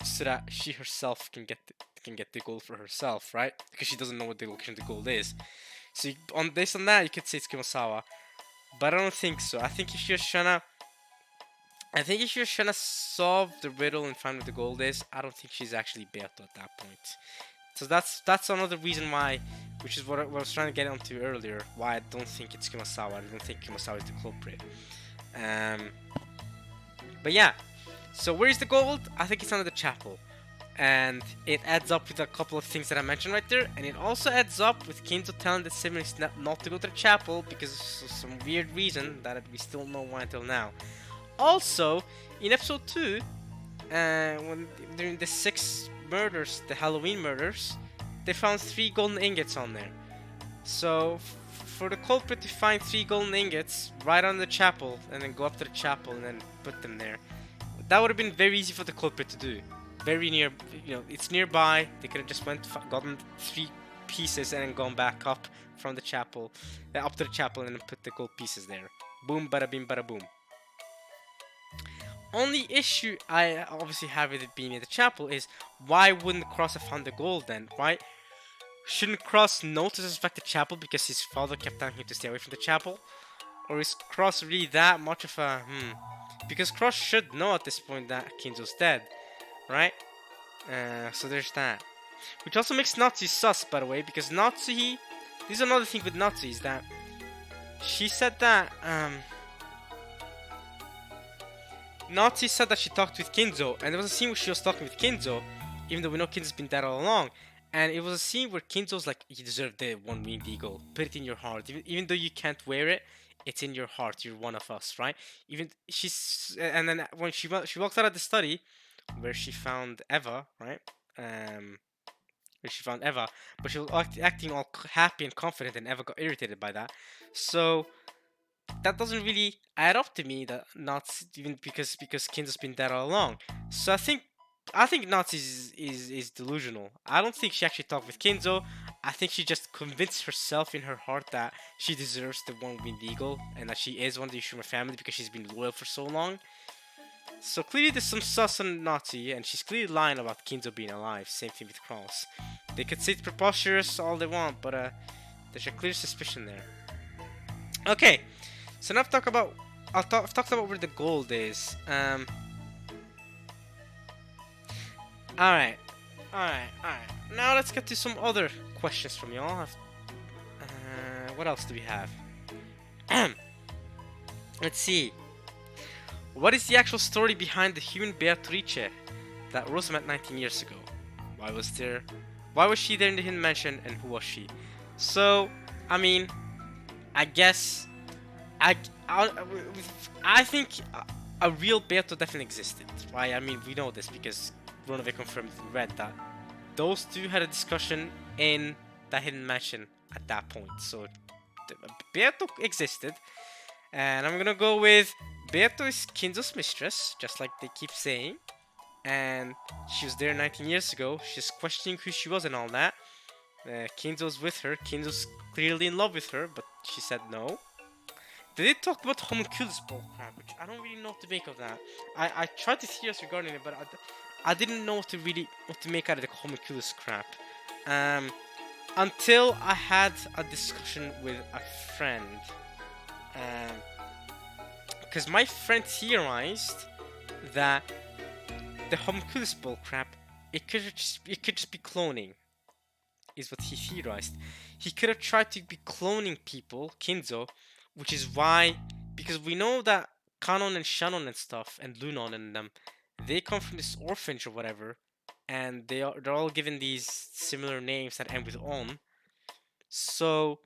so that she herself can get the gold for herself, right? Because she doesn't know what the location of the gold is. So based on that, you could say it's Kumasawa, but I don't think so. I think if she was trying to solve the riddle and find where the gold is, I don't think she's actually Beato at that point. So that's another reason why, which is what I was trying to get onto earlier, why I don't think it's Kumasawa. I don't think Kumasawa is the culprit. But yeah, so where's the gold? I think it's under the chapel. And it adds up with a couple of things that I mentioned right there. And it also adds up with Kinzo telling the siblings not to go to the chapel because of some weird reason that we still don't know why until now. Also, in episode 2, when during the 6 murders, the Halloween murders, they found 3 golden ingots on there. So, for the culprit to find 3 golden ingots right on the chapel and then go up to the chapel and then put them there, that would have been very easy for the culprit to do. Very near, it's nearby. They could have just gotten 3 pieces and then gone back up from the chapel, up to the chapel, and then put the gold pieces there. Boom, bada bing, bada boom. Only issue I obviously have with it being in the chapel is, why wouldn't Cross have found the gold then, right? Shouldn't Cross know to suspect the chapel because his father kept telling him to stay away from the chapel? Or is Cross really that much of a Because Cross should know at this point that Kinzo's dead, right? So there's that. Which also makes Natsu sus, by the way, because Natsu, this is another thing with Natsu, is that she said that, Natsu said that she talked with Kinzo, and there was a scene where she was talking with Kinzo, even though we know Kinzo's been dead all along. And it was a scene where Kinzo's like, you deserve the one-winged eagle, put it in your heart. Even though you can't wear it, it's in your heart, you're one of us, right? And then when she walked out of the study, where she found Eva, right? Where she found Eva, but she was acting all happy and confident, and Eva got irritated by that. So that doesn't really add up to me, that not even because Kinzo's been dead all along. So I think Natsu is delusional. I don't think she actually talked with Kinzo. I think she just convinced herself in her heart that she deserves the one-winged eagle and that she is one of the Ishima family because she's been loyal for so long. So clearly there's some sus on Natsu, and she's clearly lying about Kinzo being alive. Same thing with Cross. They could say it's preposterous all they want, but there's a clear suspicion there. Okay, so now I've talked about where the gold is. Alright. Now let's get to some other questions from y'all. What else do we have? Let's see. What is the actual story behind the human Beatrice that Rosa met 19 years ago? Why was she there in the hidden mansion, and who was she? So, I mean, I guess I think a real Beato definitely existed, right? I mean, we know this because Ronove confirmed in Red that those two had a discussion in the hidden mansion at that point. So Beato existed, and I'm gonna go with Beato is Kinzo's mistress, just like they keep saying, and she was there 19 years ago. She's questioning who she was and all that. Kinzo's with her. Kinzo's clearly in love with her, but she said no. They did talk about homunculus bullcrap, which I don't really know what to make of that. I tried to theorize regarding it, but I didn't know what to make out of the homunculus crap. Until I had a discussion with a friend. Because my friend theorized that the homunculus bullcrap, it could just be cloning, is what he theorized. He could have tried to be cloning people, Kinzo, which is why, because we know that Kanon and Shannon and stuff, and Lunon and them, they come from this orphanage or whatever, and they're all given these similar names that end with on. So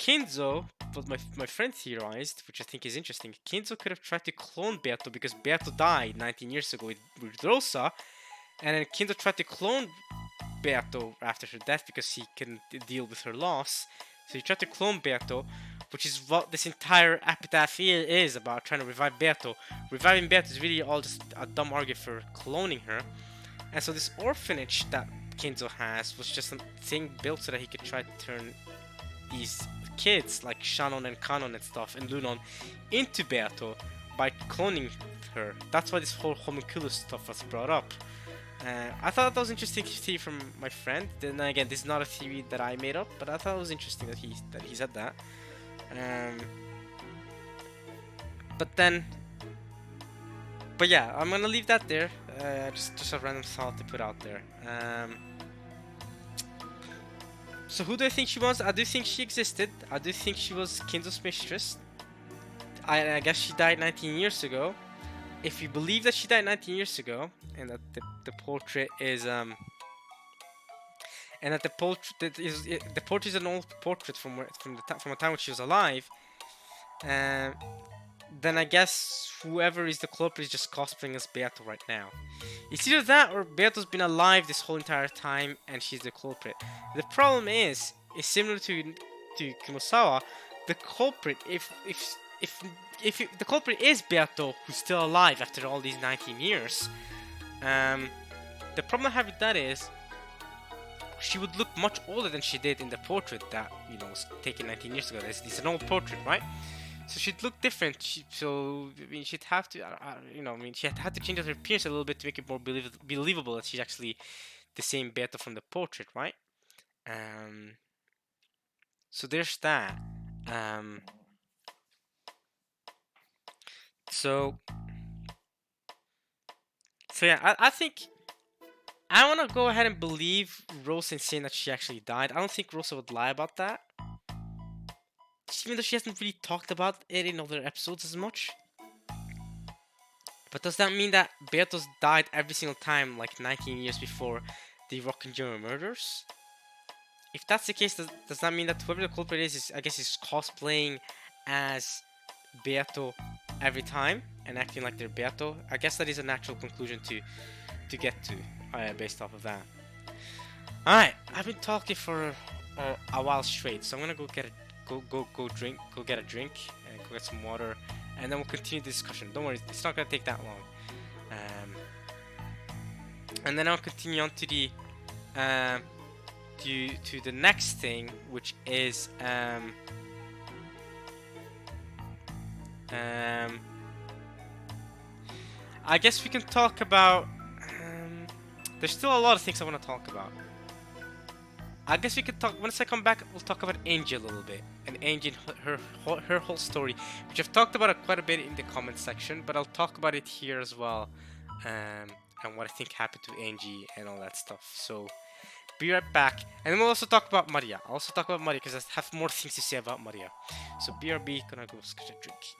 Kinzo, what my friend theorized, which I think is interesting, Kinzo could have tried to clone Beato because Beato died 19 years ago with Rosa, and then Kinzo tried to clone Beato after her death because he couldn't deal with her loss. So he tried to clone Beato, which is what this entire epitaph is about, trying to revive Beato. Reviving Beato is really all just a dumb argument for cloning her. And so this orphanage that Kinzo has was just a thing built so that he could try to turn these kids like Shannon and Kanon and stuff and Lunon into Beato by cloning her. That's why this whole homunculus stuff was brought up. I thought that was interesting to see from my friend. Then again, this is not a theory that I made up, but I thought it was interesting that he said that. But yeah, I'm gonna leave that there. Just a random thought to put out there. So who do I think she was? I do think she existed. I do think she was Kinzo's mistress. I guess she died 19 years ago. If you believe that she died 19 years ago, and that the portrait is and that the portrait is an old portrait from a time when she was alive, then I guess whoever is the culprit is just cosplaying as Beato right now. It's either that or Beato's been alive this whole entire time and she's the culprit. The problem is similar to Kumosawa. The culprit, if the culprit is Beato, who's still alive after all these 19 years, the problem I have with that is she would look much older than she did in the portrait that, you know, was taken 19 years ago. It's an old portrait, right? So she'd look different. She'd have to, she'd have to change her appearance a little bit to make it more believable that she's actually the same Beato from the portrait, right? So there's that. So yeah, I think I want to go ahead and believe Rosa in saying that she actually died. I don't think Rosa would lie about that, even though she hasn't really talked about it in other episodes as much. But does that mean that Beatos died every single time, like 19 years before the Rockinjiro murders? If that's the case, does that mean that whoever the culprit is I guess is cosplaying as Beato every time and acting like they're Beato? I guess that is a natural conclusion to get to based off of that. Alright, I've been talking for a while straight, so I'm gonna go get a drink, and go get some water, and then we'll continue the discussion. Don't worry, it's not gonna take that long. And then I'll continue on to the to the next thing, which is I guess we can talk about there's still a lot of things I want to talk about. I guess we could talk, once I come back, we'll talk about Angie a little bit. And Angie and her whole story, which I've talked about it quite a bit in the comment section, but I'll talk about it here as well. And what I think happened to Angie and all that stuff. So, be right back. And then we'll also talk about Maria. I'll also talk about Maria because I have more things to say about Maria. So, BRB, gonna go get a drink.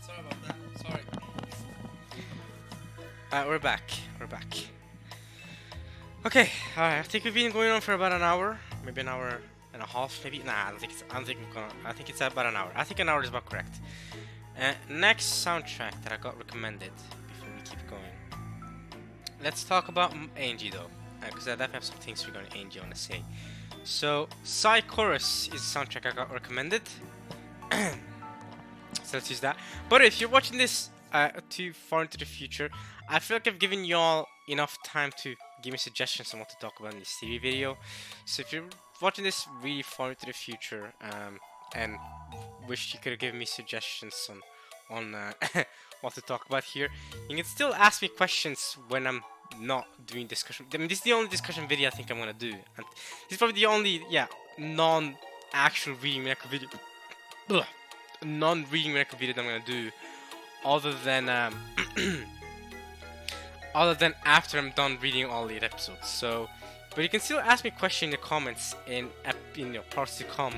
Sorry about that. Sorry. We're back. Okay. I think we've been going on for about an hour, maybe an hour and a half, maybe. Nah, I think it's about an hour. I think an hour is about correct. Next soundtrack that I got recommended before keep going. Let's talk about Angie though, because I definitely have some things regarding Angie I want to say. So, Psy Chorus is the soundtrack I got recommended. So let's use that. But if you're watching this too far into the future, I feel like I've given y'all enough time to give me suggestions on what to talk about in this TV video. So if you're watching this really far into the future and wish you could have given me suggestions on what to talk about here, you can still ask me questions when I'm not doing discussion. I mean, this is the only discussion video I think I'm gonna do, and this is probably the only non-actual reading Umineko video, non-reading Umineko video that I'm gonna do, other than other than after I'm done reading all the episodes. So, but you can still ask me a question in the comments in parts to come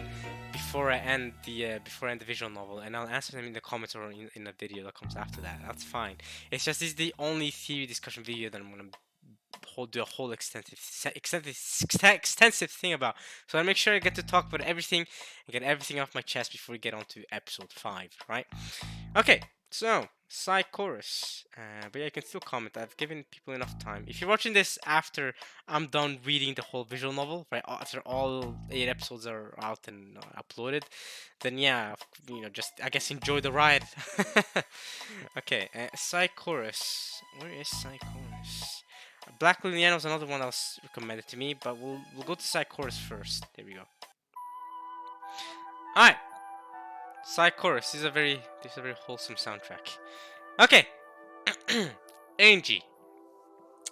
before I end the visual novel, and I'll answer them in the comments or in a video that comes after that. That's fine. It's just this is the only theory discussion video that I'm gonna do a whole extensive thing about. So I make sure I get to talk about everything and get everything off my chest before we get on to episode 5, right? Okay, so Psy Chorus. But yeah, you can still comment. I've given people enough time. If you're watching this after I'm done reading the whole visual novel, right, after all 8 episodes are out and uploaded, then yeah, just I guess enjoy the ride. Okay, Psy Chorus. Where is Psy Chorus? Black Liliana was another one that was recommended to me, but we'll go to Psy Chorus first. There we go. Alright. Psy Chorus is a very wholesome soundtrack. Okay. Angie.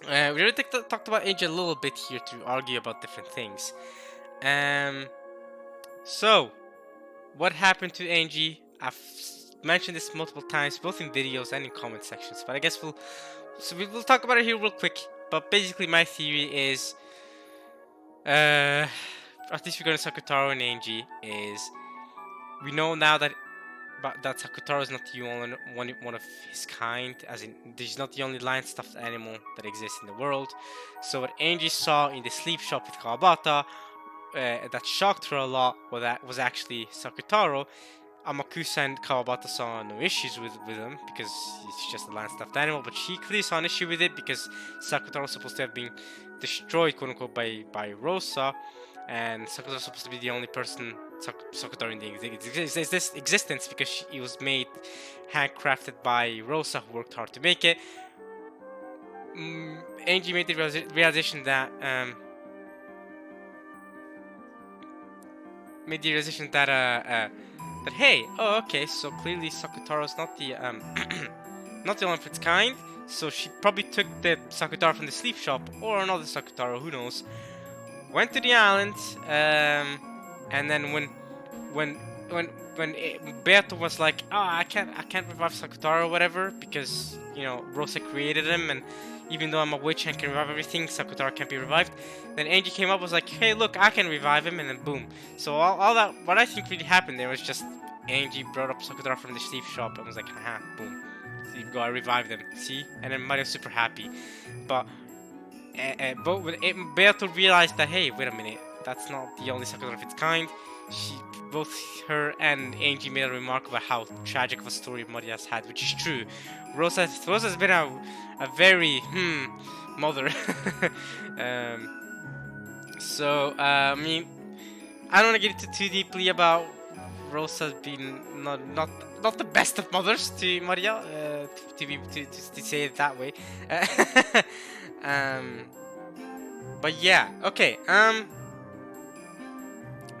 We already talked about Angie a little bit here to argue about different things. So what happened to Angie? I've mentioned this multiple times, both in videos and in comment sections, but I guess we'll talk about it here real quick. But basically my theory is, at least regarding Sakotaro and Angie, is we know now that Sakotaro is not the only one of his kind, as in he's not the only lion stuffed animal that exists in the world. So what Angie saw in the sleep shop with Kawabata, that shocked her a lot, was actually Sakotaro. Amakusa and Kawabata saw no issues with him because he's just a land stuffed animal, but she clearly saw an issue with it because Sakotaro was supposed to have been destroyed, quote unquote, by Rosa, and Sakotaro was supposed to be the only person Sakotaro in the existence because he was made handcrafted by Rosa, who worked hard to make it. Angie made the realization that that hey, oh okay, so clearly Sakotaro's not the not the one of its kind. So she probably took the Sakotaro from the sleep shop, or another Sakotaro, who knows. Went to the island, and then when Beato was like, I can't revive Sakotaro or whatever, because Rosa created him, and even though I'm a witch and can revive everything, Sakotaro can't be revived. Then Angie came up, was like, hey look, I can revive him, and then boom. So all that, what I think really happened there was just Angie brought up Sakotaro from the sleep shop and was like, haha, boom. So you go, I revived him, see? And then Mario's super happy. But Beato realized that, hey, wait a minute, that's not the only Sakotaro of its kind. Both her and Angie made a remark about how tragic of a story Maria's had, which is true. Rosa's been a very mother. So I mean, I don't want to get into too deeply about Rosa being not the best of mothers to Maria, to say it that way. But yeah, okay.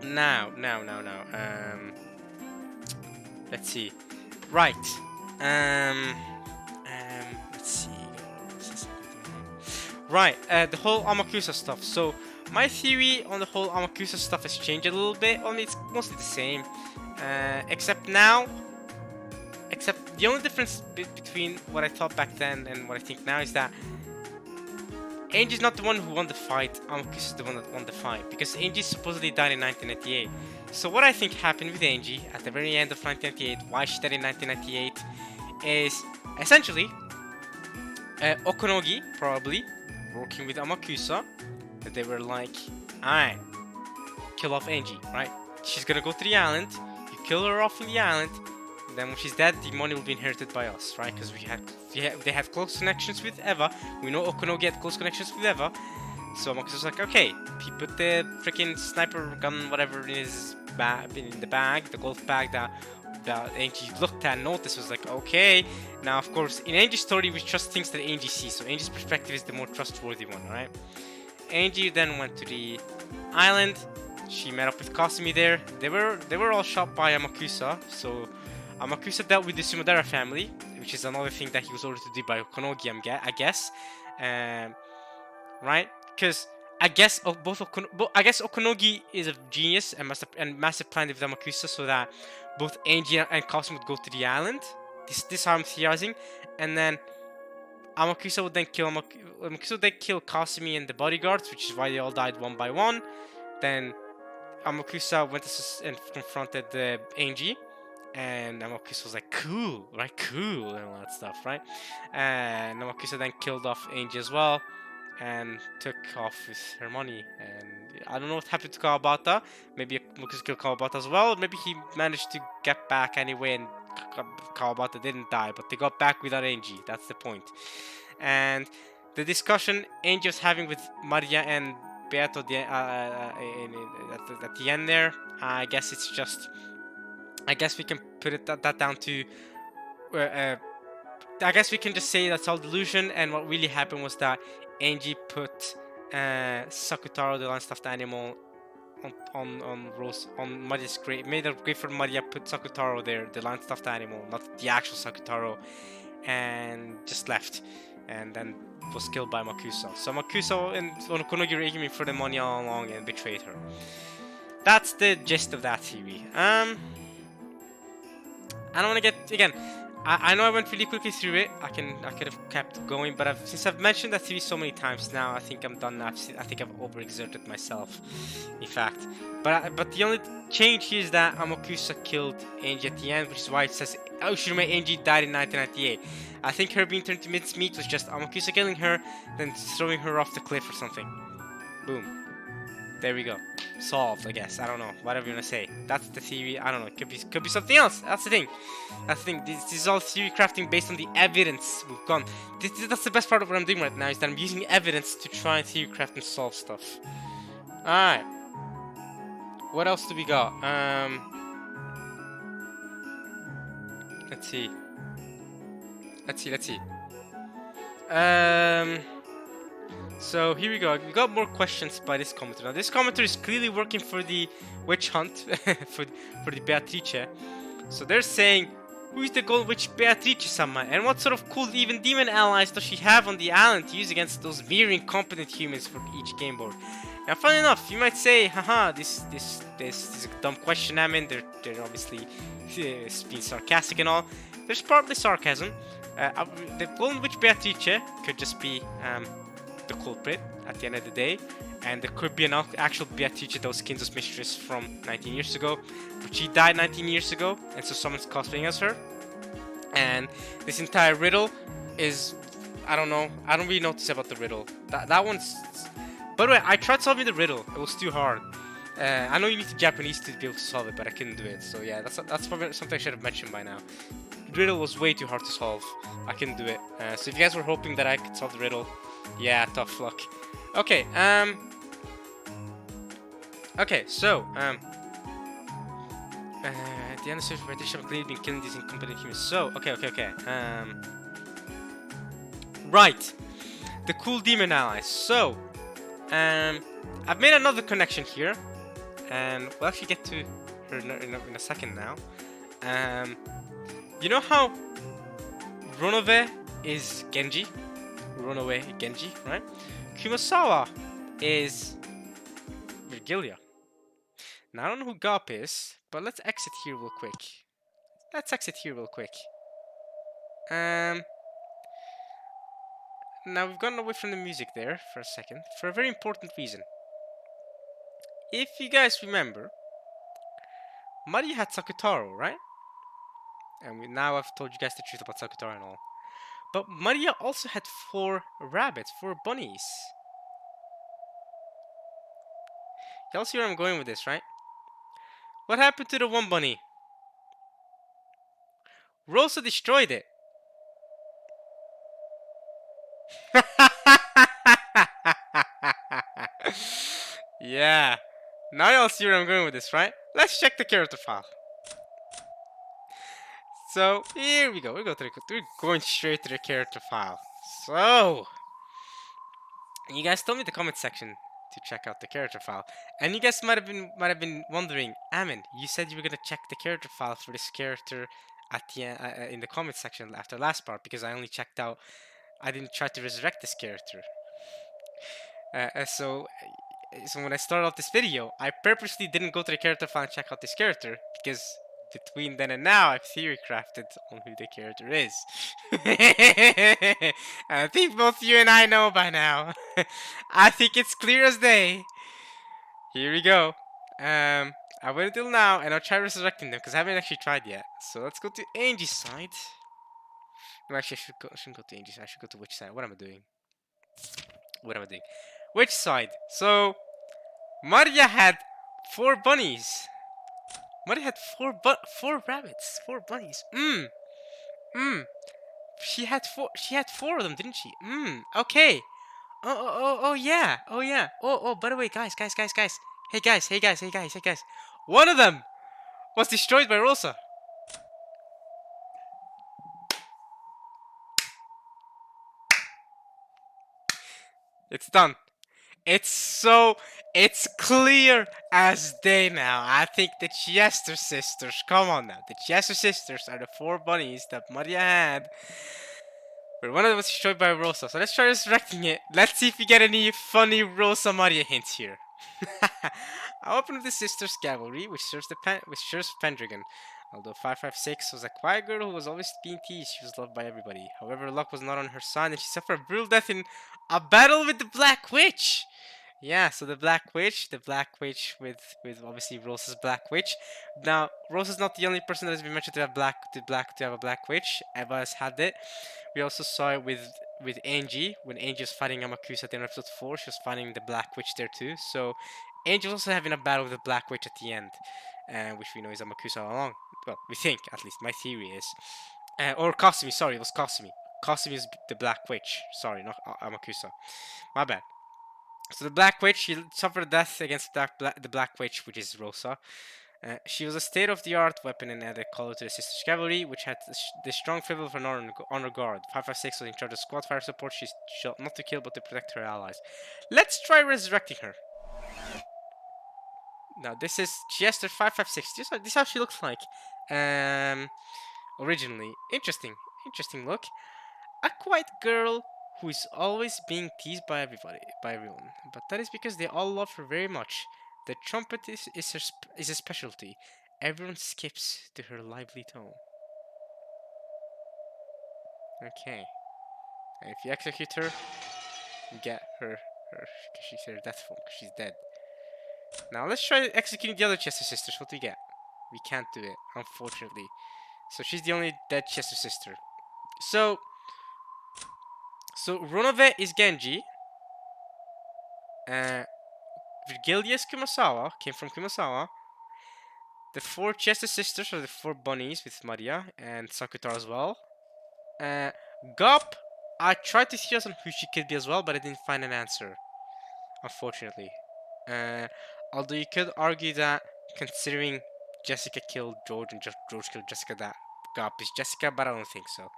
Now. Let's see. Right. Let's see. Right. The whole Amakusa stuff. So my theory on the whole Amakusa stuff has changed a little bit. Only it's mostly the same. Except the only difference between what I thought back then and what I think now is that Angie's not the one who won the fight, Amakusa is the one that won the fight, because Angie supposedly died in 1998. So what I think happened with Angie at the very end of 1998, why she died in 1998, is essentially Okonogi, probably, working with Amakusa, that they were like, alright, kill off Angie, right? She's gonna go to the island, you kill her off in the island, then when she's dead, the money will be inherited by us, right? Because they had close connections with Eva. We know Okunogi had close connections with Eva. So Makoto's like, okay, he put the freaking sniper gun, whatever, in his in the bag, the golf bag that Angie looked at and noticed. Was like, okay. Now, of course, in Angie's story, we trust things that Angie sees. So Angie's perspective is the more trustworthy one, right? Angie then went to the island. She met up with Kasumi there. They were all shot by Amakusa. So Amakusa dealt with the Sumodera family, which is another thing that he was ordered to do by Konogi, I guess. Right? Because I guess Okonogi is a genius and massive plan with Amakusa so that both Angie and Kasumi would go to the island. This how I'm theorizing, and then Amakusa would then kill Kasumi and the bodyguards, which is why they all died one by one. Then Amakusa went and confronted Angie, and Amakusa was like, cool, right? Cool, and all that stuff, right? And Amakusa then killed off Angie as well, and took off with her money. And I don't know what happened to Kawabata. Maybe Amakusa killed Kawabata as well. Maybe he managed to get back anyway, and Kawabata didn't die, but they got back without Angie. That's the point. And the discussion Angie was having with Maria and Beato at the end there, I guess it's just, I guess we can put it that down to, I guess we can just say that's all delusion, and what really happened was that Angie put Sakotaro, the land stuffed animal, on Maria's grave, made a grave for Maria, put Sakotaro there, the land stuffed animal, not the actual Sakotaro, and just left, and then was killed by Makusa. So Makusa and Okonogi were aiming for the money all along and betrayed her. That's the gist of that theory. I don't want to get, again, I know I went really quickly through it. I could have kept going, but since I've mentioned that theory so many times now, I think I'm done. I think I've overexerted myself, in fact. But the only change here is that Amakusa killed Angie at the end, which is why it says Ushirome Angie died in 1998. I think her being turned to mincemeat was just Amakusa killing her, then throwing her off the cliff or something. Boom. There we go. Solved, I guess. I don't know. Whatever you want to say. That's the theory. I don't know. It could be something else. That's the thing. This is all theory crafting based on the evidence we've gone. That's the best part of what I'm doing right now, is that I'm using evidence to try and theory craft and solve stuff. Alright. What else do we got? Let's see. So here we go. We got more questions by this commenter. Now this commenter is clearly working for the witch hunt for the Beatrice. So they're saying, who is the gold witch Beatrice-sama, and what sort of cool even demon allies does she have on the island to use against those mere incompetent humans for each game board? Now, funny enough, you might say, haha, this is a dumb question. I mean, they're obviously being sarcastic and all. There's partly sarcasm. The golden witch Beatrice could just be the culprit at the end of the day, and there could be an actual Beatrice that was Kinzo's mistress from 19 years ago, but she died 19 years ago, and so someone's cosplaying as her. And this entire riddle is, I don't know, I don't really know what to say about the riddle. That one's, by the way, I tried solving the riddle. It was too hard. I know you need the Japanese to be able to solve it, but I couldn't do it. So yeah, that's probably something I should have mentioned by now. The riddle was way too hard to solve. I couldn't do it. So if you guys were hoping that I could solve the riddle, yeah, tough luck. Okay, okay, so, the unassociated British have clearly been killing these incompetent humans. So, okay. Right, the cool demon allies. So, I've made another connection here, and we'll actually get to her in a second now. You know how Ronove is Genji? Runaway Genji, right? Kumasawa is Virgilia. Now I don't know who Gop is, but let's exit here real quick. Now we've gotten away from the music there for a second, for a very important reason. If you guys remember, Maria had Sakotaro, right? And now I've told you guys the truth about Sakotaro and all. But Maria also had 4 rabbits, 4 bunnies. Y'all see where I'm going with this, right? What happened to the one bunny? Rosa destroyed it. Yeah. Now y'all see where I'm going with this, right? Let's check the character file. So here we go. We're going straight to the character file. So you guys told me in the comment section to check out the character file, and you guys might have been wondering, Amin, you said you were gonna check the character file for this character at the end, in the comment section after the last part, because I only checked out. I didn't try to resurrect this character. So when I started off this video, I purposely didn't go to the character file and check out this character, because between then and now, I've theory crafted on who the character is. And I think both you and I know by now. I think it's clear as day. Here we go. I wait until now, and I'll try resurrecting them, because I haven't actually tried yet. So let's go to Angie's side. No, actually, I shouldn't go to Angie's side. I should go to which side? What am I doing? Which side? So, Maria had 4 bunnies. Maria had 4 rabbits, 4 bunnies. She had 4. She had 4 of them, didn't she? Okay. Oh yeah. Oh. By the way, guys. Hey guys. One of them was destroyed by Rosa. It's done. It's clear as day now. I think the Chester sisters, come on now. The Chester sisters are the 4 bunnies that Maria had. But one of them was destroyed by Rosa. So let's try resurrecting it. Let's see if we get any funny Rosa Maria hints here. I opened with the sisters' cavalry, which serves Pendragon. Although 556 was a quiet girl who was always being teased, she was loved by everybody. However, luck was not on her side, and she suffered a brutal death in a battle with the Black Witch. Yeah, so the Black Witch with obviously Rosa's Black Witch. Now, Rosa's not the only person that has been mentioned to have a Black Witch. Eva has had it. We also saw it with Angie when Angie was fighting Amakusa at the end of episode 4. She was fighting the Black Witch there too. So Angie was also having a battle with the Black Witch at the end, which we know is Amakusa all along. Well, we think at least. My theory is, or Kasumi. Sorry, it was Kasumi. Kasumi is the Black Witch. Sorry, not Amakusa. My bad. So the Black Witch, she suffered death against the Black Witch, which is Rosa. She was a state-of-the-art weapon and added color to the Sisters' Cavalry, which had the strong flavor of an honor guard. 556 was in charge of squad fire support. She's shot not to kill, but to protect her allies. Let's try resurrecting her. Now, this is Chester 556. This is how she looks like. Originally. Interesting look. A quiet girl who is always being teased by everyone. But that is because they all love her very much. The trumpet is a specialty. Everyone skips to her lively tone. Okay. And if you execute her, you get her she's her death form, because she's dead. Now let's try executing the other Chester sisters. What do we get? We can't do it, unfortunately. So she's the only dead Chester sister. So Runove is Genji. Virgilia is Kumasawa, came from Kumasawa. The 4 Chester sisters are the 4 bunnies with Maria and Sakotaro as well. Gop, I tried to theorize on who she could be as well, but I didn't find an answer, unfortunately. Although you could argue that, considering Jessica killed George and George killed Jessica, that Gop is Jessica, but I don't think so.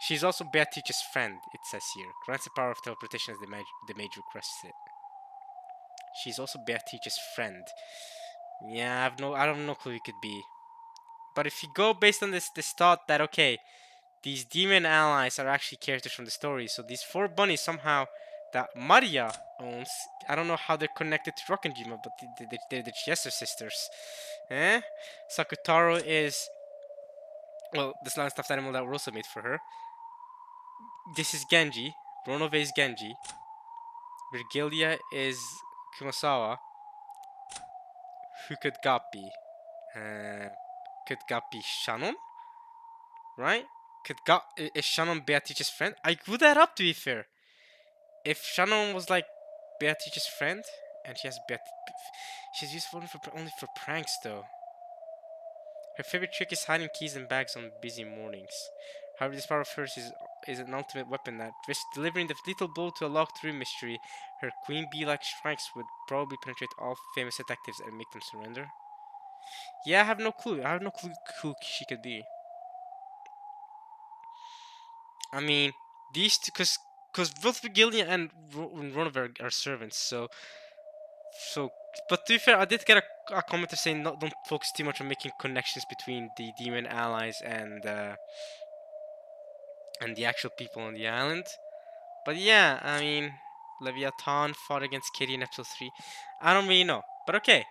She's also Beatrice's friend, it says here. Grants the power of teleportation as the mage requests it. She's also Beatrice's friend. Yeah, I don't know who it could be. But if you go based on this thought that, okay, these demon allies are actually characters from the story, so these 4 bunnies somehow that Maria owns, I don't know how they're connected to Rokkenjima, but they're the Chester sisters. Sakotaro is, well, this last stuffed animal that Rosa made for her. This is Genji. Ronove is Genji. Virgilia is Kumasawa. Who could Gap be? Could Gap be Shannon? Right? Is Shannon Beatrice's friend? I grew that up, to be fair. If Shannon was like Beatrice's friend, and she's used only for pranks though. Her favorite trick is hiding keys in bags on busy mornings. However, this power of hers is an ultimate weapon that risks delivering the lethal blow to a locked room mystery. Her queen bee-like strikes would probably penetrate all famous detectives and make them surrender. Yeah, I have no clue. I have no clue who she could be. I mean, these two, because both Virgilia and Ronover are servants, so. But to be fair, I did get a commenter saying don't focus too much on making connections between the demon allies and the actual people on the island. But yeah, I mean, Leviathan fought against Kitty in episode 3. I don't really know. But okay.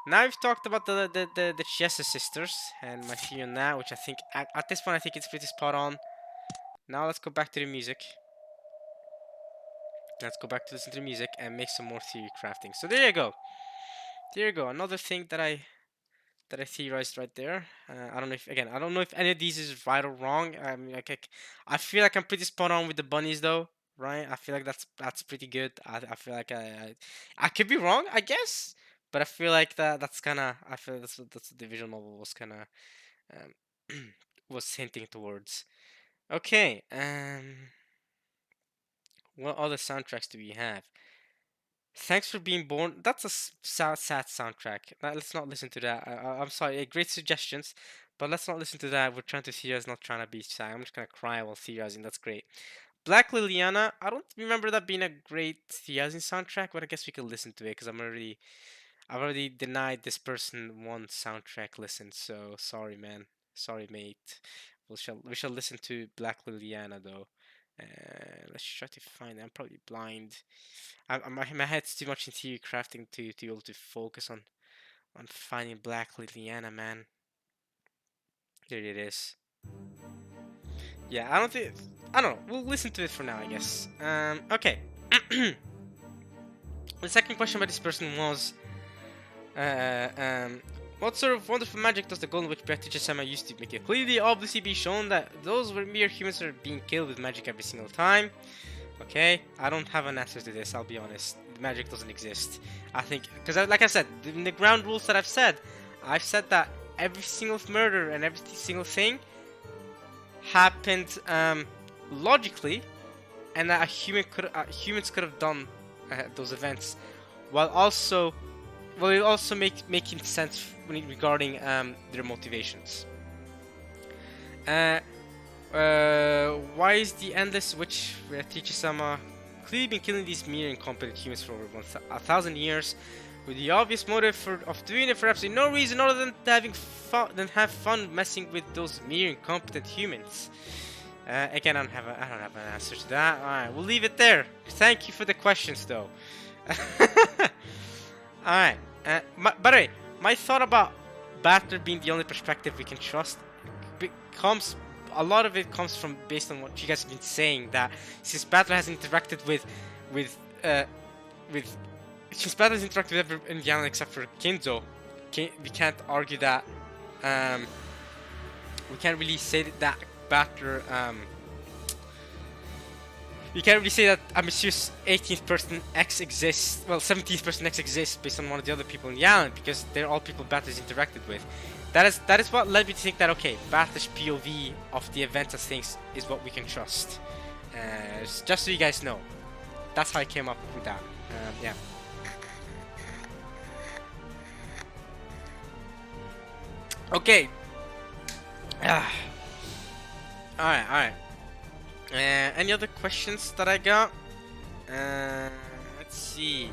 Now we've talked about the Chiesa sisters and my theory on that, which I think, at this point, I think it's pretty spot on. Now let's go back to the music. Let's go back to listen to the music and make some more theory crafting. So there you go. There you go. Another thing that I theorized right there. I don't know if I don't know if any of these is right or wrong. I mean, I feel like I'm pretty spot on with the bunnies though, right? I feel like that's pretty good. I feel like I could be wrong, I guess, but I feel like that's kind of I feel that's what the visual novel was kind of was hinting towards. Okay, what other soundtracks do we have? Thanks for being born. That's a sad soundtrack. Let's not listen to that. I'm sorry. Great suggestions, but let's not listen to that. We're trying to theorize, not trying to be sad. I'm just gonna cry while theorizing. That's great. Black Liliana. I don't remember that being a great theorizing soundtrack, but I guess we could listen to it because I've already denied this person one soundtrack listen. So sorry, man. Sorry, mate. We shall listen to Black Liliana though. Let's try to find it. I'm probably blind. My head's too much in theory crafting to be able to focus on finding Black Liliana, man. There it is. Yeah, I don't know. We'll listen to it for now, I guess. Okay. The second question by this person was, what sort of wonderful magic does the Golden Witch Beatrice use to make it clearly obviously be shown that those were mere humans are being killed with magic every single time? Okay, I don't have an answer to this, I'll be honest. The magic doesn't exist. I think, because like I said, in the ground rules that I've said that every single murder and every single thing happened logically, and that humans could have done those events, while also making sense regarding their motivations. Why is the endless witch Teacher-sama clearly been killing these mere incompetent humans for over 1,000 years, with the obvious motive of doing it for absolutely no reason other than have fun messing with those mere incompetent humans? Again, I don't have an answer to that. All right, we'll leave it there. Thank you for the questions, though. All right. By the way, my thought about Battler being the only perspective we can trust a lot of it comes from based on what you guys have been saying, that since Battler has interacted with since Battler has interacted with every Indiana except for Kinzo, we can't argue that we can't really say that Battler you can't really say that a mysterious 18th person X exists, well 17th person X exists based on one of the other people in the island, because they're all people Battler's interacted with. That is what led me to think that, okay, Battler's POV of the events and things is what we can trust. Just so you guys know. That's how I came up with that. Yeah. Okay. Alright. Any other questions that I got? Let's see.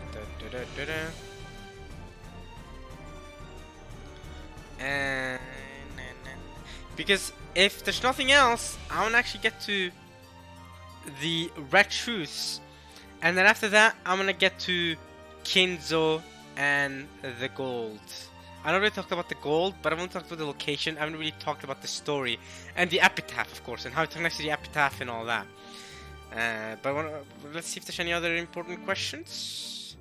Because if there's nothing else, I want to actually get to the red truths, and then after that, I'm gonna get to Kinzo and the gold. I already talked about the gold, but I haven't talked about the location. I haven't really talked about the story and the epitaph, of course, and how it connects to the epitaph and all that. But let's see if there's any other important questions.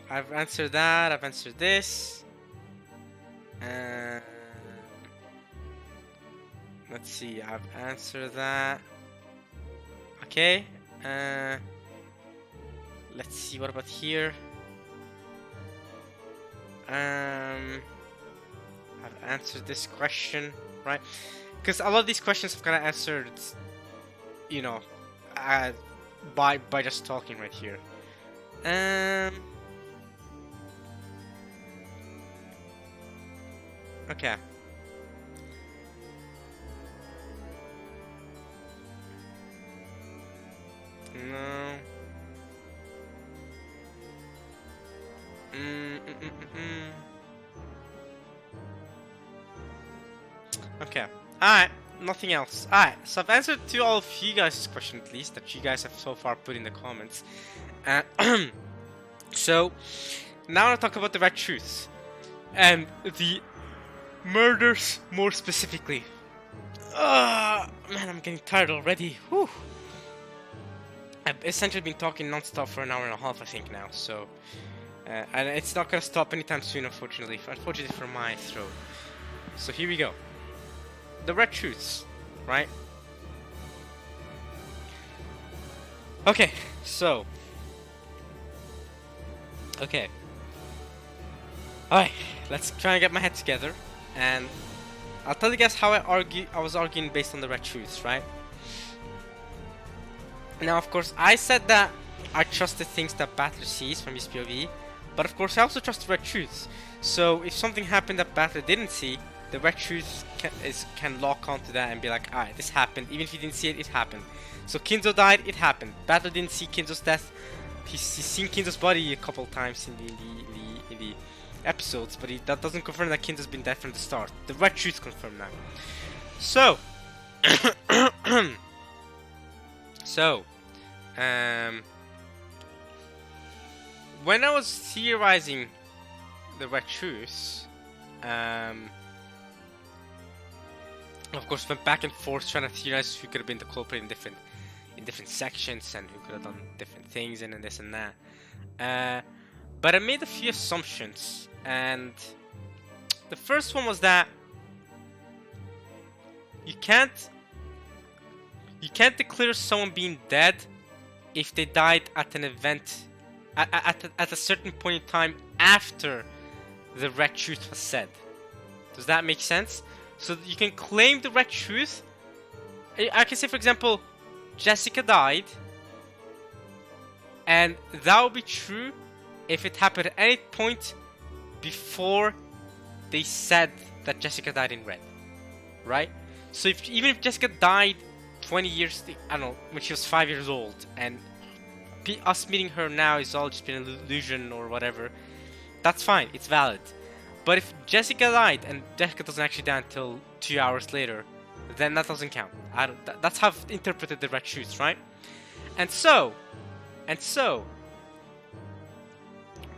I've answered that. I've answered this. Let's see. I've answered that. Okay. Let's see. What about here? I've answered this question, right? Because a lot of these questions I've kind of answered, you know, by just talking right here. Okay. No. Okay. Alright. Nothing else. Alright. So I've answered to all of you guys' questions, at least, that you guys have so far put in the comments. So, now I want to talk about the Red Truth. And the murders more specifically. Man, I'm getting tired already. Whew. I've essentially been talking non-stop for an hour and a half, I think, now. So, and it's not gonna stop anytime soon, unfortunately. Unfortunately for my throat. So here we go. The Red Truths, right? Okay, so. Okay. Alright, let's try and get my head together, and I'll tell you guys how I was arguing based on the Red Truths, right? Now, of course, I said that I trust the things that Battler sees from his POV, but of course I also trust the Red Truths. So if something happened that Battler didn't see, the Red Truths can lock onto that and be like, alright, this happened. Even if he didn't see it, it happened. So Kinzo died, it happened. Battler didn't see Kinzo's death. He's seen Kinzo's body a couple times in the episodes, but that doesn't confirm that Kinzo's been dead from the start. The Red Truths confirm that. So, when I was theorizing the Red Truths, of course, went back and forth trying to theorize who could have been the culprit in different sections and who could have done different things and this and that. But I made a few assumptions, and the first one was that you can't declare someone being dead if they died at an event at a certain point in time after the Red Truth was said. Does that make sense? So you can claim the Red Truth. I can say, for example, Jessica died, and that would be true if it happened at any point before they said that Jessica died in Red, right? So even if Jessica died 20 years, I don't know, when she was 5 years old, and us meeting her now is all just been an illusion or whatever, that's fine, it's valid. But if Jessica died and Jessica doesn't actually die until 2 hours later, then that doesn't count. That's how I've interpreted the Red Truths, right? And so,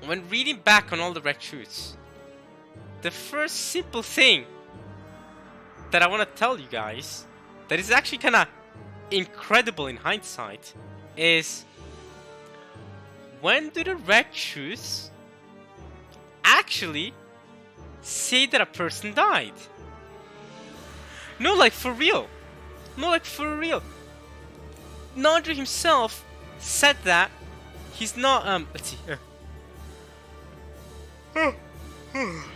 when reading back on all the Red Truths, the first simple thing that I want to tell you guys, that is actually kind of incredible in hindsight, is when do the Red Truths actually say that a person died? No, like for real. No, like for real. Nandri himself said that he's not, let's see.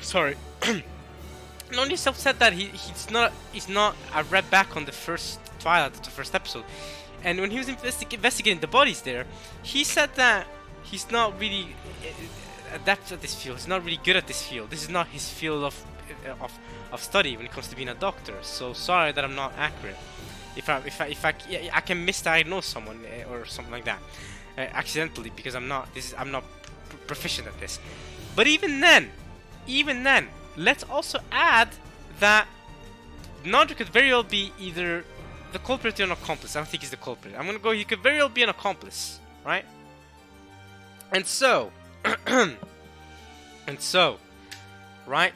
Sorry. Nandri himself said that he's not, I read back on the first Twilight, the first episode, and when he was investigating the bodies there, he said that he's not really adept at this field. He's not really good at this field. This is not his field of study when it comes to being a doctor. So sorry that I'm not accurate. If I can misdiagnose someone or something like that accidentally, because I'm not proficient at this. But even then, let's also add that Nandri could very well be either the culprit or an accomplice. I don't think he's the culprit. I'm gonna go. He could very well be an accomplice, right? And so, right?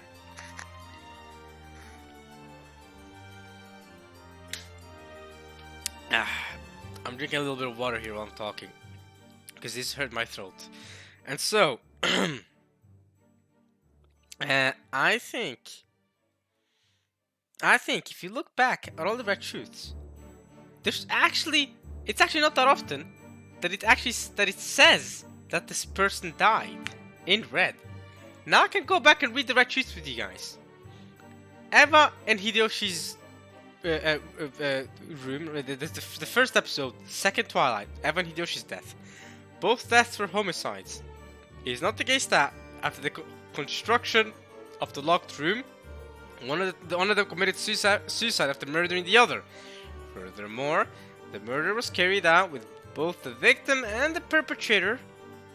I'm drinking a little bit of water here while I'm talking, because this hurt my throat. And so, I think if you look back at all the Red Truths, it's actually not that often that it says that this person died in Red. Now I can go back and read the right truth with you guys. Eva and Hideyoshi's room, the first episode, second Twilight, Eva and Hideyoshi's death. Both deaths were homicides. It is not the case that after the construction of the locked room, one of them committed suicide after murdering the other. Furthermore, the murder was carried out with both the victim and the perpetrator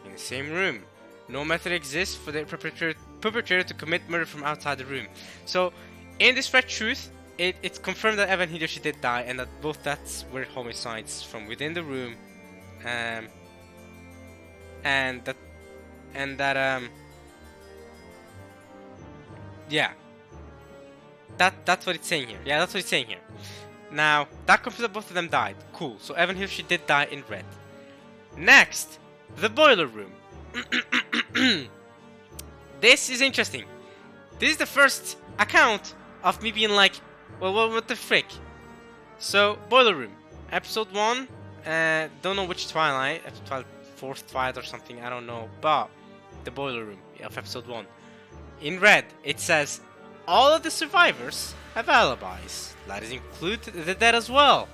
in the same room. No method exists for the perpetrator to commit murder from outside the room. So, in this red truth, it's confirmed that Eva and Hideyoshi did die, and that both deaths were homicides from within the room, yeah, that's what it's saying here. Yeah, that's what it's saying here. Now, that confirms that both of them died. Cool. So Eva and Hideyoshi did die in red. Next, the boiler room. This is interesting. This is the first account of me being like, well, what the frick? So, boiler room, episode 1. Don't know which Twilight, fourth Twilight or something, I don't know. But the boiler room of episode 1. In red, it says all of the survivors have alibis. That is include the dead as well.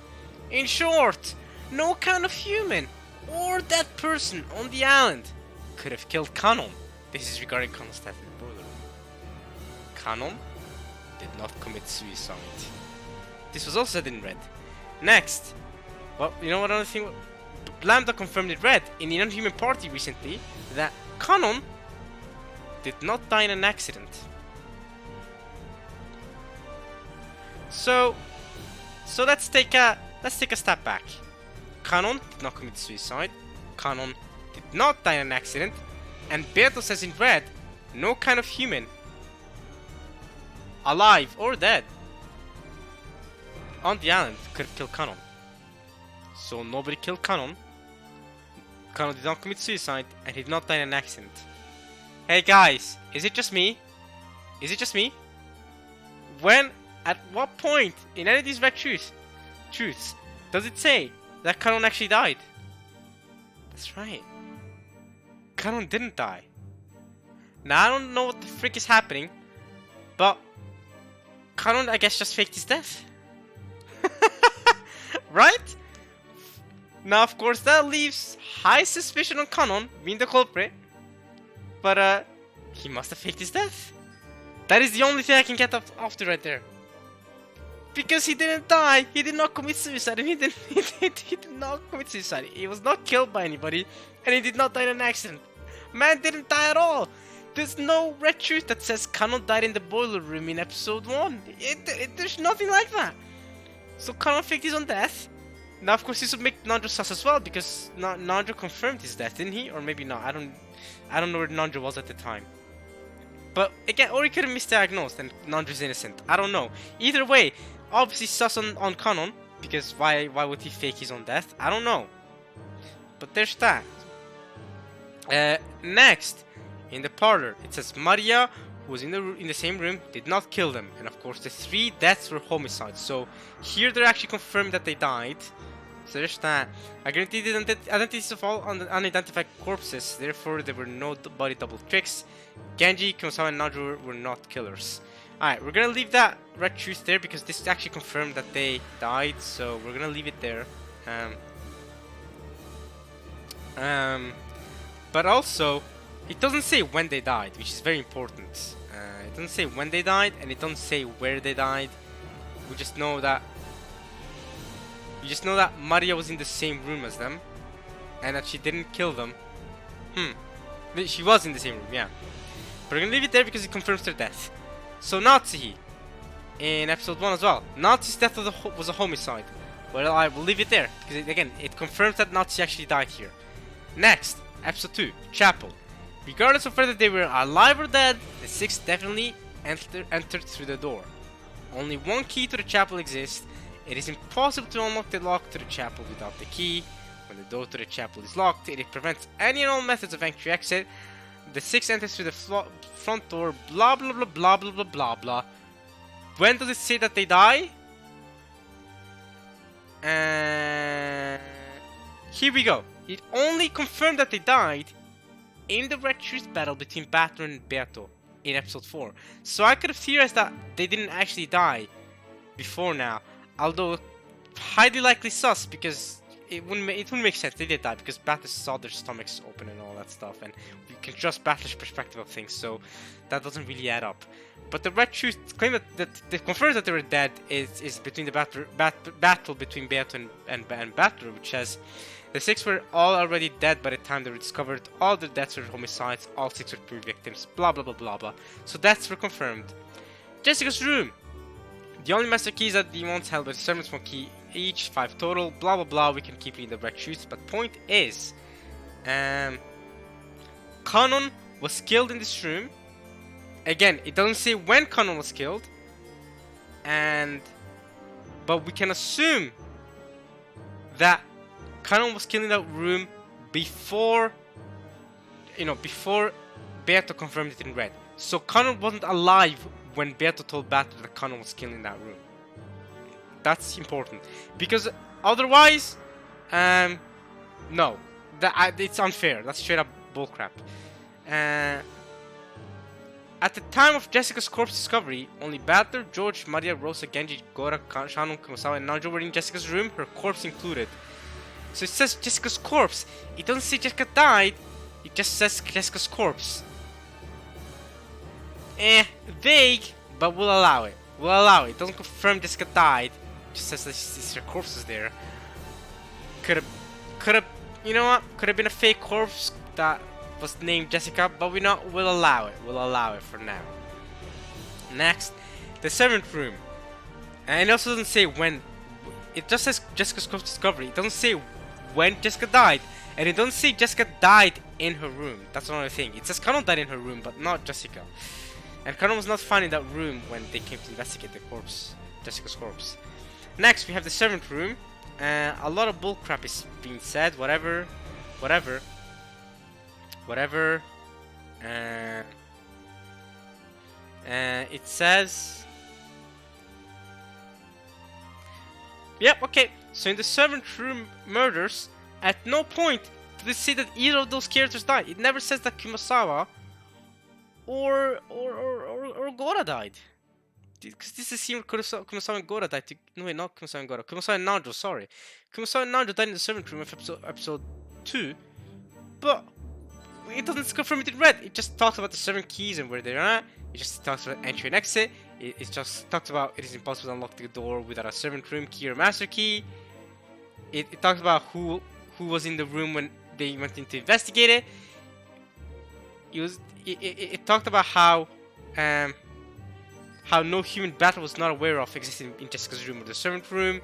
In short, no kind of human or dead person on the island could have killed Kanon. This is regarding Kanon's death in the boiler room. Kanon did not commit suicide. This was also said in red. Next, well, you know what another thing? Lambda confirmed in red in the non-human party recently that Kanon did not die in an accident. So let's take a step back. Kanon did not commit suicide. Kanon did not die in an accident. And Beato says in red, no kind of human, alive or dead, on the island could kill Kanon. So nobody killed Kanon. Kanon did not commit suicide, and he did not die in an accident. Hey guys, is it just me? Is it just me? When, at what point in any of these red truths does it say that Kanon actually died? That's right. Kanon didn't die. Now I don't know what the frick is happening, but Kanon, I guess, just faked his death. Right? Now, of course, that leaves high suspicion on Kanon being the culprit, but he must have faked his death. That is the only thing I can get off to right there. Because he didn't die, he did not commit suicide, and he did not commit suicide. He was not killed by anybody, and he did not die in an accident. Man didn't die at all. There's no red truth that says Kanon died in the boiler room in episode 1. There's nothing like that. So Kanon faked his own death. Now, of course, this would make Nanjo sus as well, because Nanjo confirmed his death, didn't he? Or maybe not. I don't know where Nanjo was at the time. But again, or he could have misdiagnosed and Nanjo's innocent. I don't know. Either way, obviously sus on Kanon, because why would he fake his own death? I don't know. But there's that. Next, in the parlor, it says Maria, who was in the same room, did not kill them, and of course the 3 deaths were homicides. So here they're actually confirmed that they died. So there's that. I guarantee the identities of all unidentified corpses, therefore there were no body double tricks. Genji, Kurosawa, and Nanjo were not killers. Alright, we're gonna leave that red truth there because this actually confirmed that they died, so we're gonna leave it there. But also, it doesn't say when they died, which is very important. It doesn't say when they died, and it doesn't say where they died. We just know that Maria was in the same room as them, and that she didn't kill them. She was in the same room, yeah. But we're gonna leave it there because it confirms their death. So Natsuhi, in episode 1 as well. Natsuhi's death was a homicide. Well, I will leave it there because it confirms that Natsuhi actually died here. Next, episode 2, Chapel. Regardless of whether they were alive or dead, the 6 definitely entered through the door. Only one key to the chapel exists. It is impossible to unlock the lock to the chapel without the key. When the door to the chapel is locked, it prevents any and all methods of entry-exit. The 6 enters through the front door, blah blah blah blah blah blah blah blah. When does it say that they die? Here we go. It only confirmed that they died in the Red Truth battle between Batter and Beato in episode 4. So I could have theorized that they didn't actually die before now, although highly likely sus, because it wouldn't make sense. They did die because Batter saw their stomachs open and all that stuff, and we can trust Batter's perspective of things, so that doesn't really add up. But the Red Truth claim that they confirmed that they were dead is between the battle between Beato and Batter, which says the 6 were all already dead by the time they were discovered. All their deaths were homicides. All 6 were pure victims. Blah blah blah blah blah. So that's were confirmed. Jessica's room. The only master keys that the ones held by the servants, 1 key each, 5 total. Blah blah blah. We can keep reading the Red Truth. But point is, Kanon was killed in this room. Again, it doesn't say when Kanon was killed, but we can assume that Kanon was killed in that room before Beato confirmed it in red. So Kanon wasn't alive when Beato told Batter that Kanon was killed in that room. That's important, because otherwise, no, it's unfair. That's straight up bullcrap. At the time of Jessica's corpse discovery, only Batter, George, Maria, Rosa, Genji, Gora, Shannon, Kumasawa, and Nanjo were in Jessica's room, her corpse included. So it says Jessica's corpse. It doesn't say Jessica died. It just says Jessica's corpse. Vague, but we'll allow it. We'll allow it. It doesn't confirm Jessica died. It just says that her corpse is there. Could have, you know what? Could have been a fake corpse that was named Jessica, but we'll allow it. We'll allow it for now. Next, the 7th room. And it also doesn't say when. It just says Jessica's corpse discovery. It doesn't say when Jessica died, and it doesn't say Jessica died in her room. That's another thing. It says Kanon died in her room, but not Jessica. And Kanon was not found in that room when they came to investigate the corpse, Jessica's corpse. Next, we have the 7th room. A lot of bullcrap is being said. Whatever. It says. Yep, okay. So in the 7th room murders, at no point did it say that either of those characters died. It never says that Kumasawa or Gora died. Because this is seen Kumasawa and Gora died. No wait, not Kumasawa and Gora. Kumasawa and Nanjo, sorry. Kumasawa and Nanjo died in the 7th room of episode 2. But it doesn't confirm it in red. It just talks about the 7 keys and where they're at. It just talks about entry and exit. It just talks about it is impossible to unlock the door without a 7th room key or master key. It talks about who was in the room when they went in to investigate it. It talked about how no human battle was not aware of existing in Jessica's room or the 7th room.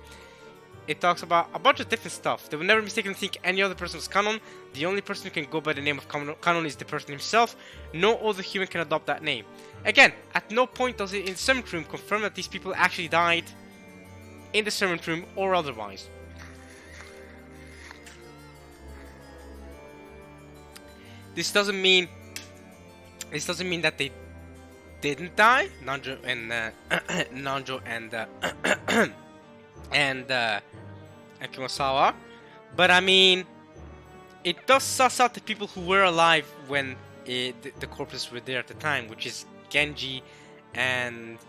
It talks about a bunch of different stuff. They would never mistakenly think any other person was Kanon. The only person who can go by the name of Kanon is the person himself. No other human can adopt that name. Again, at no point does it in the 7th room confirm that these people actually died in the 7th room or otherwise. This doesn't mean that they didn't die, Nanjo and Kumasawa, but I mean, it does suss out the people who were alive when the corpses were there at the time, which is Genji and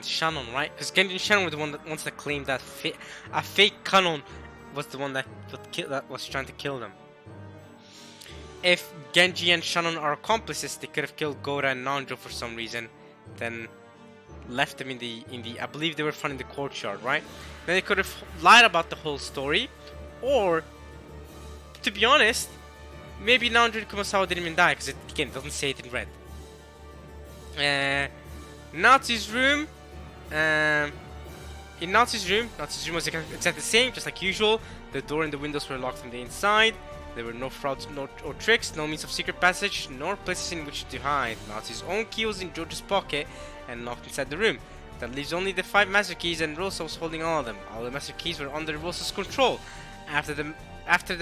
Shannon, right? Because Genji and Shannon were the ones that claimed that a fake Kanon was the one that was trying to kill them. If Genji and Shannon are accomplices, they could have killed Gora and Nanjo for some reason, then left them in the I believe they were found in the courtyard, right? Then they could have lied about the whole story, or to be honest, maybe Nanjo and Kumasawa didn't even die because it doesn't say it in red. Natsu's room. In Natsu's room was exactly the same, just like usual. The door and the windows were locked from the inside. There were no frauds or tricks, no means of secret passage, nor places in which to hide. Natsu's own key was in George's pocket and locked inside the room. That leaves only the 5 master keys, and Rosa was holding all of them. All the master keys were under Rosa's control. After the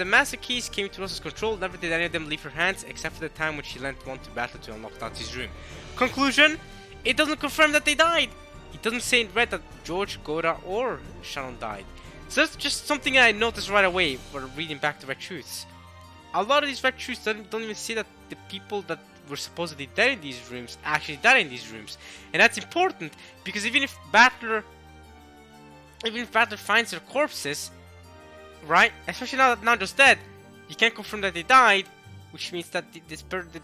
master keys came to Rosa's control, never did any of them leave her hands, except for the time when she lent one to Battle to unlock Natsu's room. Conclusion: it doesn't confirm that they died. It doesn't say in red that George, Gora, or Shannon died. So that's just something I noticed right away while reading back the Red Truths. a lot of these red truths don't even see that the people that were supposedly dead in these rooms actually died in these rooms. And that's important, because even if Battler finds their corpses, right, especially now that Nanjo's dead, you can't confirm that they died, which means that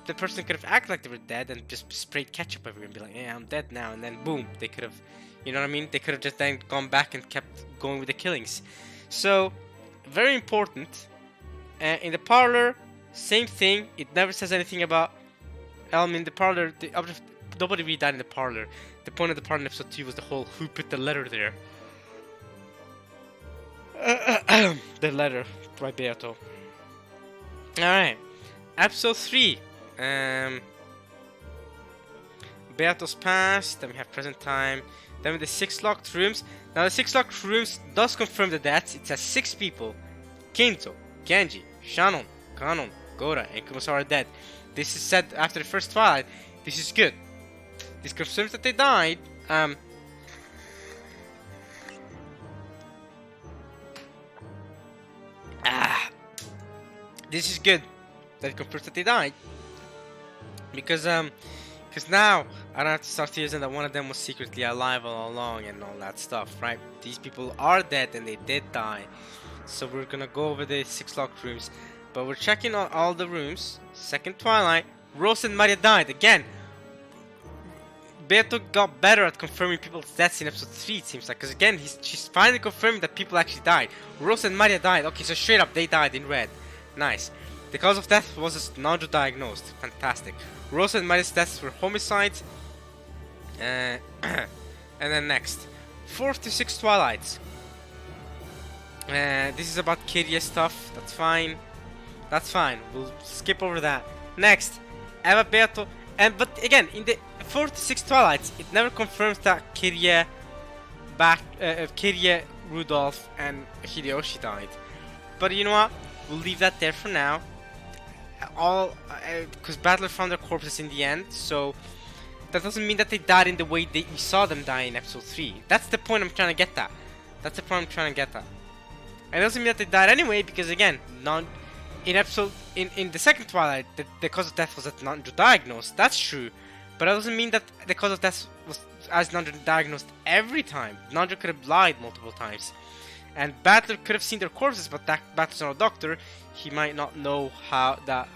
the person could have acted like they were dead and just sprayed ketchup everywhere and be like, yeah, I'm dead now, and then boom, they could have, you know what I mean? They could have just then gone back and kept going with the killings. So, very important. In the parlor, same thing. It never says anything about in the parlor. Nobody really died in the parlor. The point of the parlor in episode 2 was the whole who put the letter there. The letter by Beato. Alright. Episode 3. Beato's past. Then we have present time. Then with the 6 locked rooms. Now the 6 locked rooms does confirm the deaths. It says 6 people. Kinzo, Genji, Shannon, Kanon, Gora, and Kumasawa are dead. This is said after the first Twilight. This is good. This confirms that they died. This is good. That confirms that they died. Because now I don't have to start theorizing that one of them was secretly alive all along and all that stuff, right? These people are dead and they did die. So we're gonna go over the 6 locked rooms. But we're checking on all the rooms. Second Twilight. Rose and Maria died. Again, Beato got better at confirming people's deaths in episode 3, it seems like. Because again, she's finally confirming that people actually died. Rose and Maria died. Okay, so straight up, they died in red. Nice. The cause of death was Nanjo diagnosed. Fantastic. Rose and Maria's deaths were homicides. And then next. 4th to 6th Twilights. This is about Kirya stuff. That's fine. That's fine. We'll skip over that. Next. Eva Beato. But again, in the 4th to 6th Twilights, it never confirms that Kirya, Rudolph, and Hideyoshi died. But you know what? We'll leave that there for now. Because Battler found their corpses in the end, so that doesn't mean that they died in the way we saw them die in episode 3. That's the point I'm trying to get at. And it doesn't mean that they died anyway, because again, in the second Twilight, the cause of death was that Nanjo diagnosed. That's true, but that doesn't mean that the cause of death was as Nanjo diagnosed every time. Nanjo could have lied multiple times. And Battler could have seen their corpses, but Battler's not a doctor. He might not know how that,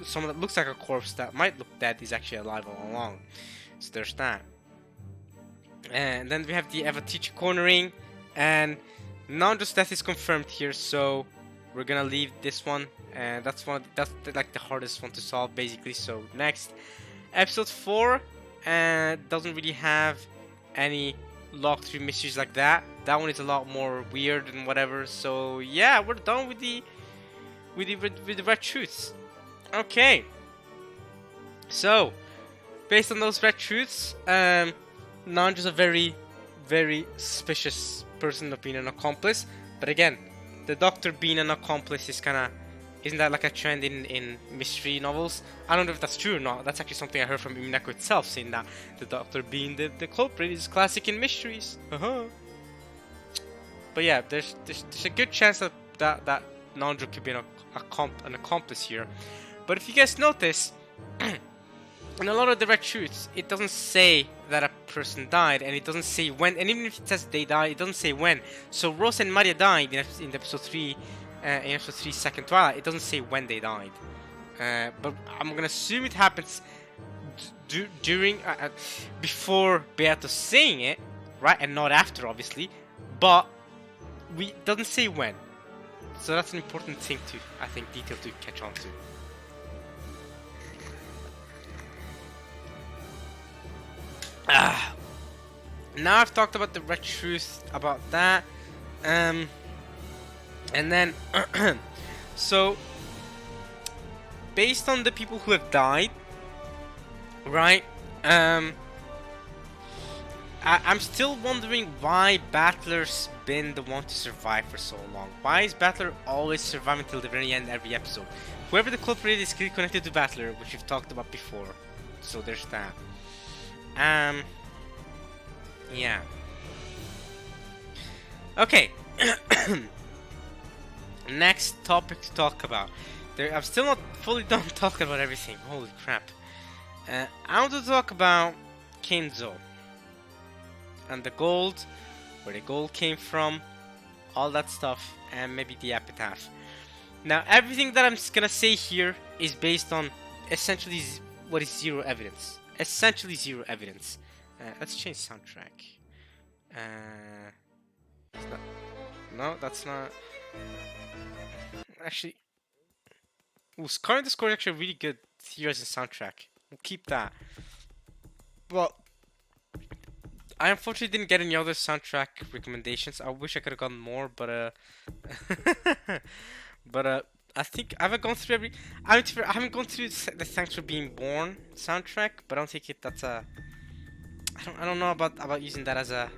someone that looks like a corpse that might look dead is actually alive all along. So there's that. And then we have the Eva teacher cornering, and Nanjo's death is confirmed here, so we're gonna leave this one. And that's like the hardest one to solve, basically. So next, episode 4, doesn't really have any locked through mysteries like that. That one is a lot more weird and whatever. So yeah, we're done with the red truths. Okay. So based on those red truths, Nanjo's a very, very suspicious person of being an accomplice. But again, the doctor being an accomplice is isn't that like a trend in mystery novels? I don't know if that's true or not. That's actually something I heard from Umineko itself, saying that the doctor being the culprit is classic in mysteries. But yeah, there's a good chance that Nanjo could be an accomplice here. But if you guys notice, in a lot of the red truths, it doesn't say that a person died, and it doesn't say when. And even if it says they died, it doesn't say when. So Rose and Maria died in episode 3. In episode 3 Second Twilight, it doesn't say when they died. But I'm gonna assume it happens before Beato's saying it, right? And not after, obviously. But it doesn't say when. So that's an important thing detail to catch on to. Now I've talked about the red truth, about that. And then, so, based on the people who have died, right, I'm still wondering why Battler's been the one to survive for so long. Why is Battler always surviving till the very end every episode? Whoever the culprit is connected to Battler, which we've talked about before. So there's that. Yeah. Okay. Next topic to talk about. I'm still not fully done talking about everything. Holy crap. I want to talk about Kinzo and the gold, where the gold came from, all that stuff, and maybe the epitaph. Now, everything that I'm gonna say here is based on essentially what is zero evidence. Essentially zero evidence. Let's change soundtrack. No, that's not. Actually, current score is actually really good. Theorizing soundtrack. We'll keep that. Well, I unfortunately didn't get any other soundtrack recommendations. I wish I could have gotten more, but I think I haven't gone through every. I haven't gone through the Thanks for Being Born soundtrack, but I don't think that's a. I don't know about using that as a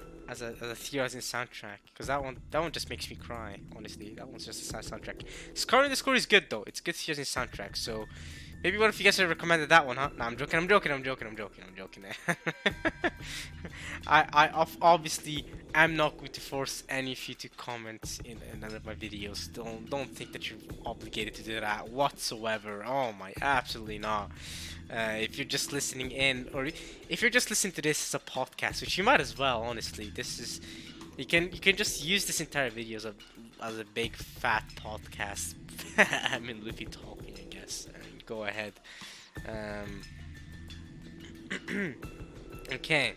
theorizing soundtrack, because that one just makes me cry. Honestly, that one's just a sad soundtrack. Currently the score is good though. It's good theorizing soundtrack. So maybe what if you guys have recommended that one, huh? No, I'm joking. I obviously am not going to force any of you to comment in none of my videos. Don't think that you're obligated to do that whatsoever. Oh my, absolutely not. If you're just listening in, or if you're just listening to this as a podcast, which you might as well, honestly, this is you can just use this entire video as a big fat podcast. I mean, Luffy talking, I guess. Go ahead. Okay.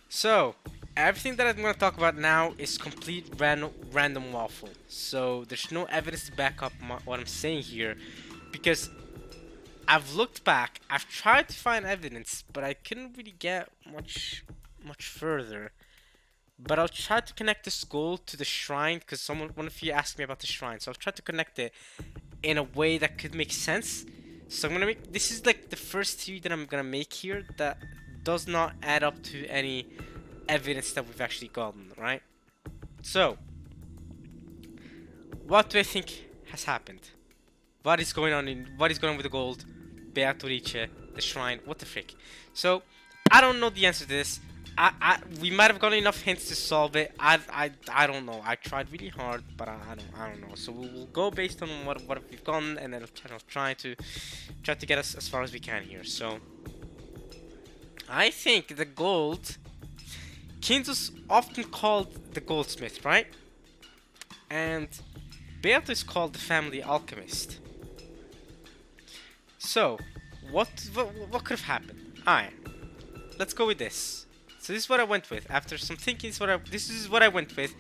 So everything that I'm going to talk about now is complete random waffle. So there's no evidence to back up what I'm saying here, because I've looked back, I've tried to find evidence, but I couldn't really get much further. But I'll try to connect this goal to the shrine, because one of you asked me about the shrine, so I'll try to connect it in a way that could make sense. So I'm gonna make, this is like the first theory that I'm gonna make here that does not add up to any evidence that we've actually gotten, right? So, what do I think has happened? What is going on with the gold? Beatrice, the shrine, what the frick? So, I don't know the answer to this. We might have gotten enough hints to solve it. I don't know. I tried really hard, but I don't know. So we'll go based on what we've gotten, and then I'll try to get us as far as we can here. So I think the gold, Kinzo's often called the Goldsmith, right? And Beatrice is called the family alchemist. So what could have happened? Alright, let's go with this. So this is what I went with. After some thinking, this is what I went with.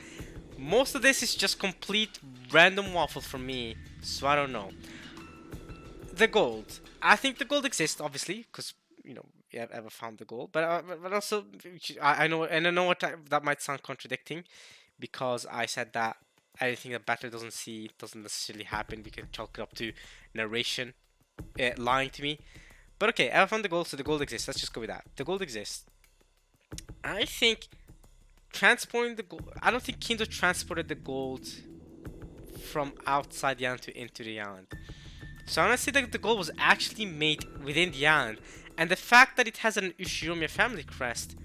Most of this is just complete random waffle from me, so I don't know. The gold. I think the gold exists, obviously, because, you know, you have ever found the gold. But also, I know what that might sound contradicting, because I said that anything that Battle doesn't see doesn't necessarily happen. We can chalk it up to narration lying to me. But okay, I found the gold, so the gold exists. Let's just go with that. The gold exists. I think transporting the gold. I don't think Kinzo transported the gold from outside the island to into the island. So I'm gonna say that the gold was actually made within the island, and the fact that it has an Ushiromiya family crest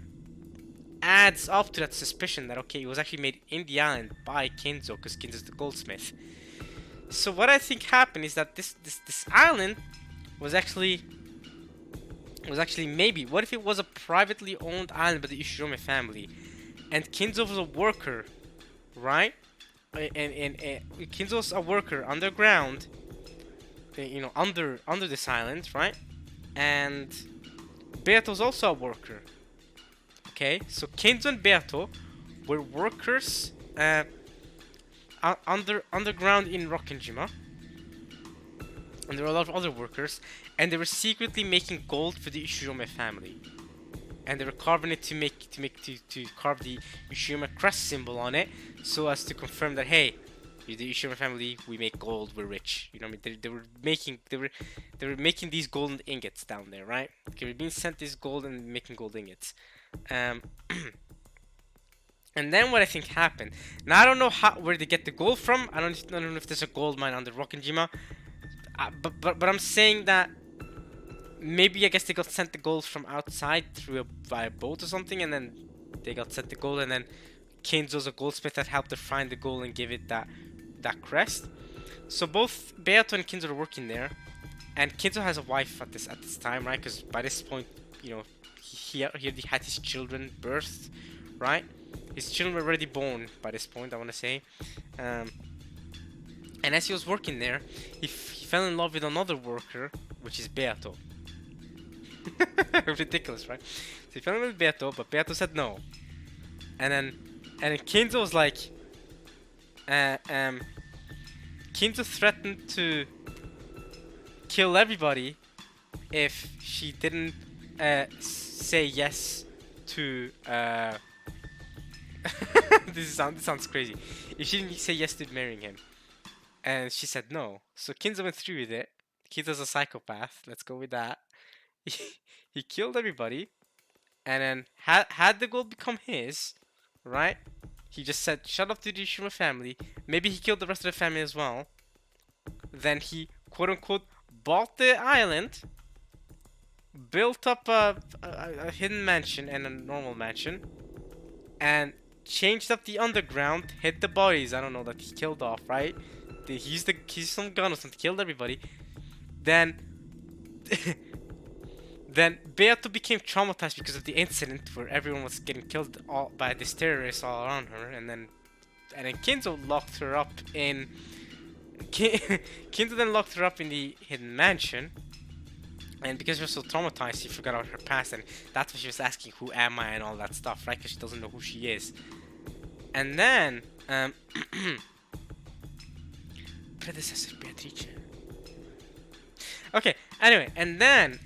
adds up to that suspicion that okay, it was actually made in the island by Kinzo, because Kinzo's the goldsmith. So what I think happened is that this island was actually maybe, what if it was a privately owned island by the Ushiromiya family, and Kinzo was a worker, right? And Kinzo's a worker underground, you know, under this island, right? And Beato's also a worker. Okay, so Kinzo and Beato were workers underground in Rokkenjima. And there were a lot of other workers, and they were secretly making gold for the Ushiromiya family, and they were carving it to carve the Ushiromiya crest symbol on it, so as to confirm that hey, you're the Ushiromiya family, we make gold, we're rich. You know what I mean? They were making these golden ingots down there, right? They were being sent this gold and making gold ingots. And then what I think happened. Now I don't know where they get the gold from. I don't know if there's a gold mine under Rokkenjima. But I'm saying that maybe I guess they got sent the gold from outside via boat or something, and then they got sent the gold, and then Kinzo's a goldsmith that helped to find the gold and give it that that crest. So both Beato and Kinzo are working there, and Kinzo has a wife at this time, right? Because by this point, you know, he already had his children birthed, right? His children were already born by this point, I want to say. And as he was working there, he fell in love with another worker, which is Beato. Ridiculous, right? So he fell in love with Beato, but Beato said no. And then Kinzo was like, Kinzo threatened to kill everybody if she didn't say yes to this sounds crazy. If she didn't say yes to marrying him, and she said no, so Kinzo went through with it. Kinzo's a psychopath. Let's go with that. He killed everybody, and then had the gold become his, right? He just said, "Shut up to the Ishima family." Maybe he killed the rest of the family as well. Then he, quote unquote, bought the island, built up a hidden mansion and a normal mansion, and changed up the underground, hid the bodies, I don't know, that he killed off, right? He used some gun or something, killed everybody. Then then Beato became traumatized because of the incident where everyone was getting killed all by this terrorists all around her, and then Kinzo locked her up in Kinzo then locked her up in the hidden mansion. And because she was so traumatized, she forgot about her past, and that's why she was asking, "Who am I?" and all that stuff, right? Because she doesn't know who she is. And then, predecessor Beatrice. Okay. Anyway, and then,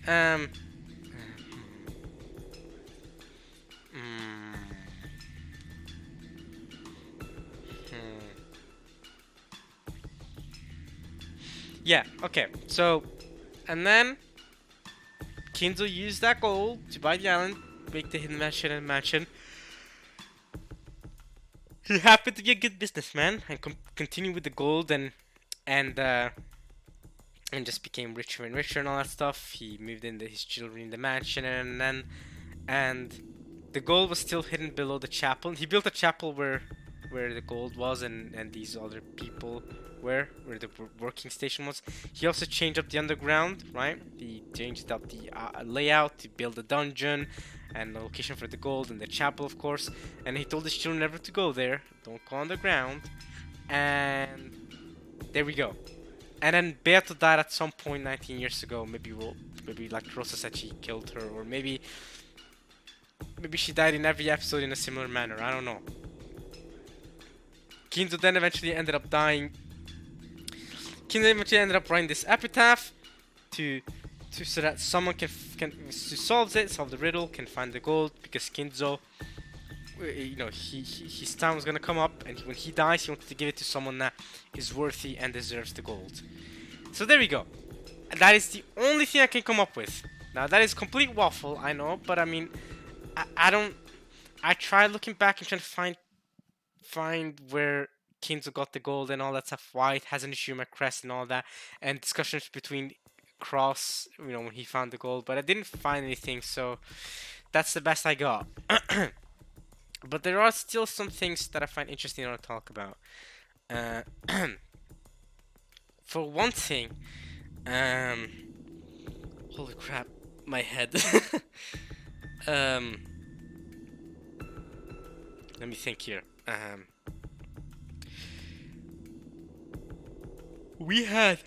yeah. Okay. So, and then Kinzo used that gold to buy the island, make the hidden mansion and mansion. He happened to be a good businessman and continued with the gold and just became richer and richer and all that stuff. He moved in his children in the mansion, and the gold was still hidden below the chapel. He built a chapel where the gold was and these other people where the working station was. He also changed up the underground, right? He changed up the layout to build a dungeon and a location for the gold and the chapel, of course. And he told his children never to go there. Don't go underground. And there we go. And then Beato died at some point 19 years ago. Maybe like Rosa said, she killed her, or maybe she died in every episode in a similar manner. I don't know. Kinzo then eventually ended up dying. Kinzo eventually ended up writing this epitaph so that someone can solve the riddle, can find the gold, because Kinzo, you know, his time was gonna come up, and when he dies, he wanted to give it to someone that is worthy and deserves the gold. So there we go. That is the only thing I can come up with. Now that is complete waffle, I know, but I mean, I tried looking back and trying to find where Kinzo got the gold and all that stuff, why it has an issue with my crest and all that, and discussions between Cross, you know, when he found the gold, but I didn't find anything, so that's the best I got. But there are still some things that I find interesting to talk about. For one thing, holy crap, my head. Let me think here. We had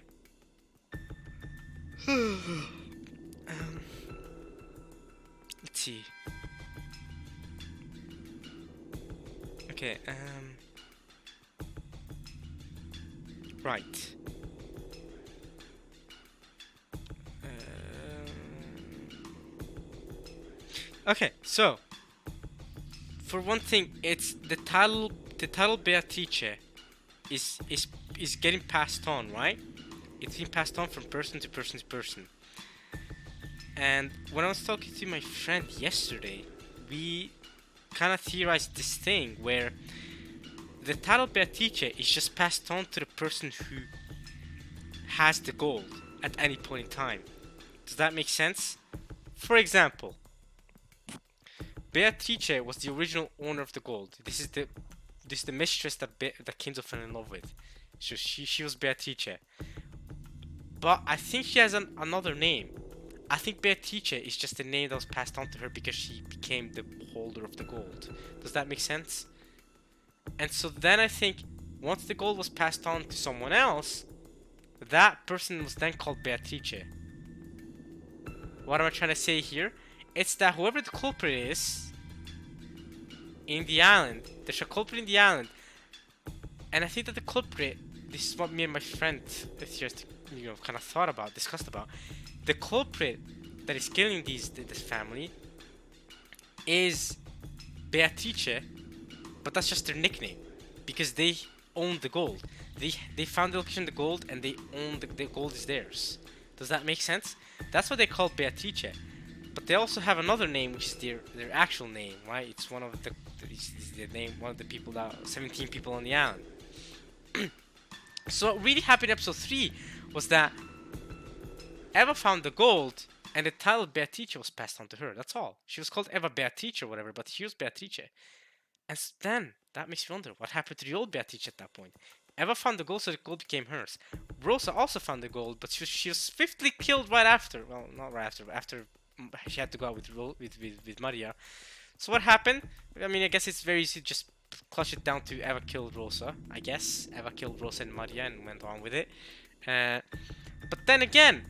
let's see. Okay, right. Okay, so for one thing, it's the title Beatrice is getting passed on, right? It's being passed on from person to person to person. And when I was talking to my friend yesterday, we kind of theorized this thing where the title Beatrice is just passed on to the person who has the gold at any point in time. Does that make sense? For example, Beatrice was the original owner of the gold. This is the mistress that Kinzo fell in love with. She was Beatrice. But I think she has another name. I think Beatrice is just the name that was passed on to her because she became the holder of the gold. Does that make sense? And so then I think once the gold was passed on to someone else, that person was then called Beatrice. What am I trying to say here? It's that whoever the culprit is in the island, there's a culprit in the island, and I think that the culprit, this is what me and my friend just, kind of thought about, discussed about. The culprit that is killing this family is Beatrice, but that's just their nickname because they own the gold. They found the location of the gold and they own the gold is theirs. Does that make sense? That's what they call Beatrice. But they also have another name, which is their actual name, right? It's one of the name, one of the people that 17 people on the island. So what really happened in episode 3 was that Eva found the gold, and the title Beatrice was passed on to her. That's all. She was called Eva Beatrice or whatever, but she was Beatrice. And then that makes me wonder what happened to the old Beatrice at that point. Eva found the gold, so the gold became hers. Rosa also found the gold, but she was swiftly killed right after. Well, not right after. After she had to go out with Maria. So what happened? I mean, I guess it's very easy to just clutch it down to Eva killed Rosa. I guess Eva killed Rosa and Maria and went on with it. But then again,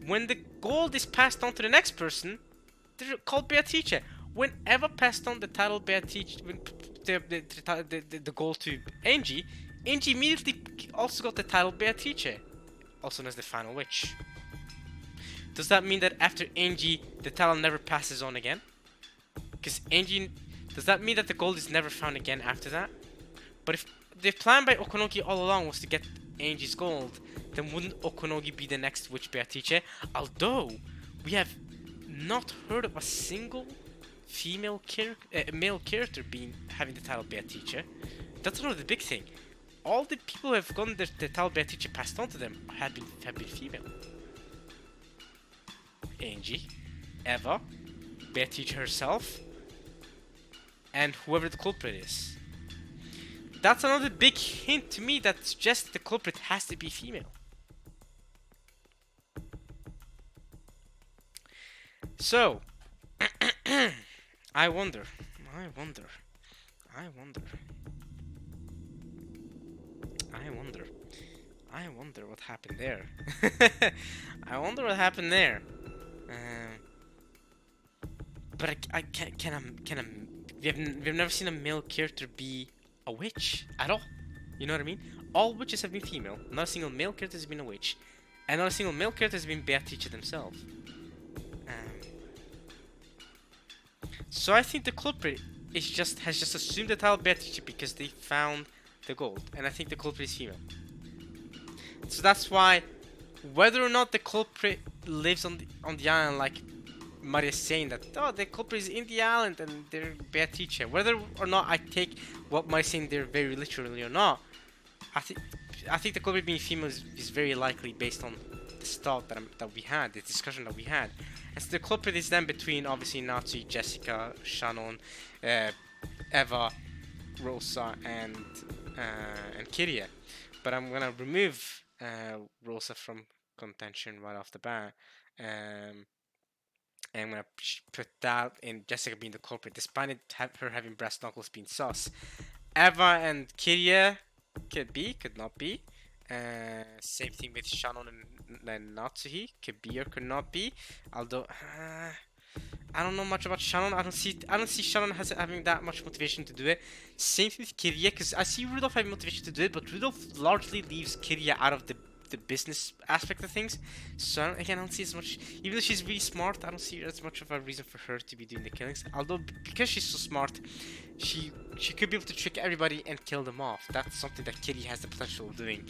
when the gold is passed on to the next person, they're called Beatrice. When Eva passed on the title Beatrice, the gold to Angie, Angie immediately also got the title Beatrice, also known as the Final Witch. Does that mean that after Angie, the title never passes on again? Because Angie, does that mean that the gold is never found again after that? But if the plan by Okonogi all along was to get Angie's gold, then wouldn't Okonogi be the next witch Beatrice? Although we have not heard of a single male character having the title Beatrice. That's another big thing. All the people who have gotten the title Beatrice passed on to them have been female. Angie, Eva, Beatrice herself, and whoever the culprit is. That's another big hint to me that suggests the culprit has to be female. So, I wonder what happened there. I wonder what happened there. But we've never seen a male character be a witch at all. You know what I mean? All witches have been female. Not a single male character has been a witch, and not a single male character has been Beatrice themselves. So I think the culprit has just assumed the title Beatrice because they found the gold, and I think the culprit is female. So that's why, whether or not the culprit lives on the island, like Maria is saying that, oh, the culprit is in the island and they're Beatrice. Whether or not I take what Maria is saying there very literally or not, I think the culprit being female is very likely based on this thought that we had, this discussion that we had. And so the culprit is then between obviously Natsu, Jessica, Shannon, Eva, Rosa, and Kiria. But I'm gonna remove Rosa from contention right off the bat. And I'm gonna put that in Jessica being the culprit, despite her having brass knuckles being sus. Eva and Kiria could be, could not be. Same thing with Shannon and Natsuhi, could be or could not be. Although I don't know much about Shannon. I don't see Shannon having that much motivation to do it. Same thing with Kiria, because I see Rudolph having motivation to do it, but Rudolph largely leaves Kiria out of the business aspect of things. So again, I don't see as much. Even though she's really smart, I don't see as much of a reason for her to be doing the killings. Although because she's so smart, she could be able to trick everybody and kill them off. That's something that Kitty has the potential of doing.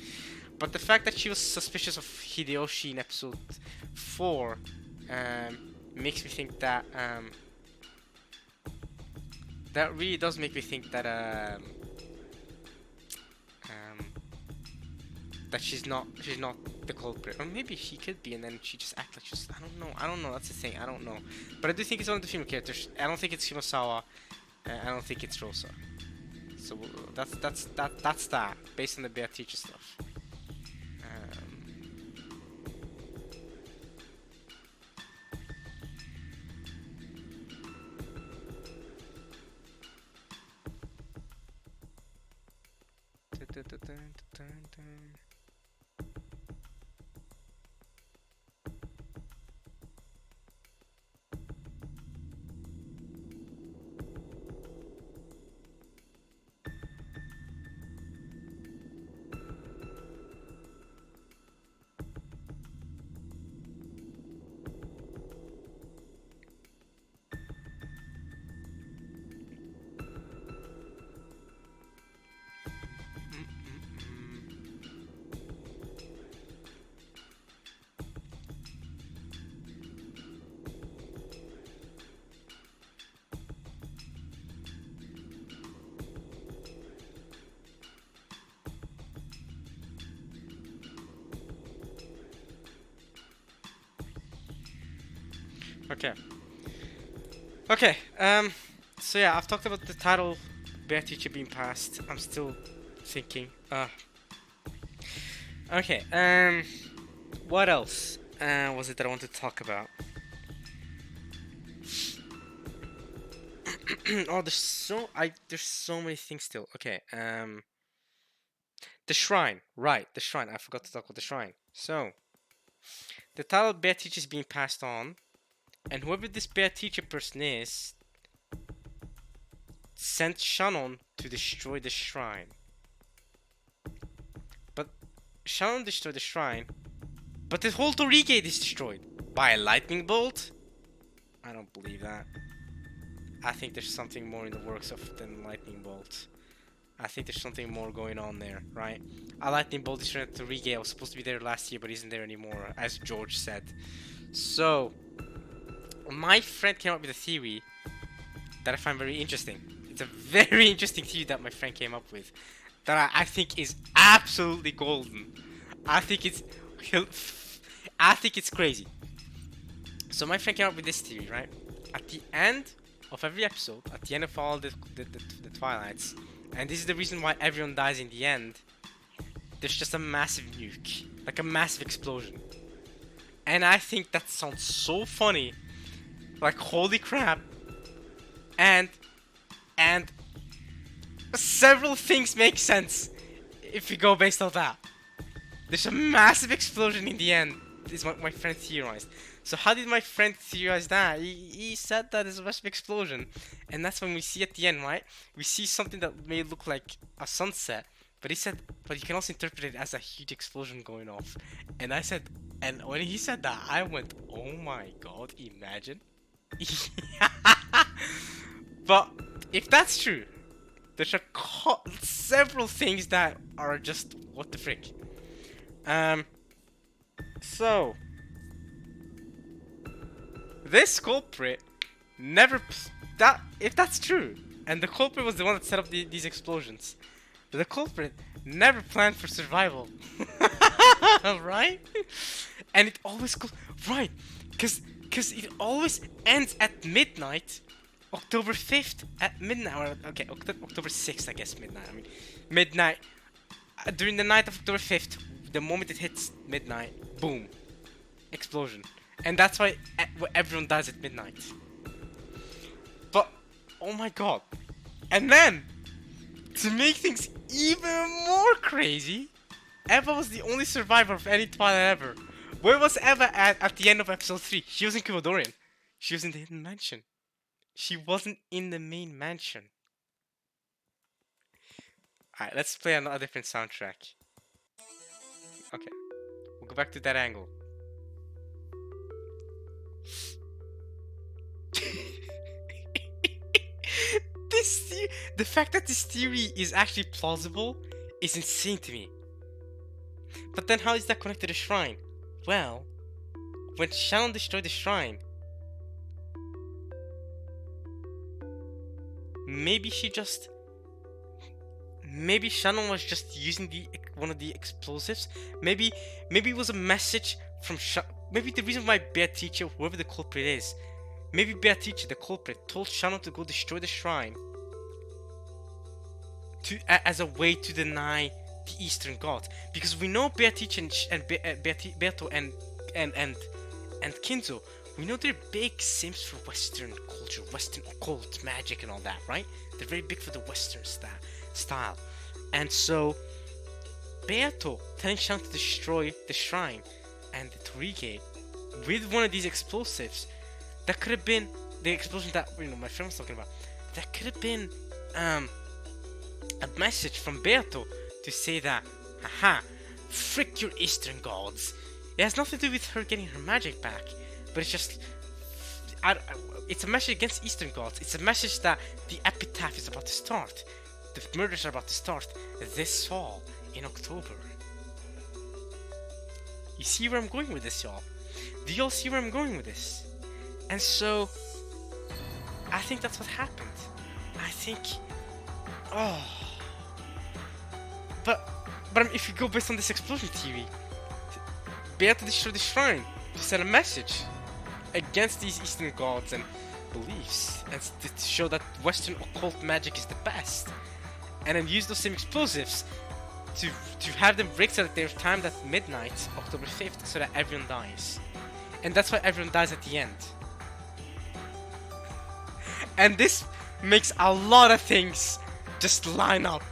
But the fact that she was suspicious of Hideyoshi in episode 4 makes me think that that really does make me think that that she's not the culprit, or maybe she could be, and then she just acts like she's. I don't know. That's the thing. I don't know. But I do think it's one of the female characters. I don't think it's Himasawa. I don't think it's Rosa. So that's that based on the Beatrice stuff. Okay. Okay. So yeah, I've talked about the title Beatrice being passed. I'm still thinking. Okay. What else was it that I wanted to talk about? Oh, there's so many things still. Okay. The shrine. Right, the shrine. I forgot to talk about the shrine. So, the title Beatrice is being passed on, and whoever this Beatrice person is sent Shannon to destroy the shrine. But Shannon destroyed the shrine, but the whole Torigate is destroyed by a lightning bolt? I don't believe that. I think there's something more in the works than lightning bolt. I think there's something more going on there, right? A lightning bolt destroyed Torigate was supposed to be there last year, but isn't there anymore, as George said. So, my friend came up with a theory that I find very interesting. It's a very interesting theory that my friend came up with that I think is absolutely golden. I think it's crazy. So my friend came up with this theory, right? At the end of every episode, at the end of all the Twilights, and this is the reason why everyone dies in the end, there's just a massive nuke, like a massive explosion. And I think that sounds so funny, like holy crap. And several things make sense if we go based on that. There's a massive explosion in the end, is what my friend theorized. So how did my friend theorize that? He said that there's a massive explosion, and that's when we see at the end, right? We see something that may look like a sunset, but he said, but you can also interpret it as a huge explosion going off. And I said, and when he said that, I went, oh my god, imagine. But if that's true, there's several things that are just what the frick. So this culprit never if that's true, and the culprit was the one that set up these explosions, the culprit never planned for survival. Right? And it always goes right, because it always ends at midnight. October 5th at midnight, or okay, October 6th, I guess, midnight. I mean, midnight. During the night of October 5th, the moment it hits midnight, boom, explosion. And that's why everyone dies at midnight. But, oh my god. And then, to make things even more crazy, Eva was the only survivor of any Twilight ever. Where was Eva at the end of episode 3? She was in Kivadorian. She was in the Hidden Mansion. She wasn't in the main mansion. Alright, let's play a different soundtrack. Okay, we'll go back to that angle. The fact that this theory is actually plausible is insane to me. But then how is that connected to the shrine? Well, when Shannon destroyed the shrine, maybe Shannon was just using one of the explosives. Maybe it was a message from maybe the reason why Beatrice, whoever the culprit is, maybe Beatrice, the culprit, told Shannon to go destroy the shrine as a way to deny the Eastern gods, because we know Beatrice Beato and Kinzo, we know they're big simps for Western culture, Western occult magic and all that, right? They're very big for the Western style. And so Beato telling Shang to destroy the shrine and the Torige with one of these explosives, that could have been the explosion that my friend was talking about. That could have been a message from Beato to say that, haha, frick your Eastern gods. It has nothing to do with her getting her magic back, but it's just, it's a message against Eastern gods. It's a message that the epitaph is about to start. The murders are about to start this fall in October. You see where I'm going with this, y'all? Do y'all see where I'm going with this? And so, I think that's what happened. I think, but if you go based on this explosion theory, Beato destroyed the shrine to send a message against these Eastern gods and beliefs, and to show that Western occult magic is the best, and then use those same explosives to have them break so that there's timed at midnight, October 5th, so that everyone dies. And that's why everyone dies at the end. And this makes a lot of things just line up.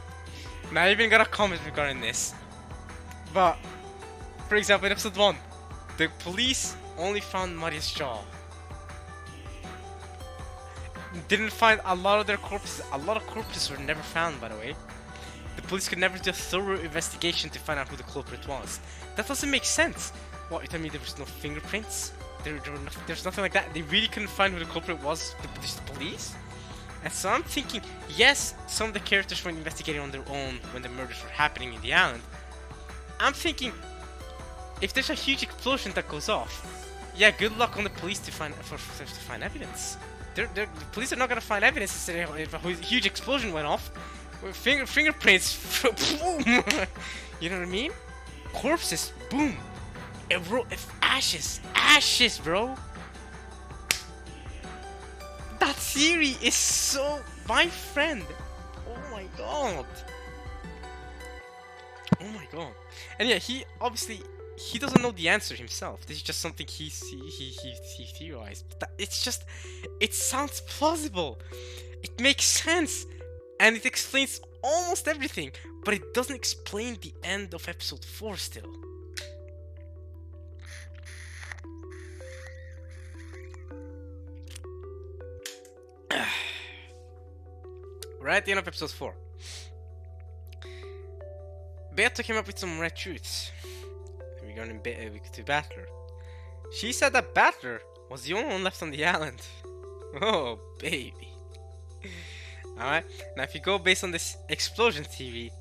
Now I even got a comment regarding this. But, for example, in episode 1, the police only found Maria's jaw. Didn't find a lot of their corpses. A lot of corpses were never found, by the way. The police could never do a thorough investigation to find out who the culprit was. That doesn't make sense. What, you tell me there was no fingerprints? There's nothing like that? They really couldn't find who the culprit was, the police? And so I'm thinking, yes, some of the characters were investigating on their own when the murders were happening in the island. I'm thinking, if there's a huge explosion that goes off, yeah, good luck on the police to find evidence. The police are not gonna find evidence if a huge explosion went off. Fingerprints, boom. You know what I mean? Corpses, boom. Ashes, bro. That theory is so, my friend. Oh my god. Oh my god. And yeah, he doesn't know the answer himself. This is just something he theorized. It sounds plausible. It makes sense. And it explains almost everything. But it doesn't explain the end of episode 4 still. We're at the end of episode 4. Beato came up with some red truths. We're going to Battler. She said that Battler was the only one left on the island. Oh, baby. Alright, now if you go based on this explosion theory,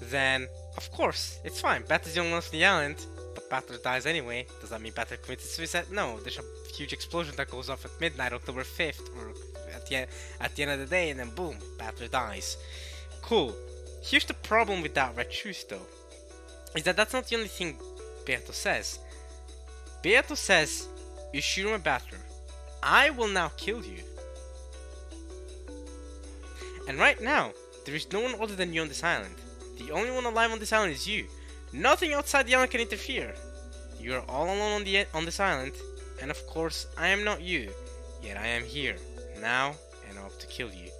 then of course, it's fine. Battler's the only one left on the island, but Battler dies anyway. Does that mean Battler committed suicide? No, there's a huge explosion that goes off at midnight, October 5th, or at the end of the day, and then boom, Battler dies. Cool. Here's the problem with that red truth though, is that that's not the only thing Beato says. Beato says, you shoot my Battler, I will now kill you. And right now, there is no one other than you on this island. The only one alive on this island is you. Nothing outside the island can interfere. You are all alone on this island, and of course, I am not you. Yet I am here, now, and I'm up to kill you.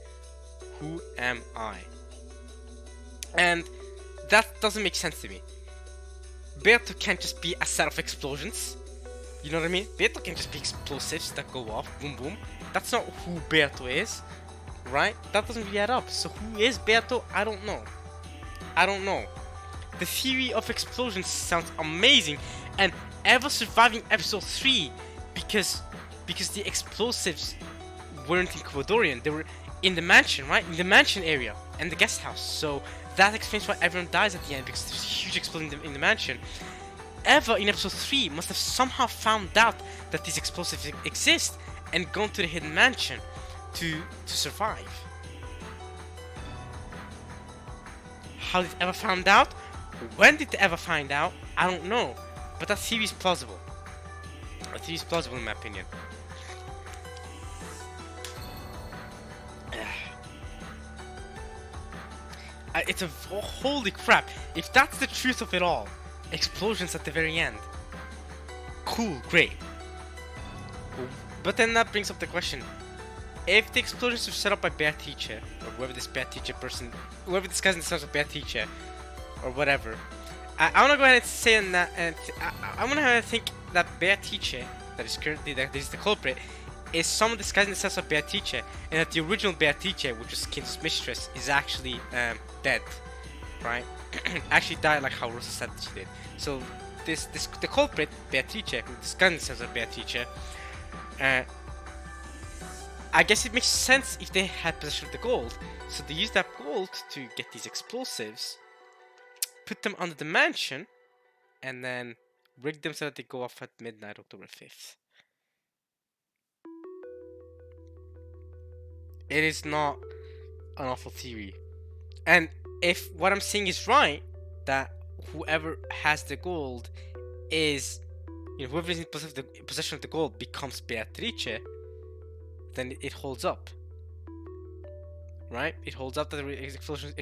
Who am I? And that doesn't make sense to me. Beato can't just be a set of explosions. You know what I mean? Beato can't just be explosives that go off, boom boom. That's not who Beato is, right? That doesn't really add up. So who is Beato? I don't know. The theory of explosions sounds amazing, and Eva surviving episode 3 because the explosives weren't in Ecuadorian. They were in the mansion, right? In the mansion area and the guest house. So that explains why everyone dies at the end, because there's a huge explosion in the mansion. Eva in episode 3 must have somehow found out that these explosives exist and gone to the hidden mansion to survive. How did Eva find out? When did Eva find out? I don't know. But that theory is plausible. That theory is plausible in my opinion. It's a holy crap. If that's the truth of it all, explosions at the very end. Cool, great. But then that brings up the question: if the explosions were set up by Beatrice, or whoever this Beatrice person, whoever this guy's in the sense of Beatrice, or whatever, I want to go ahead and say on that, and I want to think that Beatrice, that is currently that is the culprit, is some of this guy's in the sense of Beatrice, and that the original Beatrice, which was King's mistress, is actually dead, right? Actually died like how Rosa said that she did. So the culprit Beatrice, who this guy in the sense of Beatrice, I guess it makes sense if they had possession of the gold. So they used that gold to get these explosives, put them under the mansion, and then rig them so that they go off at midnight, October 5th. It is not an awful theory. And if what I'm saying is right, that whoever has the gold is, whoever is in possession of the gold becomes Beatrice, then it holds up. Right? It holds up that there were explosions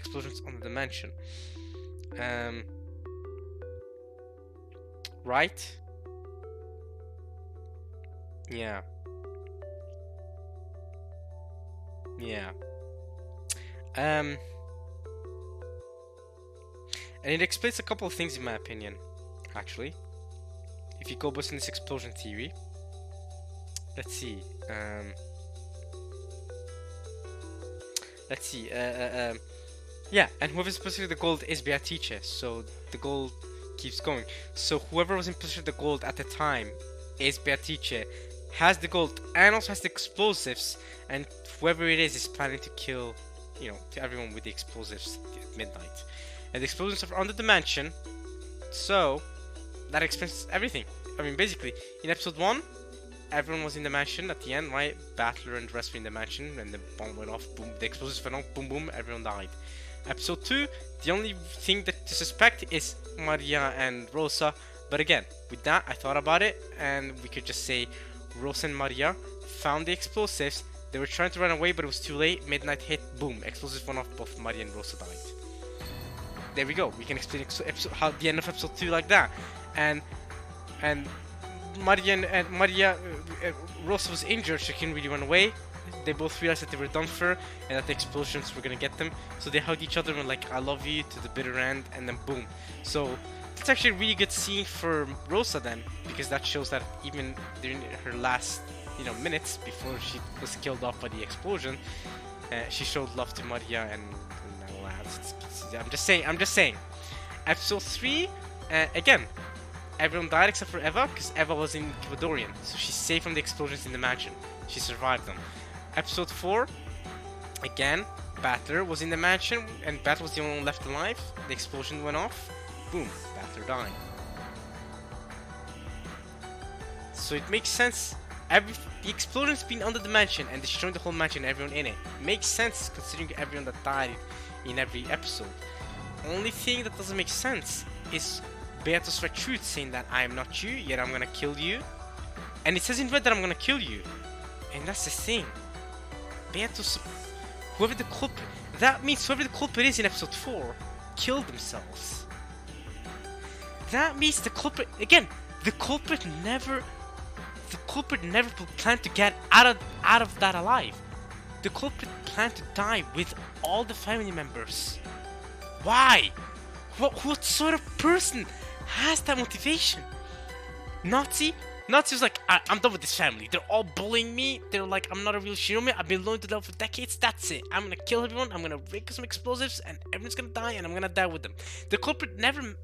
under the mansion. Right? Yeah. Yeah. And it explains a couple of things in my opinion, actually. If you go based on this explosion theory. Let's see. Yeah, and whoever's in possession of the gold is Beatrice, so the gold keeps going. So whoever was in possession of the gold at the time is Beatrice, has the gold and also has the explosives, and whoever it is planning to kill, everyone with the explosives at midnight. And the explosives are under the mansion, so that explains everything. I mean, basically, in episode 1, everyone was in the mansion at the end, right? Battler and the rest were in the mansion, and the bomb went off, boom, the explosives went off, boom, boom, everyone died. Episode 2, the only thing to suspect is Maria and Rosa, but again, with that, I thought about it, and we could just say Rosa and Maria found the explosives, they were trying to run away, but it was too late, midnight hit, boom, explosives went off, both Maria and Rosa died. There we go, we can explain how the end of episode 2 like that, and Rosa was injured, she couldn't really run away. They both realized that they were done for and that the explosions were gonna get them. So they hugged each other and were like, I love you to the bitter end, and then boom. So it's actually a really good scene for Rosa then, because that shows that even during her last, minutes before she was killed off by the explosion, she showed love to Maria and I'm just saying. Episode 3, again, everyone died except for Eva, because Eva was in Kibadorian, so she's safe from the explosions in the mansion. She survived them. Episode 4, again, Battler was in the mansion, and Battler was the only one left alive. The explosion went off. Boom, Battler died. So it makes sense. The explosion's been under the mansion, and destroying the whole mansion and everyone in it. Makes sense, considering everyone that died in every episode. Only thing that doesn't make sense is Beatrice Red Truth saying that I am not you, yet I'm gonna kill you. And it says in red that I'm gonna kill you. And that's the thing. Beatrice, whoever the culprit, that means whoever the culprit is in episode 4 killed themselves. That means the culprit, again, the culprit never planned to get out of that alive. The culprit planned to die with all the family members. Why? What sort of person has that motivation? Nazi was like, I'm done with this family. They're all bullying me. They're like, I'm not a real Shirome. I've been loyal to them for decades. That's it. I'm gonna kill everyone. I'm gonna rig some explosives, and everyone's gonna die, and I'm gonna die with them. The culprit never.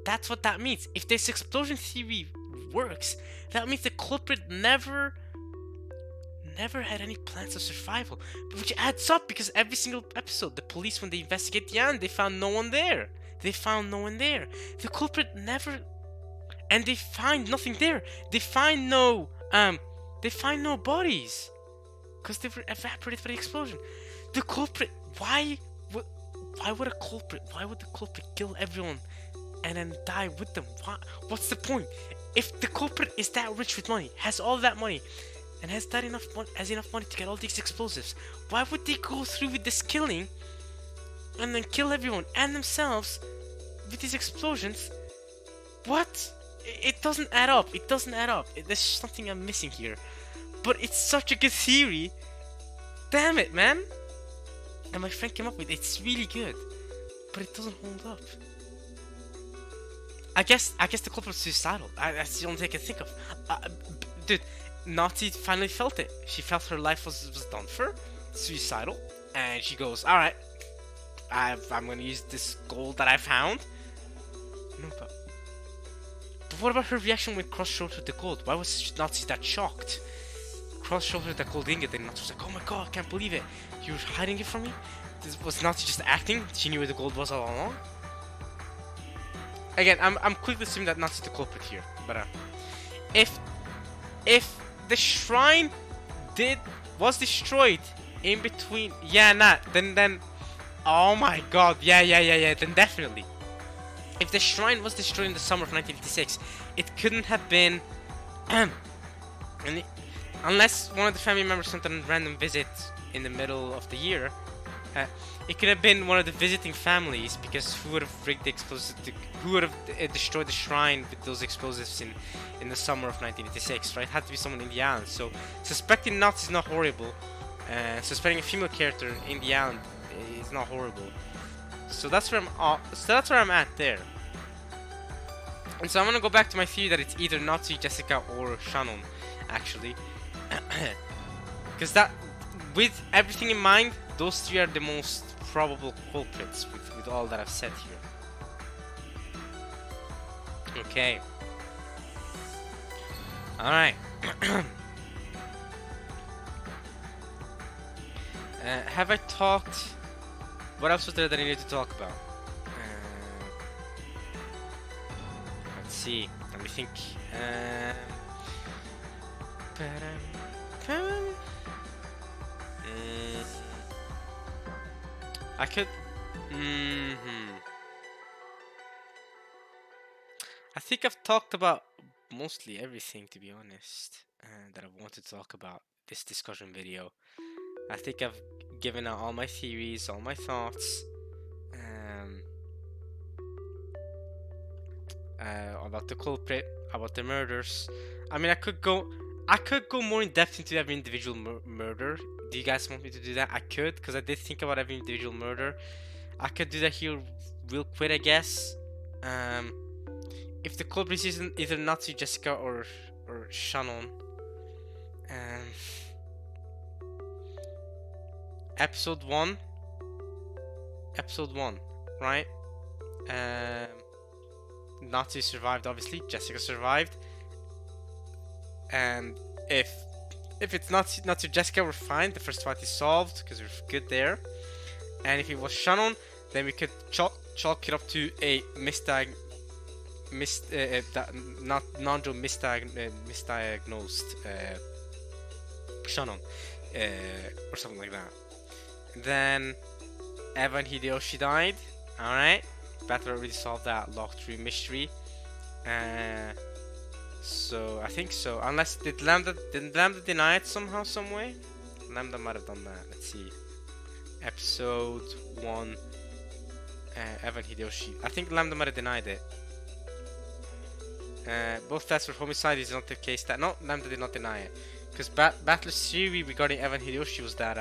That's what that means. If this explosion theory works, that means the culprit never had any plans of survival, which adds up because every single episode, the police, when they investigate the end, they found no one there. The culprit never, and they find nothing there. They find no bodies, because they were evaporated by the explosion. The culprit, why would the culprit kill everyone and then die with them? What's the point? If the culprit is that rich with money, has all that money, and has enough money to get all these explosives. Why would they go through with this killing and then kill everyone and themselves with these explosions? What? It doesn't add up. It doesn't add up. There's something I'm missing here. But it's such a good theory. Damn it, man. And my friend came up with it. It's really good. But it doesn't hold up. I guess the culprit was suicidal. That's the only thing I can think of. Dude, Nazi finally felt it. She felt her life was done for. Suicidal. And she goes, alright. I'm gonna use this gold that I found. No, but what about her reaction when Cross showed her the gold? Why was Nazi that shocked? Cross showed her the gold ingot and Nazi was like, oh my god, I can't believe it. You were hiding it from me? Was Nazi just acting? She knew where the gold was all along? Again, I'm quickly assuming that Nazi's the culprit here. But if the shrine was destroyed in between, then oh my god, then definitely. If the shrine was destroyed in the summer of 1956, it couldn't have been unless one of the family members sent on a random visit in the middle of the year. It could have been one of the visiting families, because who would have rigged the explosives? Who would have destroyed the shrine with those explosives in the summer of 1986? Right? It had to be someone in the island. So suspecting Nazis is not horrible. Suspecting a female character in the island is not horrible. So that's where I'm at there. And so I'm gonna go back to my theory that it's either Nazi, Jessica, or Shannon, actually, because that, with everything in mind, those three are the most probable culprits with all that I've said here. Okay. All right. Have I talked? What else was there that I needed to talk about? Let's see. Let me think. I could. I think I've talked about mostly everything, to be honest, that I wanted to talk about this discussion video. I think I've given out all my theories, all my thoughts, about the culprit, about the murders. I mean, I could go more in depth into every individual murder. Do you guys want me to do that? I could, because I did think about every individual murder. I could do that here real quick, I guess. If the culprit is either Nazi, Jessica, or Shannon. Episode 1, right? Nazi survived, obviously. Jessica survived. And if it's Nazi Jessica, we're fine. The first fight is solved because we're good there. And if it was Shannon, then we could chalk it up to a misdiagnosed Shannon, or something like that. Then Evan Hideyoshi died. Alright. Battle already solved that locked room mystery. So I think so. Unless did Lambda deny it somehow, some way? Lambda might have done that. Let's see. Episode 1. Evan Hideyoshi. I think Lambda might have denied it. Both deaths were homicide. Is not the case that no, Lambda did not deny it. Because Battler's theory regarding Evan Hideyoshi was that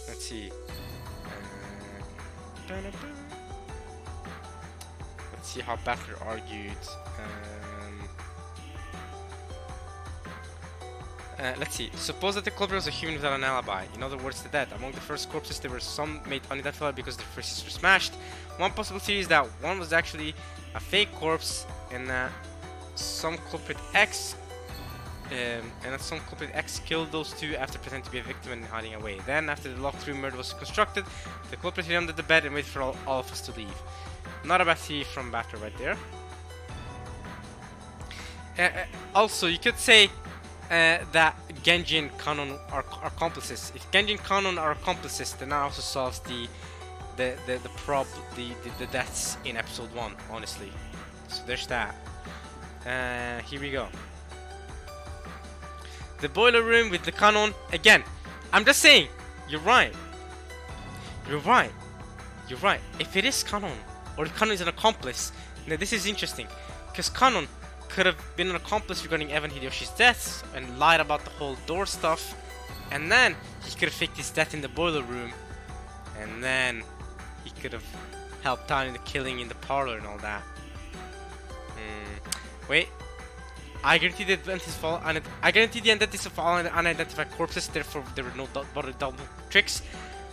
let's see. Let's see how Battler argued. Let's see. Suppose that the culprit was a human without an alibi. In other words, the dead. Among the first corpses, there were some made unidentifiable because their faces were smashed. One possible theory is that one was actually a fake corpse, and that some culprit X killed those two after pretending to be a victim and hiding away. Then, after the locked room murder was constructed, the culprit hid under the bed and waited for all of us to leave. Not a bad theory from Battler right there. Also, you could say that Genji and Kanon are accomplices. If Genji and Kanon are accomplices, then that also solves the deaths in episode 1, honestly. So there's that. Here we go. The boiler room with the cannon. Again, I'm just saying, you're right. You're right. You're right. If it is Canon, or Canon is an accomplice, now this is interesting. Because Canon could have been an accomplice regarding Evan Hideyoshi's death and lied about the whole door stuff. And then he could have faked his death in the boiler room. And then he could have helped out in the killing in the parlor and all that. Wait. I guarantee the event is fall. I guarantee the identities of all unidentified corpses. Therefore, there were no double tricks.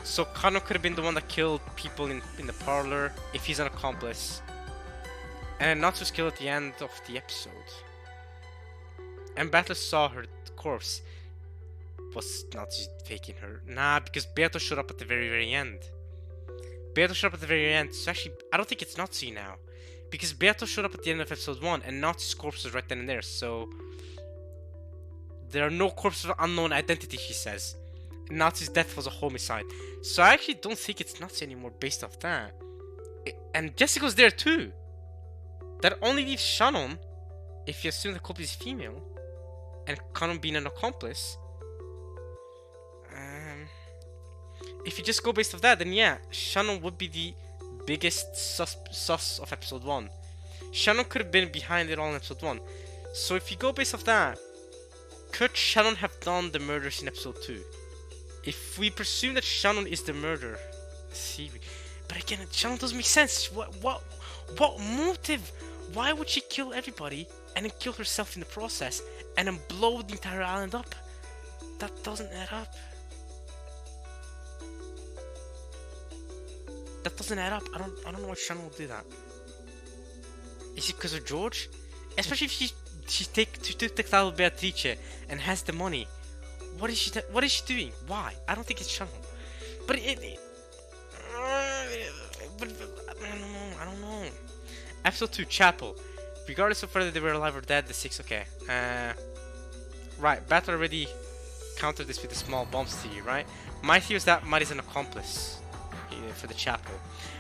So Kano could have been the one that killed people in the parlor if he's an accomplice. And Natsu's killed at the end of the episode. And Battler saw her corpse. Was Natsu faking her? Nah, because Beato showed up at the very end. Beato showed up at the very end. So actually, I don't think it's Natsu now. Because Beato showed up at the end of episode 1 and Natsu's corpse was right then and there. So there are no corpses of unknown identity, she says. Natsu's death was a homicide. So I actually don't think it's Natsu anymore based off that. And Jessica's there too. That only leaves Shannon if you assume the culprit is female. And Kanon being an accomplice. If you just go based off that, then yeah, Shannon would be the biggest sus of episode 1. Shannon could have been behind it all in episode 1. So if you go based off that, could Shannon have done the murders in episode 2? If we presume that Shannon is the murderer, see, but again, Shannon doesn't make sense. What motive? Why would she kill everybody and then kill herself in the process and then blow the entire island up? That doesn't add up. That doesn't add up. I don't know why Shannon will do that. Is it because of George? Especially if she took the title of Beatrice and has the money. What is she doing? Why? I don't think it's Shannon. But I don't know. Episode 2, Chapel. Regardless of whether they were alive or dead, the 6, okay. Right, Battle already countered this with a small bombs theory, right? My theory is that Matt is an accomplice for the chapel.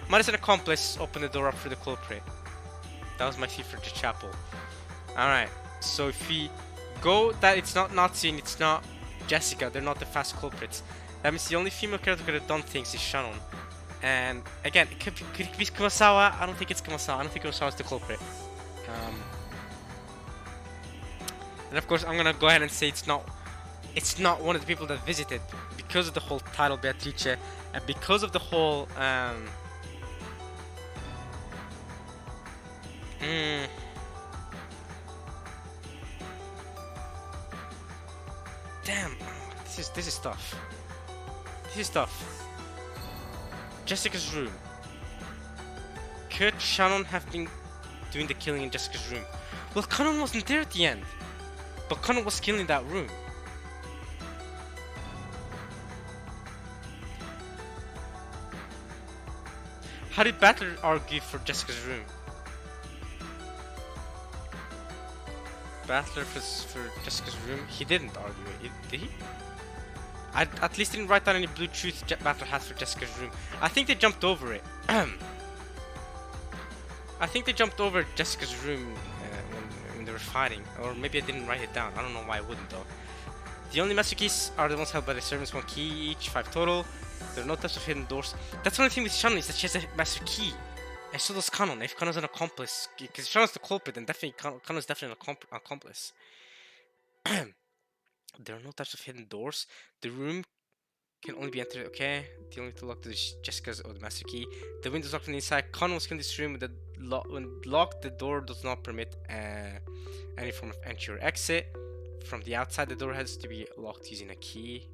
Matt is an accomplice, open the door up for the culprit. That was my theory for the chapel. Alright, so if we go that it's not Nazi and it's not Jessica, they're not the fast culprits. That means the only female character who could have done things is Shannon. And again, could it be Kumasawa? I don't think it's Kumasawa. I don't think Kumasawa is the culprit. And of course, I'm gonna go ahead and say it's not one of the people that visited because of the whole title Beatrice and because of the whole damn, this is tough. This is tough. Jessica's room. Could Shannon have been doing the killing in Jessica's room? Well, Connor wasn't there at the end, but Connor was killing that room. How did Battler argue for Jessica's room? Battler for Jessica's room? He didn't argue it, did he? I at least didn't write down any blue truth Battler has for Jessica's room. I think they jumped over it. I think they jumped over Jessica's room when they were fighting. Or maybe I didn't write it down. I don't know why I wouldn't though. The only master keys are the ones held by the servants, 1 key each, 5 total. There are no types of hidden doors. That's the only thing with Shannon is that she has a master key. And so does Kanon. If Kanon's an accomplice, because Shannon's the culprit, then definitely Kanon's definitely an accomplice. There are no types of hidden doors. The room can only be entered. Okay, the only two locked is Jessica's or the master key. The windows locked from the inside. Kanon was in this room. When locked, the door does not permit any form of entry or exit. From the outside, the door has to be locked using a key.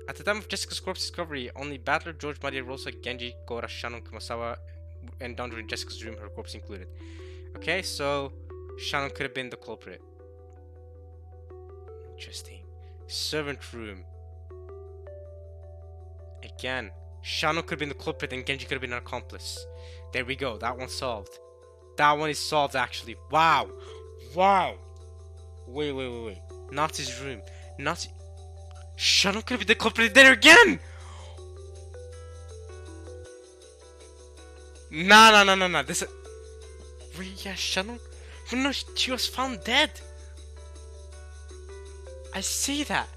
At the time of Jessica's corpse discovery, only Battler, George, Maria, Rosa, Genji, Gora, Shannon, Kumasawa, and Don were in Jessica's room, her corpse included. Okay, so Shannon could have been the culprit. Interesting. Servant room. Again, Shannon could have been the culprit and Genji could have been an accomplice. There we go, that one's solved. That one is solved actually. Wow! Wow! Wait. Nazi's room. Nazi. Shannon could have been the culprit there again! Nah. This. Wait, yeah, Shannon But no, she was found dead. I see that.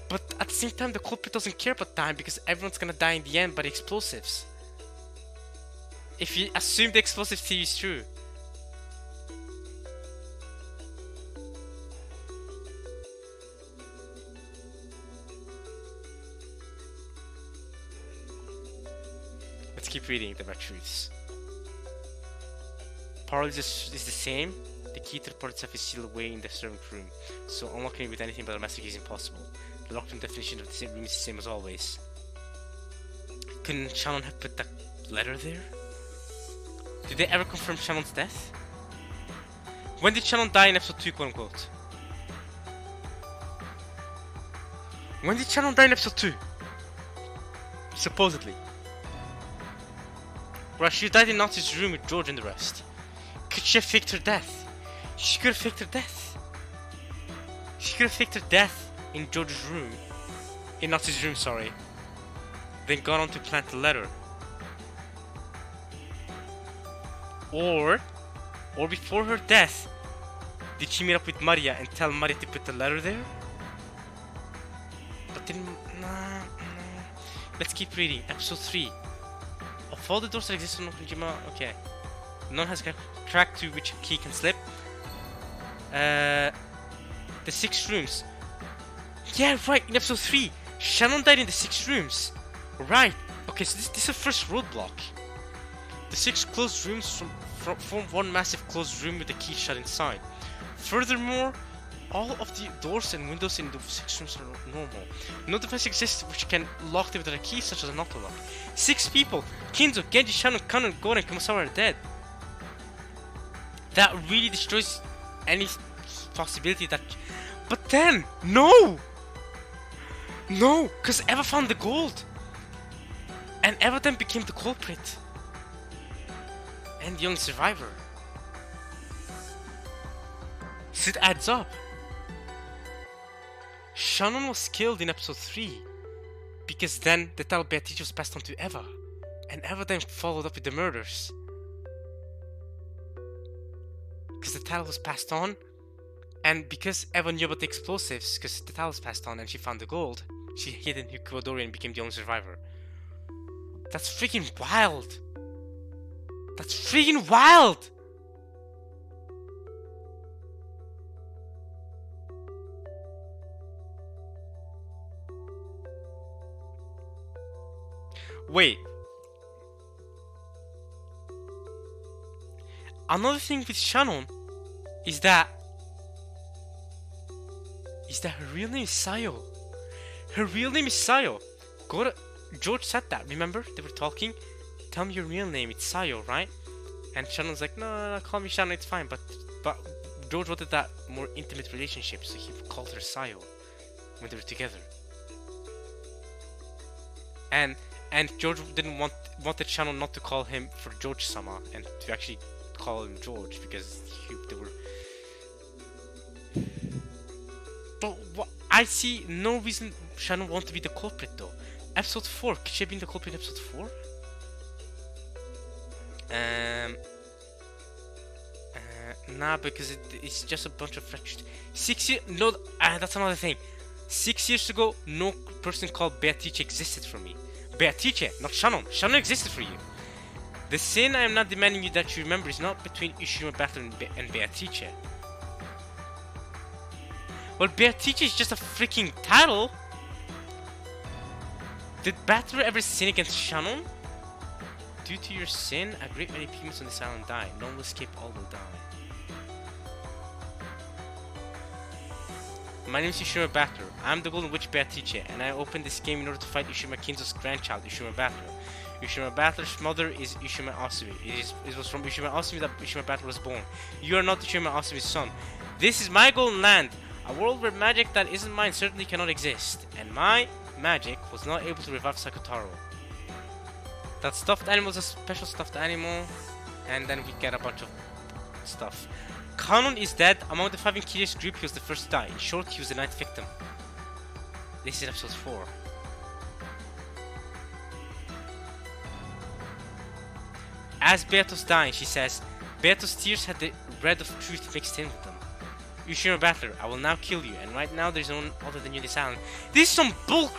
But at the same time, the culprit doesn't care about dying because everyone's gonna die in the end by the explosives. If you assume the explosive theory is true. Let's keep reading the red truths. Paralysis is the same. The key to the part itself is sealed away in the servant room, so unlocking it with anything but a master key is impossible. The locked room definition of the same room is the same as always. Couldn't Shannon have put that letter there? Did they ever confirm Shannon's death? When did Shannon die in episode 2, quote unquote? When did Shannon die in episode 2? Supposedly. Right, she died in Nazi's room with George and the rest. Could she have faked her death? She could have faked her death. She could have faked her death in George's room. In Nazi's room, sorry. Then gone on to plant the letter. Or before her death, did she meet up with Maria and tell Maria to put the letter there? But didn't... Nah. Let's keep reading. Episode 3. Of all the doors that exist in Okajima, okay. None has cracked to which key can slip. The 6 rooms. Yeah, right, in episode 3. Shannon died in the 6 rooms. Right. Okay, so this is the first roadblock. The 6 closed rooms form one massive closed room with the key shut inside. Furthermore, all of the doors and windows in the 6 rooms are normal. No device exists which can lock them with a key, such as an auto lock. 6 people, Kinzo, Genji, Shannon, Kanon, Goren, and Kumasawa are dead. That really destroys any possibility that... But then, no! No, because Eva found the gold. And Eva then became the culprit. And the young survivor. So it adds up. Shannon was killed in episode 3 because then the title Beatrice was passed on to Eva, and Eva then followed up with the murders. Because the title was passed on, and because Eva knew about the explosives, because the title was passed on and she found the gold, she hid in Hikudori and became the only survivor. That's freaking wild! That's freaking wild! Wait. Another thing with Shannon is that her real name is Sayo. Her real name is Sayo. George said that, remember? They were talking. Tell me your real name, it's Sayo, right? And Shannon's like, no, call me Shannon, it's fine. But George wanted that more intimate relationship, so he called her Sayo when they were together. And George didn't wanted Shannon not to call him for George-sama and to actually call him George because they were. But I see no reason Shannon wanted to be the culprit though. Episode 4, could she have been the culprit in episode 4? Nah, because it's just a bunch of fractures. 6 years. No, that's another thing. 6 years ago, no person called Beatrice existed for me. Beatrice, not Shannon. Shannon existed for you. The sin I am not demanding you that you remember is not between Ushima Battle and Beatrice. Well, Beatrice is just a freaking title. Did Battle ever sin against Shannon? Due to your sin, a great many humans on this island die. No one will escape, all will die. My name is Ushima Battler. I'm the Golden Witch Beatrice, and I opened this game in order to fight Ushima Kinzo's grandchild, Ushima Battler. Ushima Battler's mother is Ushima Asumi. It was from Ushima Asumi that Ushima Battler was born. You are not Ushima Asumi's son. This is my golden land, a world where magic that isn't mine certainly cannot exist, and my magic was not able to revive Sakotaro. That stuffed animal is a special stuffed animal, and then we get a bunch of stuff. Kanon is dead. Among the 5 in Kirya's group, he was the first to die. In short, he was the 9th victim. This is episode 4. As Beato's dying, she says, Beato's tears had the bread of truth mixed in with them. You should a battler. I will now kill you, and right now there's no one other than you in this island. This is some bull.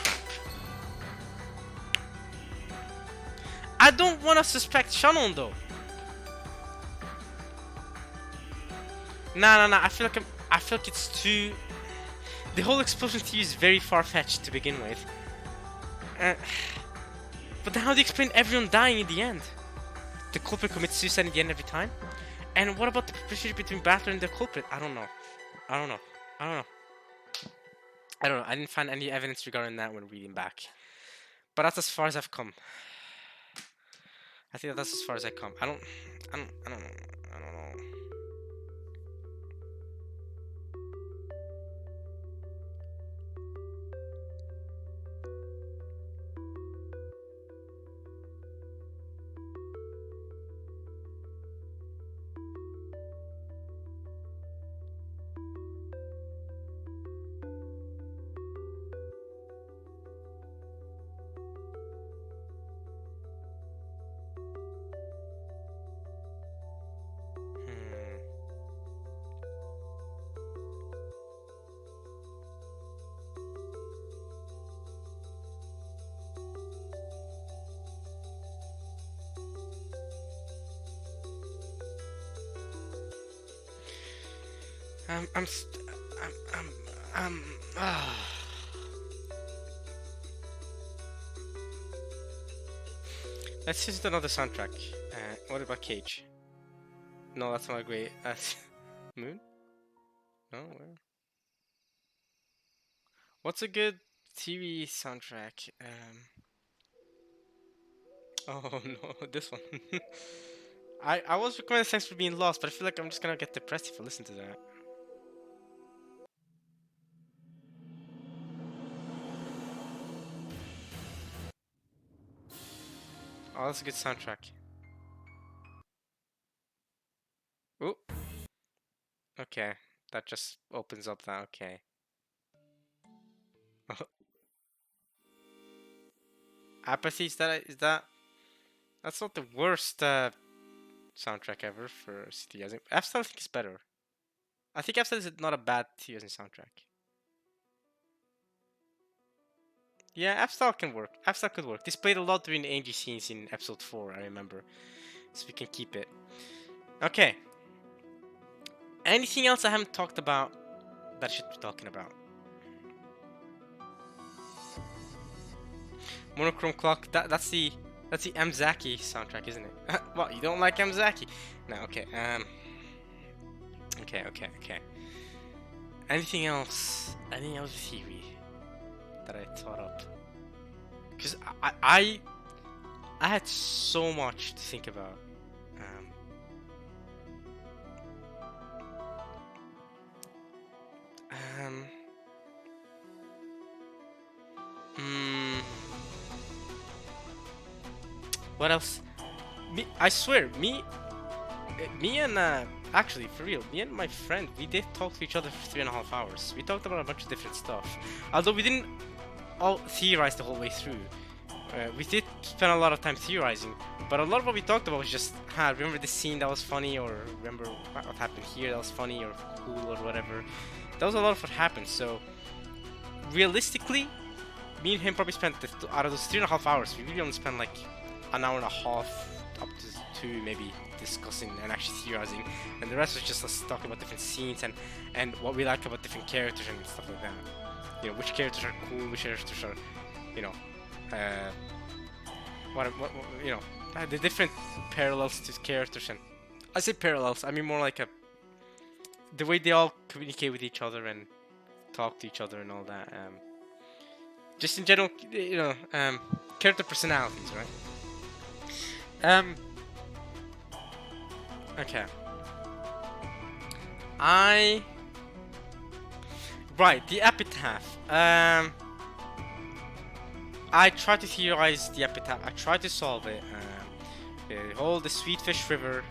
I don't want to suspect Shannon though. Nah. I feel like it's too. The whole explosion theory is very far-fetched to begin with. But then how do you explain everyone dying in the end? The culprit commits suicide in the end every time? And what about the relationship between Battler and the culprit? I don't know. I didn't find any evidence regarding that when reading back. But that's as far as I've come. I think that's as far as I come. I don't know. Let's use another soundtrack. What about Cage? No, that's not great. Moon? No, where? What's a good TV soundtrack? Oh no, this one. I was recommending Thanks for Being Lost, but I feel like I'm just gonna get depressed if I listen to that. Oh, that's a good soundtrack. Ooh. Okay, that just opens up that. Okay. Apathy, is that? That's not the worst soundtrack ever for theorizing. F-Style I think is better. I think F-Style is not a bad theorizing soundtrack. Yeah, F-Style can work. F-Style could work. This played a lot during the Angie scenes in episode 4, I remember. So we can keep it. Okay. Anything else I haven't talked about that I should be talking about? Monochrome Clock, that's the Mzaki soundtrack, isn't it? What, you don't like Mzaki? No, okay. Okay. Anything else? Any other theory that I thought up? Because I had so much to think about. What else? I swear, me and actually, for real, me and my friend, we did talk to each other for 3.5 hours. We talked about a bunch of different stuff. Although we didn't all theorize the whole way through. We did spend a lot of time theorizing, but a lot of what we talked about was just, remember this scene that was funny, or remember what happened here that was funny, or cool, or whatever. That was a lot of what happened, so realistically, me and him probably spent, out of those 3.5 hours, we really only spent like an hour and a half, up to 2 maybe, discussing and actually theorizing, and the rest was just us talking about different scenes and what we like about different characters and stuff like that. You know, which characters are cool, which characters are, you know, you know, the different parallels to characters. And I say parallels, I mean more like the way they all communicate with each other and talk to each other and all that. Just in general, you know, character personalities, right? Okay. Right, the epitaph. I tried to theorize the epitaph. I tried to solve it. The Sweetfish River,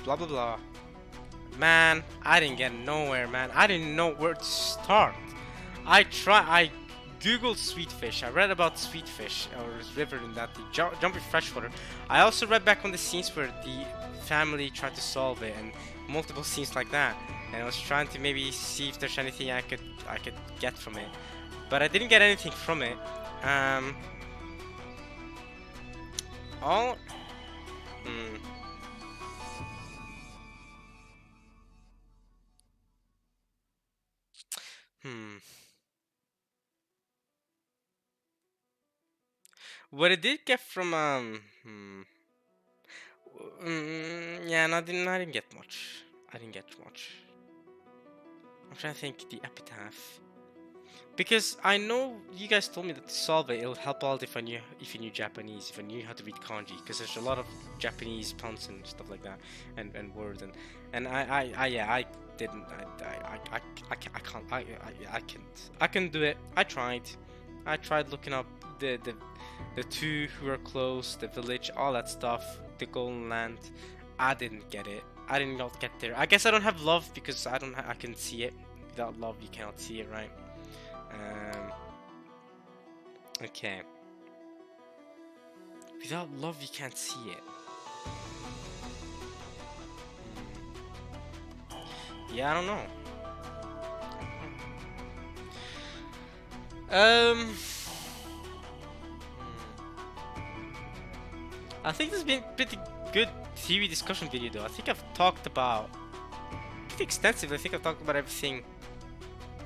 blah blah blah. Man, I didn't get nowhere, man. I didn't know where to start. I Googled sweet fish. I read about sweet fish or river in that they jump in freshwater. I also read back on the scenes where the family tried to solve it and multiple scenes like that. And I was trying to maybe see if there's anything I could get from it, but I didn't get anything from it. All. What I did get from yeah, no, I didn't get much. I didn't get much. I'm trying to think the epitaph. Because I know you guys told me that to solve it, it'll help out if I knew Japanese, if I knew how to read kanji, because there's a lot of Japanese puns and stuff like that, and words, and I didn't, I can't do it. I tried looking up the two who are close, the village, all that stuff, the Golden Land. I didn't get it. I didn't get there. I guess I don't have love because I can see it. Without love, you cannot see it, right? Okay. Without love, you can't see it. Yeah, I don't know. I think this has been a pretty good TV discussion video, though. I think I've talked about pretty extensively. I think I've talked about everything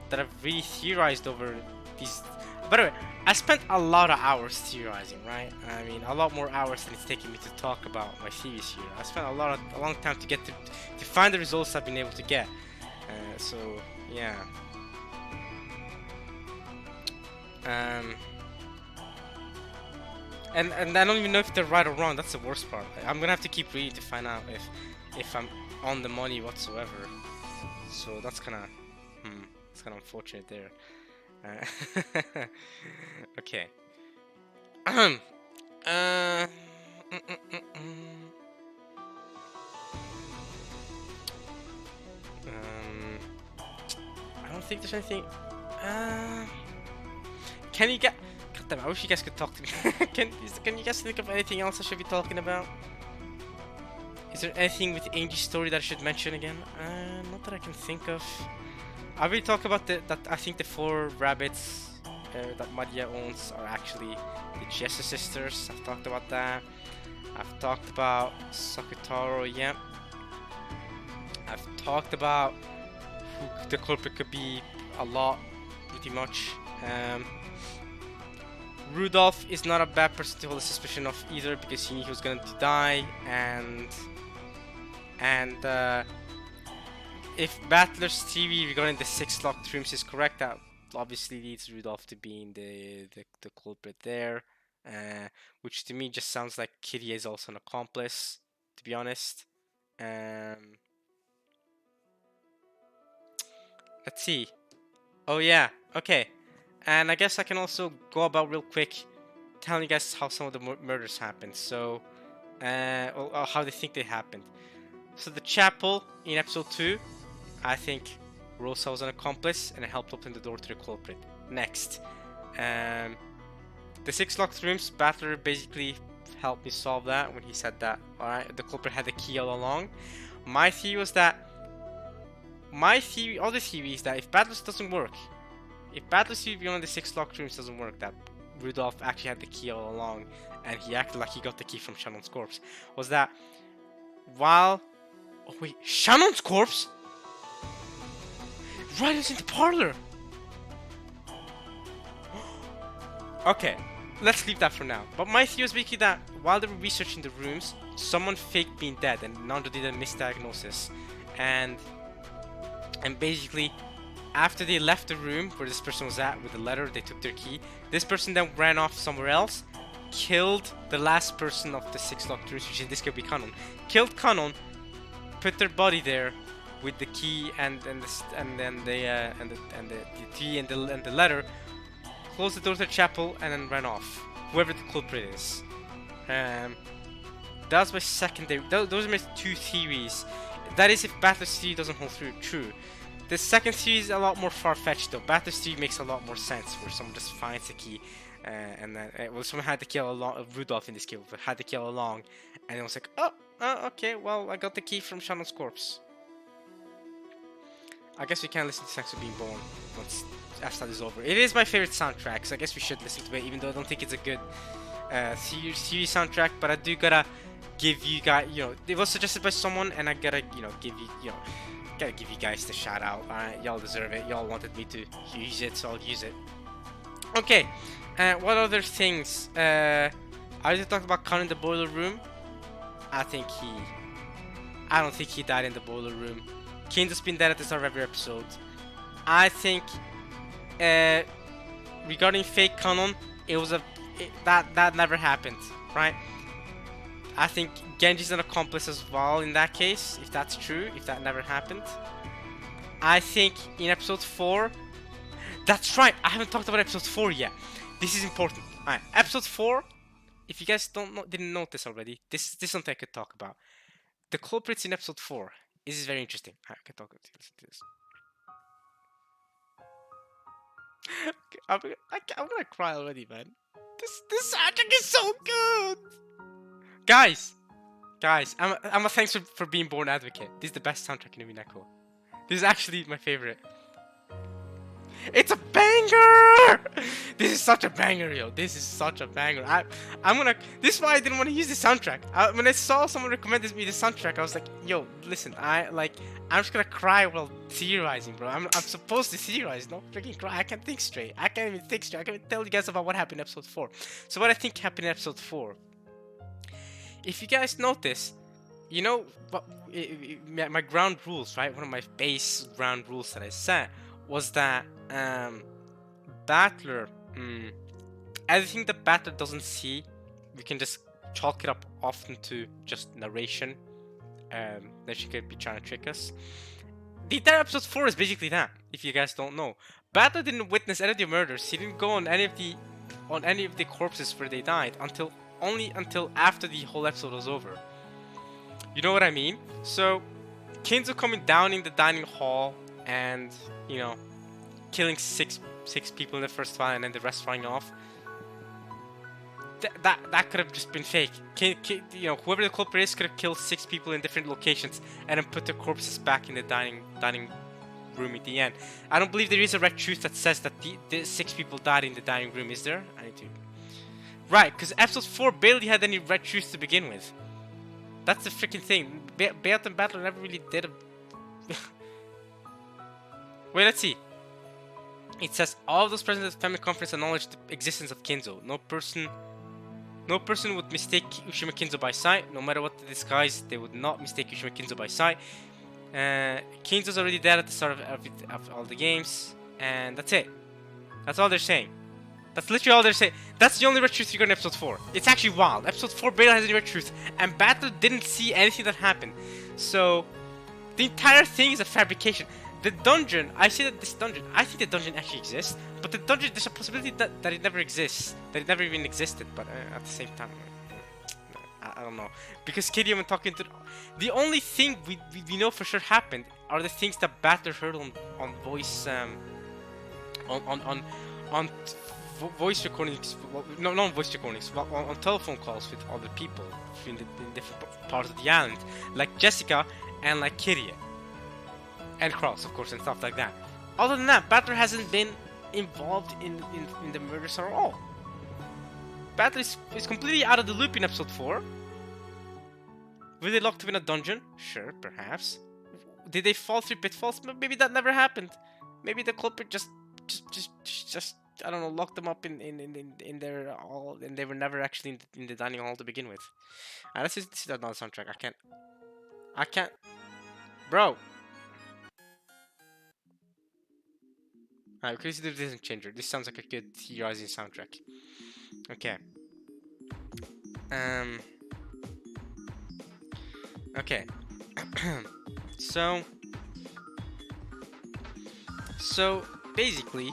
that I've really theorized over these. By the way, I spent a lot of hours theorizing, right? I mean, a lot more hours than it's taking me to talk about my theories here. I spent a long time to get to find the results I've been able to get. So yeah. And I don't even know if they're right or wrong. That's the worst part. I'm gonna have to keep reading to find out if I'm on the money whatsoever. So that's kind of it's kind of unfortunate there. Okay. I don't think there's anything. Can you get? God damn, I wish you guys could talk to me. Can you guys think of anything else I should be talking about? Is there anything with Angie's story that I should mention again? Not that I can think of. I already talked about that I think the 4 rabbits that Maria owns are actually the Jessa sisters. I've talked about that. I've talked about Sakotaro, yeah. I've talked about who the culprit could be a lot, pretty much. Rudolph is not a bad person to hold a suspicion of either, because he knew he was going to die, and if Battler's theory regarding the 6 locked rooms is correct, that obviously leads Rudolph to being the culprit there, which to me just sounds like Kitty is also an accomplice, to be honest. Let's see. Oh yeah, okay. And I guess I can also go about real quick telling you guys how some of the murders happened. So, or how they think they happened. So the chapel in episode 2, I think Rosa was an accomplice and helped open the door to the culprit. Next, the 6 locked rooms, Battler basically helped me solve that when he said that, alright, the culprit had the key all along. My theory was that, other theory is that if Battler's doesn't work, if Battler's theory beyond the 6 locked rooms doesn't work, that Rudolph actually had the key all along and he acted like he got the key from Shannon's corpse, was that while... Oh wait, Shannon's corpse? Right, it's in the parlor! Okay, let's leave that for now. But my theory was basically that while they were researching the rooms, someone faked being dead and Nando did a misdiagnosis. And basically, after they left the room where this person was at with the letter, they took their key. This person then ran off somewhere else, killed the last person of the 6 locked rooms, which in this case would be Kanon. Killed Kanon, put their body there with the key and the key and the letter, closed the door to the chapel and then ran off. Whoever the culprit is. That was my secondary. Those are my 2 theories. That is if Battler's theory doesn't hold true. The second theory is a lot more far-fetched though. Battler's theory makes a lot more sense, where someone just finds the key, and then well, someone had to kill Rudolph in this game, but had to kill along, and it was like, oh, okay, well, I got the key from Shannon's corpse. I guess we can listen to Saxo Being Born once Ashtad is over. It is my favorite soundtrack, so I guess we should listen to it, even though I don't think it's a good series soundtrack. But I do gotta give you guys, it was suggested by someone, and I gotta, give you, gotta give you guys the shout out. Alright, y'all deserve it. Y'all wanted me to use it, so I'll use it. Okay, what other things? I already talked about Khan in the boiler room. I don't think he died in the boiler room. Kinzo's been dead at the start of every episode. I think, regarding fake canon, it was that never happened, right? I think Genji's an accomplice as well in that case, if that's true, if that never happened. I think in episode 4, that's right, I haven't talked about episode 4 yet. This is important. Alright, episode 4, if you guys didn't notice already, this is something I could talk about. The culprits in episode 4. This is very interesting. I can talk about this. Okay, I'm gonna cry already, man. This soundtrack is so good. Guys, I'm a thanks for being born advocate. This is the best soundtrack in Umineko. This is actually my favorite. It's a banger! This is such a banger, yo. This is such a banger. This is why I didn't want to use the soundtrack. When I saw someone recommend me the soundtrack, I was like, yo, listen, I'm just gonna cry while theorizing, bro. I'm supposed to theorize, not freaking cry. I can't think straight. I can't even think straight. I can't even tell you guys about what happened in episode 4. So what I think happened in episode 4. If you guys notice, you know what, my ground rules, right? One of my base ground rules that I set was that Battler, everything that Battler doesn't see, we can just chalk it up often to just narration. That she could be trying to trick us. The entire episode 4 is basically that, if you guys don't know. Battler didn't witness any of the murders. He didn't go on any of the corpses where they died only until after the whole episode was over. You know what I mean? So Kinzo coming down in the dining hall and, killing six people in the first one and then the rest running off. That could have just been fake. Whoever the culprit is could have killed 6 people in different locations and then put the corpses back in the dining room at the end. I don't believe there is a red truth that says that the 6 people died in the dining room, is there? I need to... Right, because episode 4 barely had any red truth to begin with. That's the freaking thing. Beat and Battler never really did a... Wait, let's see. It says all of those present at the family conference acknowledged the existence of Kinzo. No person would mistake Ushima Kinzo by sight. No matter what the disguise, they would not mistake Ushima Kinzo by sight. Kinzo's already dead at the start of all the games, and that's it. That's all they're saying. That's literally all they're saying. That's the only red truth you got in episode 4. It's actually wild. Episode 4 barely has any red truth, and Battler didn't see anything that happened. So the entire thing is a fabrication. The dungeon, I think the dungeon actually exists, but the dungeon, there's a possibility that it never exists, that it never even existed, but at the same time, I don't know. Because Katie, I'm talking to... The only thing we know for sure happened are the things that Battler heard on voice, on voice recordings, no, not voice recordings, on telephone calls with other people in different parts of the island, like Jessica and like Kyrie. And Cross, of course, and stuff like that. Other than that, Battler hasn't been involved in the murders at all. Battler is completely out of the loop in episode 4. Were they locked up in a dungeon? Sure, perhaps. Did they fall through pitfalls? Maybe that never happened. Maybe the culprit just I don't know, locked them up in their hall, and they were never actually in the dining hall to begin with. Let's see that another soundtrack. I can't, bro. Alright, okay, this isn't changer. This sounds like a good theorizing soundtrack. Okay. Okay. So basically,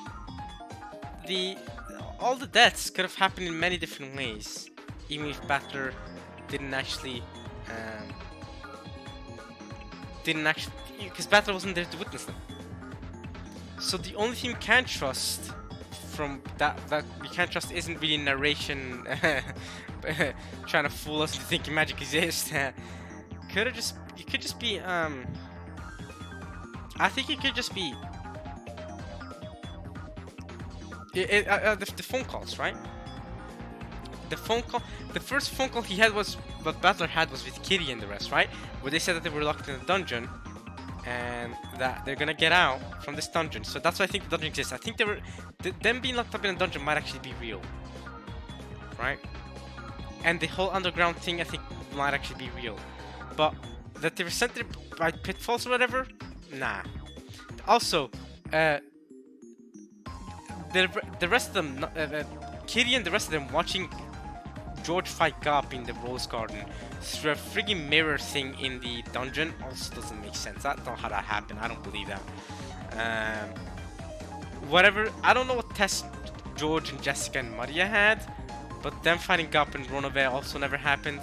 all the deaths could have happened in many different ways, even if Battler didn't actually didn't actually, because Battler wasn't there to witness them. So the only thing we can trust from that we can't trust isn't really narration trying to fool us into thinking magic exists. It could just be I think it could just be the phone calls, right? The first phone call he had was what Battler had was with Kitty and the rest, right? Where they said that they were locked in a dungeon and that they're gonna get out from this dungeon. So that's why I think the dungeon exists. I think them being locked up in a dungeon might actually be real, right? And the whole underground thing I think might actually be real, but that they were sent there by pitfalls or whatever, nah. Also, the rest of them, Kitty and the rest of them watching George fight Gop in the Rose Garden through a friggin' mirror thing in the dungeon also doesn't make sense. That's not how that happened. I don't believe that. Whatever. I don't know what test George and Jessica and Maria had, but them fighting Gop and Ronove also never happened.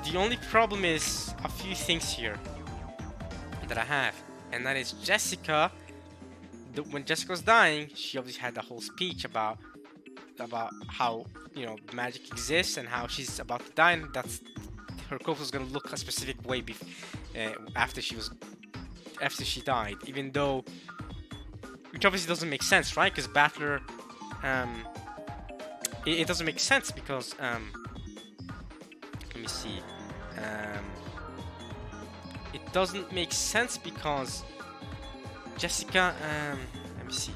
The only problem is a few things here that I have, and that is Jessica. When Jessica was dying, she obviously had the whole speech about how, you know, magic exists and how she's about to die, and that's her corpse was gonna look a specific way after she died. Even though, which obviously doesn't make sense, right? Because Battler, it doesn't make sense because let me see, it doesn't make sense because Jessica, let me see.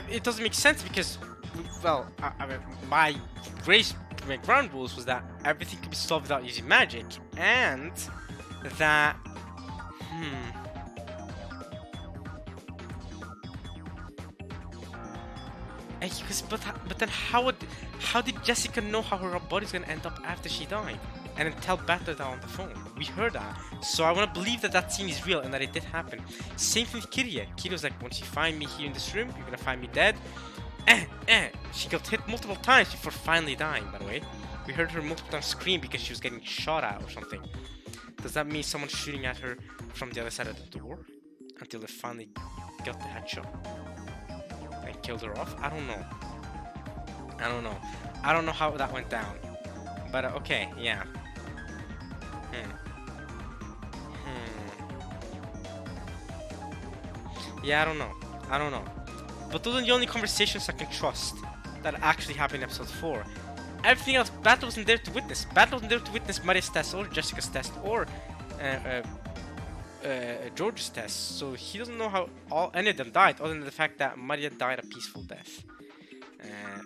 It doesn't make sense because, well, my ground rules was that everything could be solved without using magic, and that, but then how did Jessica know how her body's gonna end up after she died? And then tell Battler that on the phone. We heard that. So I want to believe that that scene is real and that it did happen. Same thing with Kitty. Kitty was like, once you find me here in this room, you're gonna find me dead. She got hit multiple times before finally dying, by the way. We heard her multiple times scream because she was getting shot at or something. Does that mean someone's shooting at her from the other side of the door? Until they finally got the headshot and killed her off? I don't know. I don't know how that went down. But okay, yeah. Yeah, I don't know. But those are the only conversations I can trust that actually happened in episode 4. Everything else, Battler wasn't there to witness. Battler wasn't there to witness Maria's test or Jessica's test or George's test. So he doesn't know how any of them died, other than the fact that Maria died a peaceful death.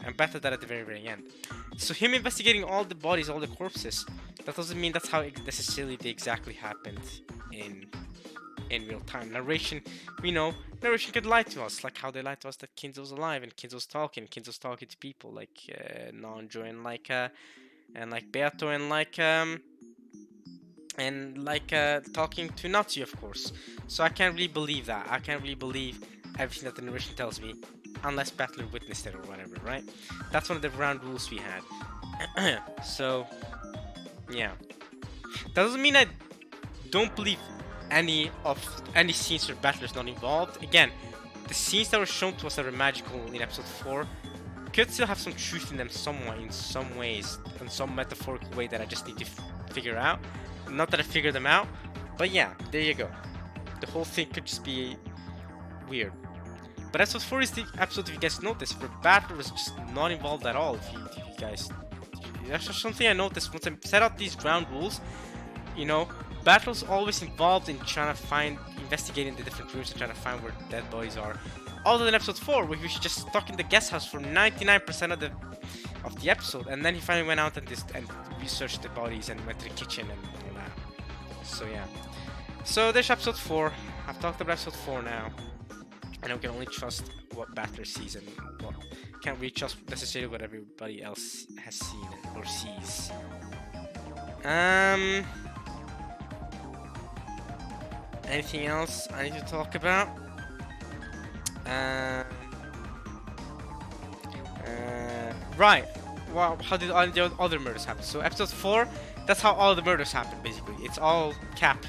And Battler died at the very, very end. So him investigating all the bodies, all the corpses, that doesn't mean that's how necessarily they exactly happened in real time. Narration, we know, narration could lie to us, like how they lied to us that Kinzo's alive and Kinzo's talking to people like Nanjo and like Beato and like talking to Natsu, of course. So I can't really believe that. I can't really believe everything that the narration tells me, unless Battler witnessed it or whatever, right? That's one of the ground rules we had. So, yeah. That doesn't mean I don't believe any scenes where Battler's not involved. Again, the scenes that were shown to us that were magical in episode 4 could still have some truth in them somewhat, in some ways, in some metaphorical way that I just need to figure out. Not that I figured them out, but yeah, there you go. The whole thing could just be weird. But episode 4 is the episode, if you guys noticed, where Battler was just not involved at all. If you guys, that's just something I noticed once I set out these ground rules. You know, Battler's always involved in trying to investigating the different rooms and trying to find where dead bodies are. Other than episode 4, where he was just stuck in the guest house for 99% of the episode, and then he finally went out and researched the bodies and went to the kitchen and all that. So yeah. So there's episode 4. I've talked about episode 4 now. And we can only trust what Battler sees and what can't really trust necessarily what everybody else has seen or sees. Anything else I need to talk about? Right. how did all the other murders happen? So episode 4, that's how all the murders happen. Basically, it's all Cap.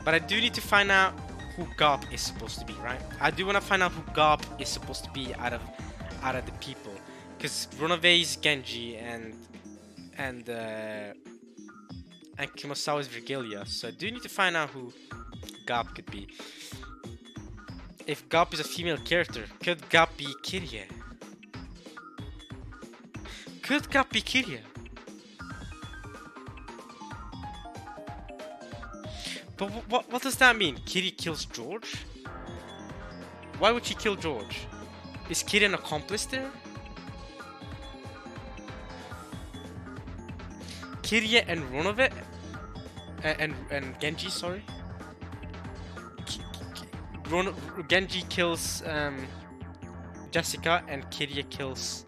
But I do need to find out who Gop is supposed to be, right? I do want to find out who Gop is supposed to be out of the people, because Runaway is Genji and Kumasawa is Virgilia. So I do need to find out who Gop could be. If Gop is a female character, could Gop be Kiria? Could Gop be Kiria? But what does that mean? Kiria kills George? Why would she kill George? Is Kiria an accomplice there? Kiria and Runove and Genji, sorry. Genji kills Jessica and Kiria kills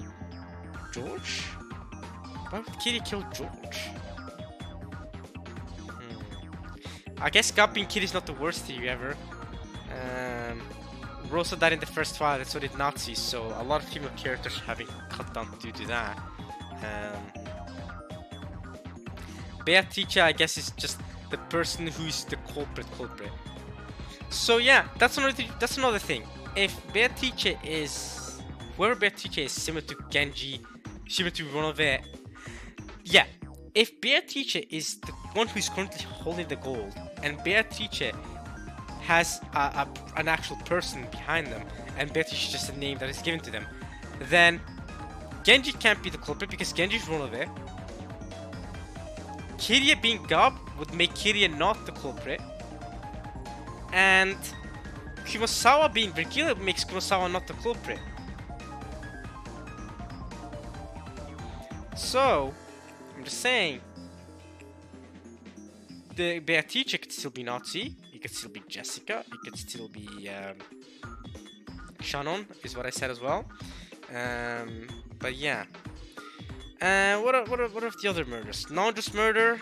George? Why would Kiria kill George? I guess Gop being Kiria is not the worst theory ever. Rosa died in the first trial, and so did Nazis, so a lot of female characters have been cut down due to that. Beatrice, I guess, is just the person who's the culprit. So yeah, that's another thing. If Beatrice is, whoever Beatrice is, similar to Genji, similar to Runove, yeah. If Beatrice is the one who's currently holding the gold, and Beatrice has an actual person behind them, and Beatrice is just a name that is given to them, then Genji can't be the culprit because Genji is Runove. Kiria being Gop would make Kiria not the culprit, and Kumasawa being Virgilia makes Kumasawa not the culprit. So, I'm just saying, the Beatrice could still be Nazi, it could still be Jessica, it could still be Shannon, is what I said as well. But yeah. What are the other murders? Laundress murder.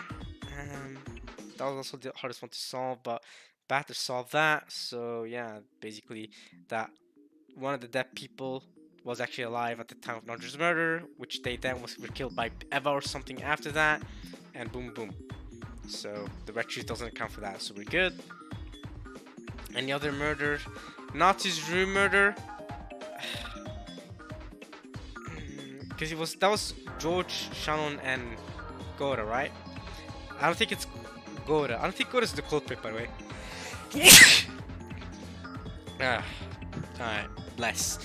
That was also the hardest one to solve, but Batter solved that. So yeah, basically that one of the dead people was actually alive at the time of Laundress murder, which they then were killed by Eva or something after that, and boom boom. So the red truth doesn't account for that, so we're good. Any other murder? Nazi's room murder. Because that was George, Shannon, and Gora, right? I don't think it's Gora. I don't think Gora's the culprit, by the way. Alright, bless.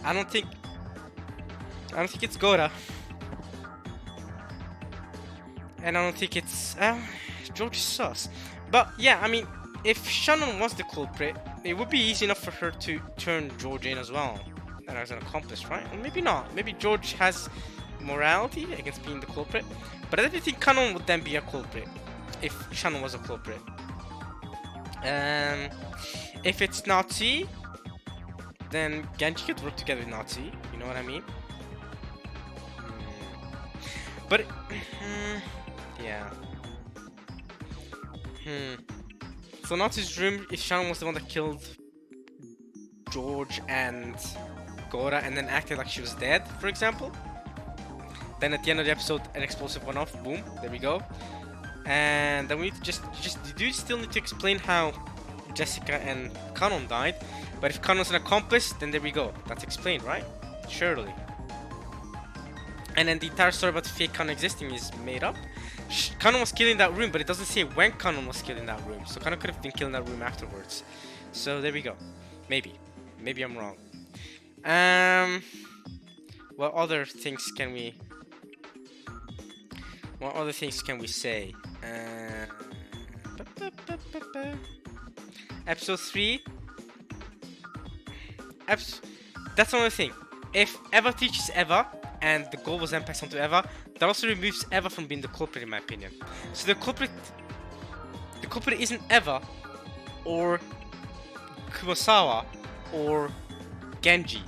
I don't think it's Gora. And I don't think it's George is sus. But yeah, I mean, if Shannon was the culprit, it would be easy enough for her to turn George in as well. And as an accomplice, right? Or maybe not. Maybe George has morality against being the culprit. But I don't think Kanon would then be a culprit if Shannon was a culprit. If it's Nazi, then Genji could work together with Nazi. You know what I mean? But yeah. So Nazi's room, if Shannon was the one that killed George and Gora and then acted like she was dead, for example, then at the end of the episode an explosive went off, boom, there we go. And then we need to you do still need to explain how Jessica and Kanon died, but if Kanon's an accomplice, then there we go, that's explained, right? Surely. And then the entire story about the fake Kanon existing is made up. Kanon was killed in that room, but it doesn't say when Kanon was killed in that room, so Kanon could have been killed in that room afterwards. So there we go. Maybe I'm wrong. What other things can we say? Episode 3. That's another thing. If Eva teaches Eva and the goal was then passed on to Eva, that also removes Eva from being the culprit, in my opinion. So the culprit isn't Eva or Kumasawa or Genji.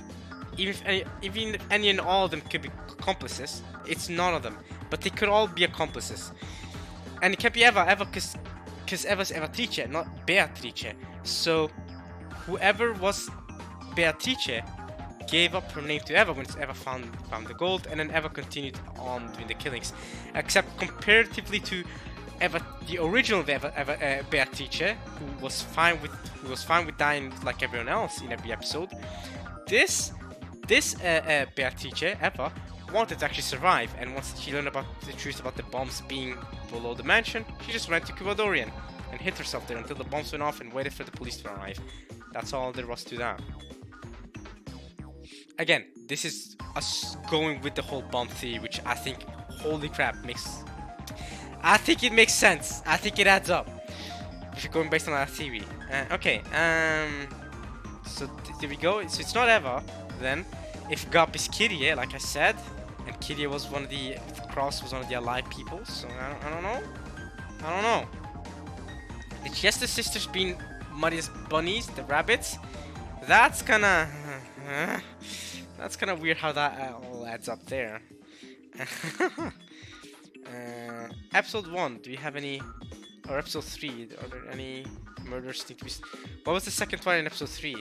Even if any and all of them could be accomplices, it's none of them. But they could all be accomplices. And it can't be Eva because Eva's Beatrice, not Beatrice. So whoever was Beatrice gave up her name to Eva when Eva found the gold, and then Eva continued on doing the killings. Except comparatively to Eva, the original Beatrice, who was fine with dying like everyone else in every episode. This Beatrice, Eva, wanted to actually survive, and once she learned about the truth about the bombs being below the mansion, she just ran to Cuvadorian and hid herself there until the bombs went off and waited for the police to arrive. That's all there was to that. Again, this is us going with the whole bomb theory, which I think, holy crap, I think it makes sense. I think it adds up. If you're going based on that theory. Okay, so there we go. So it's not Eva, then. If Gop is Kyrie, like I said, and Kyrie was one of the Cross was one of the allied people, so I don't know. The Chester sisters being Maria's bunnies, the rabbits, that's kinda weird how that all adds up there. Episode 1, do we have any, or episode 3, are there any murders to be? What was the second one in episode 3?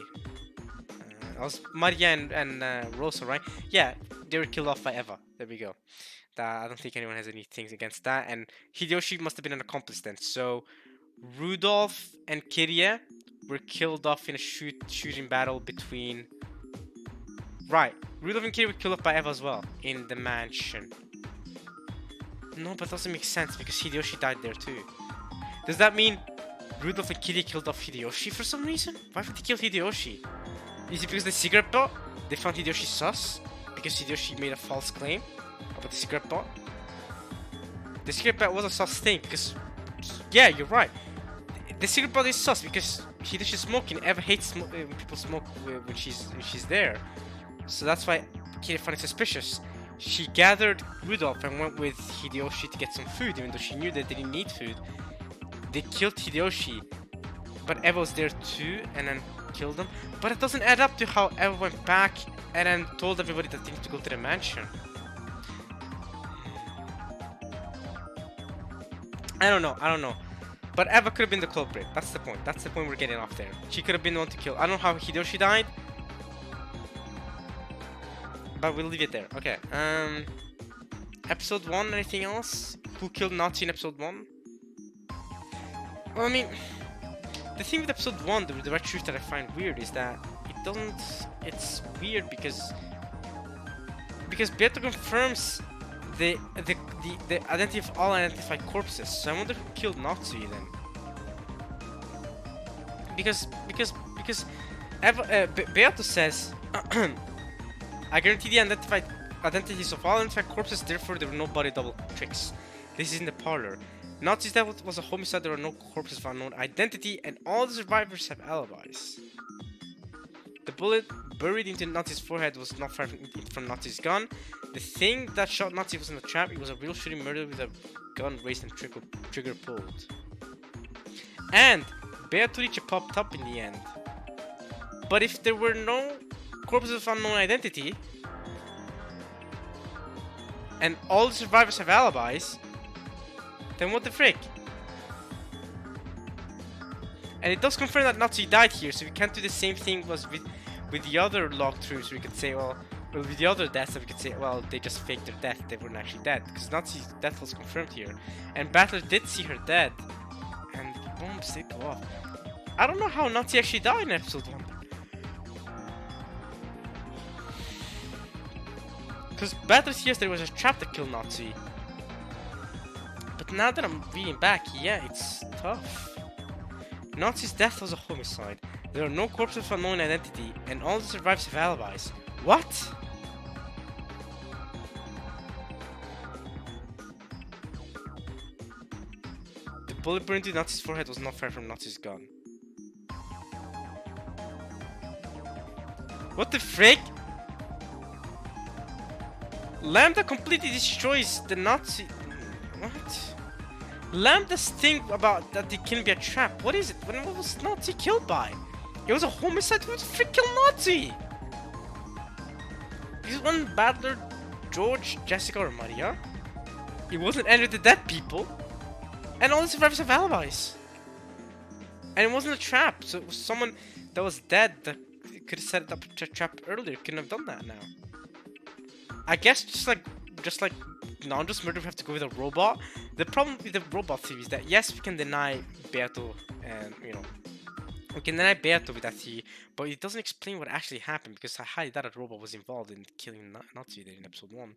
That was Maria and Rosa, right? Yeah, they were killed off by Eva. There we go. I don't think anyone has any things against that. And Hideyoshi must have been an accomplice then. So Rudolph and Kyrie were killed off in a shooting battle between... Right, Rudolph and Kyrie were killed off by Eva as well in the mansion. No, but that doesn't make sense because Hideyoshi died there too. Does that mean Rudolph and Kyrie killed off Hideyoshi for some reason? Why would they kill Hideyoshi? Is it because the cigarette bot? They found Hideyoshi sus? Because Hideyoshi made a false claim about the cigarette bot? The cigarette bot was a sus thing because... Yeah, you're right. The cigarette bot is sus because Hideyoshi's smoking. Eva hates when people smoke when she's there. So that's why Kyrie found it suspicious. She gathered Rudolph and went with Hideyoshi to get some food, even though she knew that they didn't need food. They killed Hideyoshi, but Eva was there too, and then killed them. But it doesn't add up to how Eva went back and then told everybody that they need to go to the mansion. I don't know. But Eva could have been the culprit. That's the point. That's the point we're getting off there. She could have been the one to kill. I don't know how Hideyoshi died, but we'll leave it there. Okay. Episode 1, anything else? Who killed Nazi in episode 1? Well, I mean, the thing with episode 1, the direct truth that I find weird is that it's weird because Beato confirms the identity of all identified corpses. So I wonder who killed Nazi then. Because Beato says I guarantee the identities of all identified corpses, therefore there were no body double tricks. This is in the parlor. Nazi's death was a homicide, there are no corpses of unknown identity, and all the survivors have alibis. The bullet buried into Nazi's forehead was not far from Nazi's gun. The thing that shot Nazi wasn't a trap, it was a real shooting murder with a gun raised and trigger pulled. And Beatrice popped up in the end. But if there were no corpses of unknown identity, and all the survivors have alibis, then what the frick? And it does confirm that Nazi died here, so we can't do the same thing was with the other log-throughs. We could say, well, with the other deaths, we could say, well, they just faked their death. They weren't actually dead, because Nazi's death was confirmed here, and Battler did see her dead, and the bombs did go off. I don't know how Nazi actually died in episode 1. Because Battler hears there was a trap that killed Nazi. But now that I'm reading back, yeah, it's tough. Nazi's death was a homicide. There are no corpses of unknown identity, and all the survivors have alibis. What? The bullet burned into Nazi's forehead was not far from Nazi's gun. What the frick? Lambda completely destroys the Nazi... What? Lambda's thing about that it can be a trap. What is it? What was Nazi killed by? It was a homicide. Who the frick killed Nazi? Because one Battler, George, Jessica, or Maria. It wasn't any of the dead people. And all the survivors have alibis. And it wasn't a trap. So it was someone that was dead that could have set it up to trap earlier. Couldn't have done that now. I guess just like non-just murder, we have to go with a robot. The problem with the robot theory is that yes, we can deny Beato, and you know, we can deny Beato with that theory, but it doesn't explain what actually happened, because I highly doubt a robot was involved in killing Nazi there in episode 1.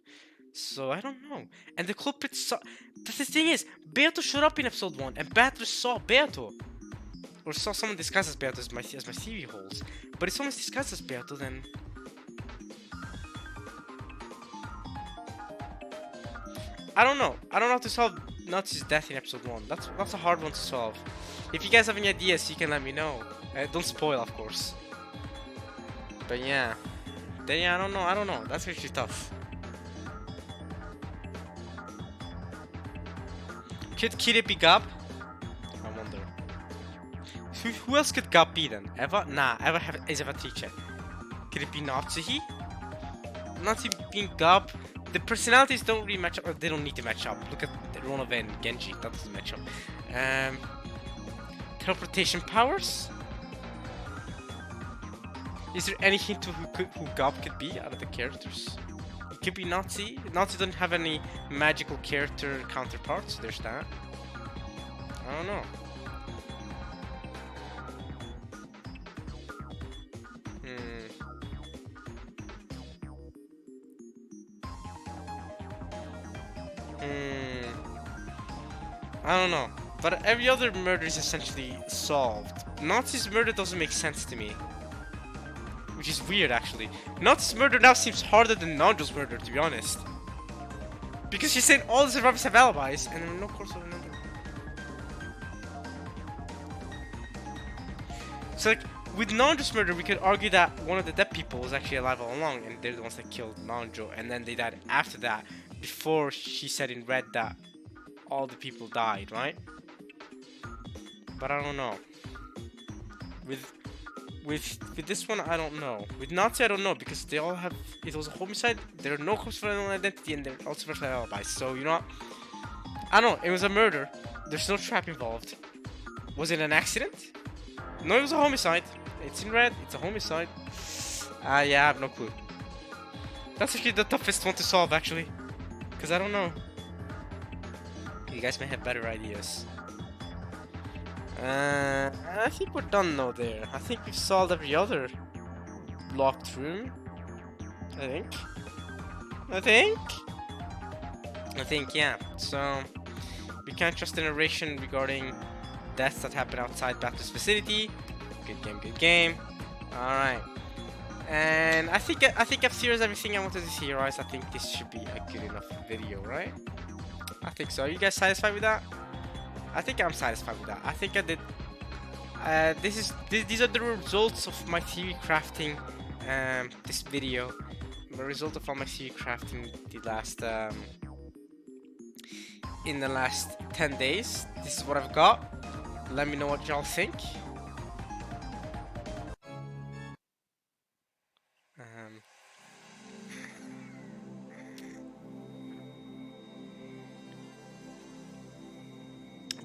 So I don't know. And the culprit saw. The thing is, Beato showed up in episode 1, and Beatrice saw Beato, or saw someone disguised as Beato, as my theory holds. But if someone's disguised as Beato, then I don't know. I don't know how to solve Nazi's death in episode 1. That's a hard one to solve. If you guys have any ideas, you can let me know. Don't spoil, of course. But yeah. Then yeah, I don't know. That's actually tough. Could Kid be Gab? I wonder. Who else could Gab be then? Eva? Nah, Eva is Eva Trice. Could it be Nazi? Nazi being Gab. The personalities don't really match up, or they don't need to match up. Look at Ronova and Genji, that doesn't match up. Teleportation powers? Is there any hint to who Gob could be out of the characters? It could be Nazi. Nazi doesn't have any magical character counterparts, so there's that. I don't know. I don't know, but every other murder is essentially solved. Nazi's murder doesn't make sense to me, which is weird actually. Nazi's murder now seems harder than Nanjo's murder, to be honest, because she's saying all the survivors have alibis, and there are no course of number. So like, with Nanjo's murder, we could argue that one of the dead people was actually alive all along, and they're the ones that killed Nanjo, and then they died after that, before she said in red that all the people died, right? But I don't know. With this one, I don't know. With Nazi, I don't know, because they all have. It was a homicide. There are no cops for an identity, and they're also for alibis. So you know, I don't know. It was a murder. There's no trap involved. Was it an accident? No, it was a homicide. It's in red. It's a homicide. Yeah, I have no clue. That's actually the toughest one to solve, actually, because I don't know. You guys may have better ideas. I think we're done now there. I think we've solved every other locked room. I think, yeah. So, we can't trust the narration regarding deaths that happen outside Beatrice's facility. Good game. Alright. And I think I've theorized everything I wanted to theorize. I think this should be a good enough video, right? I think so. Are you guys satisfied with that? I think I'm satisfied with that. I think I did. These are the results of my theory crafting. This video, the result of all my theory crafting in the last 10 days. This is what I've got. Let me know what y'all think.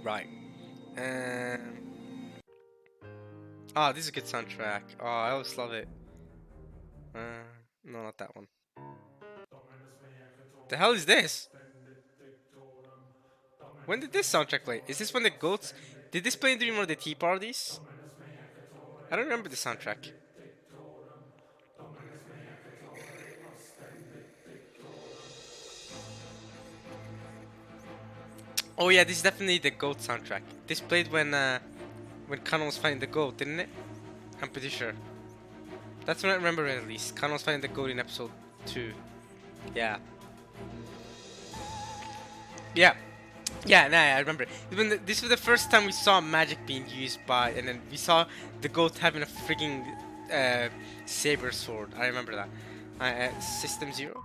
Right. Oh, this is a good soundtrack. Oh, I always love it. No, not that one. The hell is this? When did this soundtrack play? Is this when the goats... Did this play during one of the tea parties? I don't remember the soundtrack. Oh yeah, this is definitely the goat soundtrack. This played when Kanon was fighting the goat, didn't it? I'm pretty sure. That's when I remember it, at least. Kanon was fighting the goat in episode 2. Yeah. Yeah. Yeah, nah, I remember. This was the first time we saw magic being used by, and then we saw the goat having a freaking saber sword. I remember that. System 0.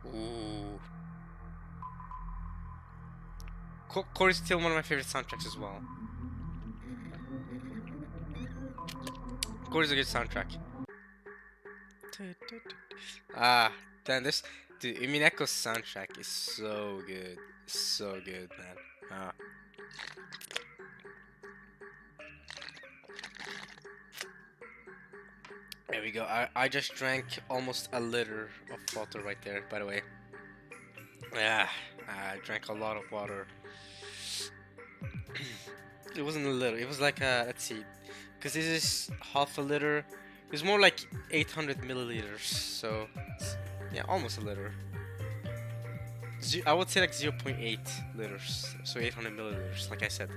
Ooh. Core is still one of my favorite soundtracks as well. Core is a good soundtrack. Ah, damn, this... Dude, Umineko's soundtrack is so good. So good, man. Ah. There we go. I just drank almost a liter of water right there, by the way. Yeah, I drank a lot of water. It wasn't a liter, it was like a, let's see, because this is half a liter. It was more like 800 milliliters, so yeah, almost a liter. I would say like 0.8 liters, so 800 milliliters, like I said.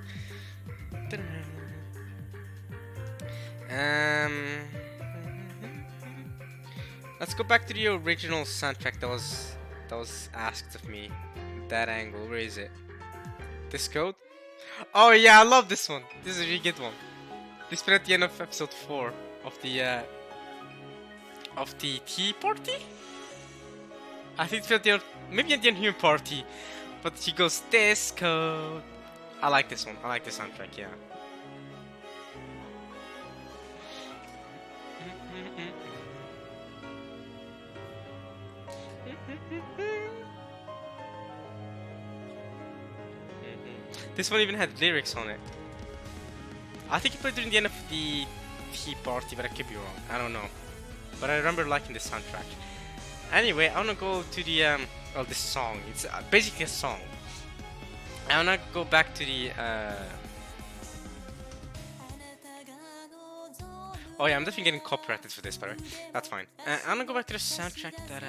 Let's go back to the original soundtrack that was asked of me. That angle, where is it? This code? Oh yeah, I love this one. This is a really good one. This been at the end of episode 4 of the tea party. I think it's at the end, maybe at the end human party, but she goes this code. I like this one. I like the soundtrack. Yeah. This one even had lyrics on it. I think it played during the end of the tea party, but I could be wrong. I don't know. But I remember liking the soundtrack. Anyway, I wanna go to the well, this song. It's basically a song. I wanna go back to the oh yeah, I'm definitely getting copyrighted for this, by the way. That's fine. I wanna go back to the soundtrack that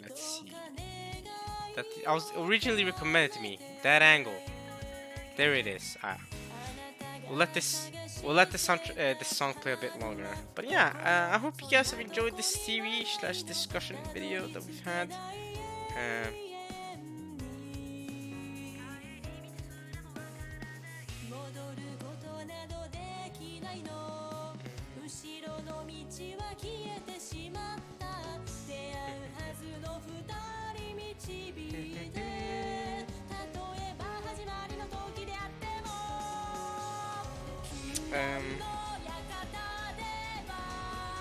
let's see. That I was originally recommended to me. That angle. There it is. We'll let this song play a bit longer. But yeah, I hope you guys have enjoyed this theory/discussion video that we've had.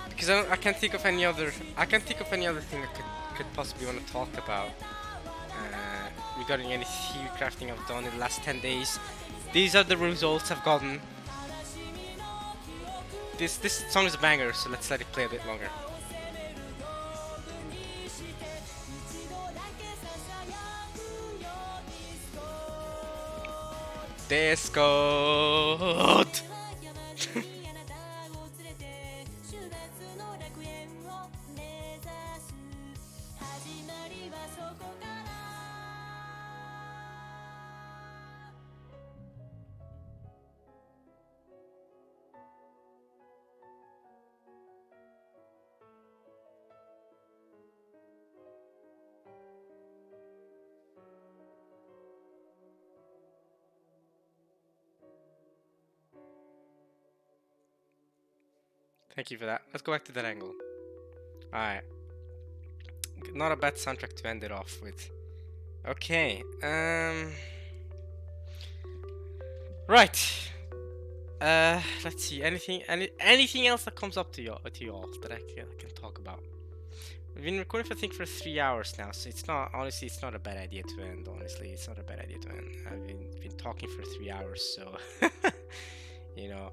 Because I can't think of any other thing I could possibly want to talk about regarding any theory crafting I've done in the last 10 days. These are the results I've gotten. This song is a banger, so let's let it play a bit longer. Discord. Thank you for that. Let's go back to that angle. Alright. Not a bad soundtrack to end it off with. Okay. Right. Let's see. Anything else that comes up to y'all that I can talk about? We've been recording for, I think, for 3 hours now, so it's not, honestly, it's not a bad idea to end. Honestly, it's not a bad idea to end. I've been talking for 3 hours, so you know.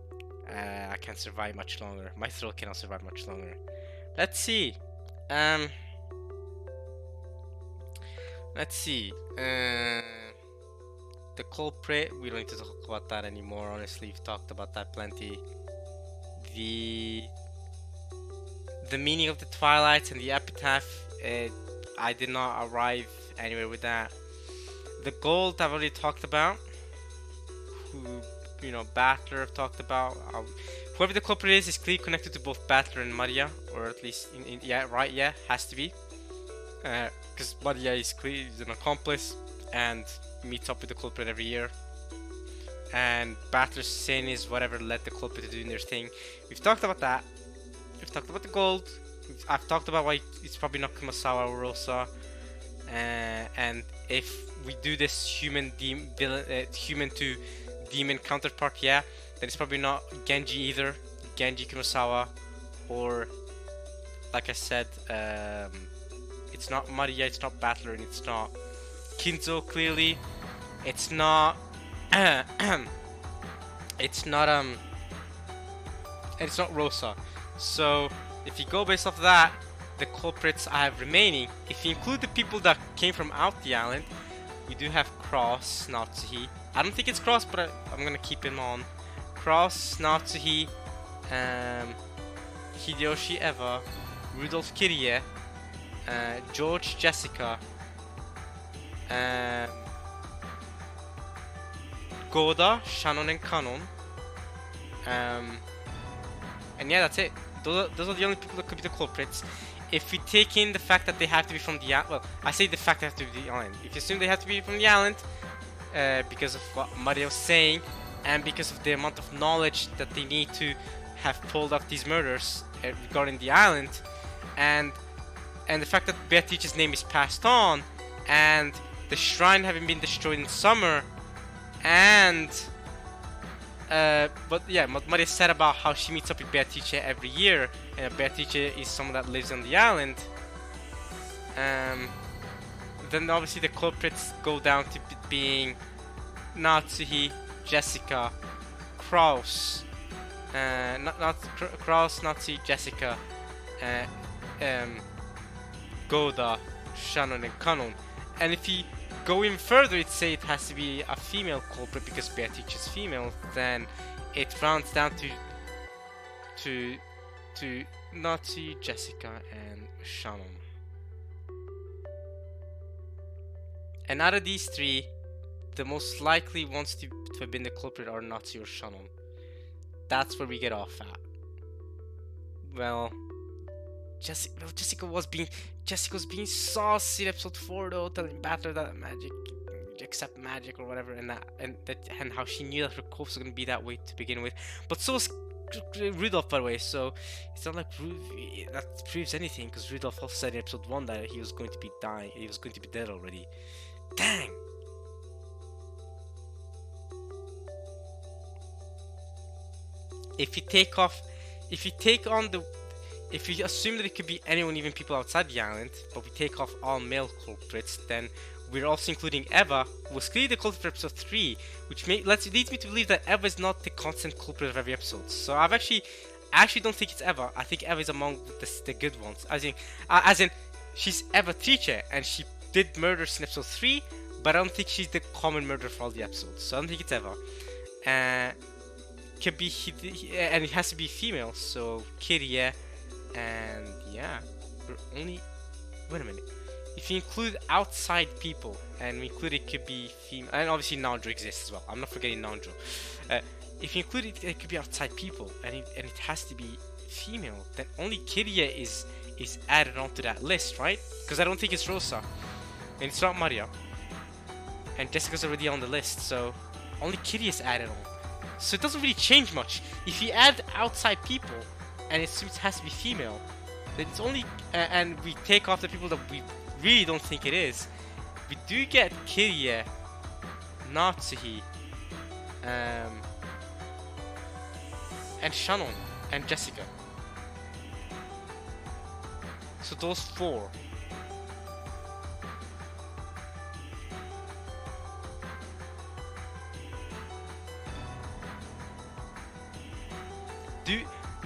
I can't survive much longer. My throat cannot survive much longer. Let's see. Let's see. The culprit. We don't need to talk about that anymore. Honestly, we've talked about that plenty. The meaning of the twilights and the epitaph. I did not arrive anywhere with that. The gold I've already talked about. You know, Battler I've talked about. Whoever the culprit is clearly connected to both Battler and Maria, or at least yeah, right, yeah, has to be, because Maria is clearly an accomplice and meets up with the culprit every year, and Battler's sin is whatever led the culprit to doing their thing. We've talked about that. We've talked about the gold. I've talked about why it's probably not Kumasawa or Rosa, and if we do this human to demon counterpart, yeah, then it's probably not Genji either. Genji Kumasawa, or like I said, it's not Maria, it's not Battler, and it's not Kinzo. Clearly, it's not. It's not Rosa. So if you go based off that, the culprits I have remaining, if you include the people that came from out the island, we do have Cross, Natsuhi. I don't think it's Cross, but I'm gonna keep him on. Cross, Natsuhi, Hideyoshi Eva, Rudolph Kirie, George Jessica, Goda, Shannon and Kanon. And yeah, that's it. Those are the only people that could be the culprits. If we take in the fact that they have to be from the island, well, I say the fact they have to be the island. If you assume they have to be from the island, because of what Mario's saying, and because of the amount of knowledge that they need to have pulled off these murders regarding the island, and the fact that Beatrice's name is passed on, and the shrine having been destroyed in summer, and but yeah, what Maria said about how she meets up with Beatrice every year, and Beatrice is someone that lives on the island. Then obviously the culprits go down to being Natsuhi, Jessica, Kraus, Kraus, Natsuhi, Jessica, Goda, Shannon, and Kanon. And if you go even further, it say it has to be a female culprit because Beatrice is female, then it rounds down to Natsuhi, Jessica, and Shannon. And out of these three, the most likely ones to have been the culprit are Natsuhi or Shannon. That's where we get off at. Well, Jessica was being saucy in episode 4 though, telling Battler that magic, accept magic or whatever, and how she knew that her corpse was gonna be that way to begin with. But so was Rudolph, by the way. So it's not like that proves anything, because Rudolph also said in episode 1 that he was going to be dying. He was going to be dead already. Dang. If you assume that it could be anyone, even people outside the island, but we take off all male culprits, then we're also including Eva, who was clearly the culprit for episode 3, which leads me to believe that Eva is not the constant culprit of every episode. So I actually don't think it's Eva. I think Eva is among the good ones. As in, she's Eva Trice, and she did murders in episode 3, but I don't think she's the common murderer for all the episodes. So I don't think it's Eva. Could be and it has to be female, so Kirie. And yeah, we're only... Wait a minute. If you include outside people, and we include it could be female, and obviously Nandro exists as well. I'm not forgetting Nandro. If you include it, it could be outside people, and it has to be female. Then only Kirie is added onto that list, right? Because I don't think it's Rosa, and it's not Maria, and Jessica's already on the list, so only Kirie is added on. So it doesn't really change much. If you add outside people, and it has to be female, then it's only and we take off the people that we really don't think it is, we do get Kirie, Natsuhi, and Shannon and Jessica. So those 4.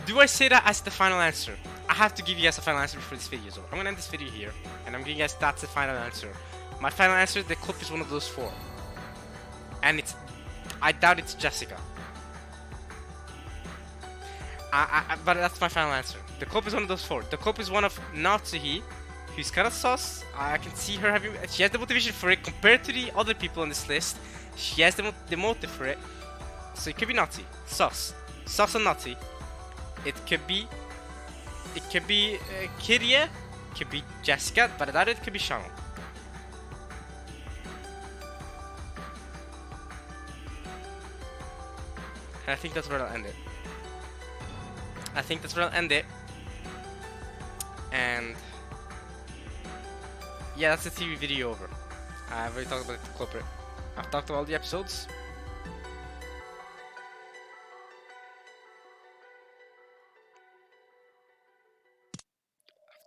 Do I say that as the final answer? I have to give you guys a final answer before this video is over. I'm gonna end this video here, and I'm giving you guys that's the final answer. My final answer: the clip is one of those 4, and I doubt it's Jessica. But that's my final answer. The clip is one of those 4. The clip is one of Natsuhi, who's kind of sus. I can see her having. She has the motivation for it compared to the other people on this list. She has the motive for it. So it could be Natsuhi, sus and Natsuhi. It could be Kirie, could be Jessica, but I doubt it could be Shannon. And I think that's where I'll end it. And yeah, that's the theory video over. I've already talked about the culprit. I've talked about all the episodes.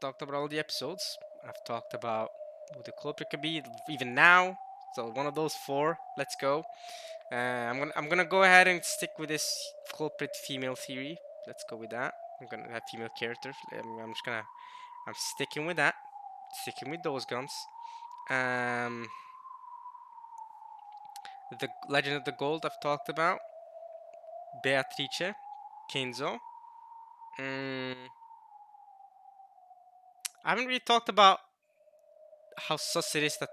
Talked about all the episodes. I've talked about who the culprit could be, even now. So one of those 4. Let's go. I'm gonna go ahead and stick with this culprit female theory. Let's go with that. I'm gonna have female characters. I'm sticking with that. Sticking with those guns. The Legend of the Gold I've talked about. Beatrice, Kenzo. I haven't really talked about how sus it is that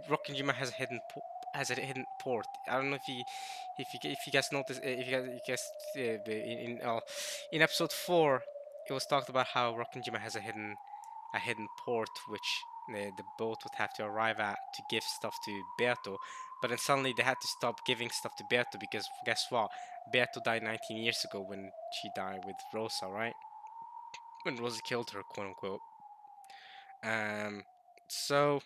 Rokkenjima has a hidden port. I don't know if you guys noticed if you guys in episode 4 it was talked about how Rokkenjima has a hidden port which the boat would have to arrive at to give stuff to Beato, but then suddenly they had to stop giving stuff to Beato because guess what? Beato died 19 years ago when she died with Rosa, right? When Rosa killed her, quote unquote. So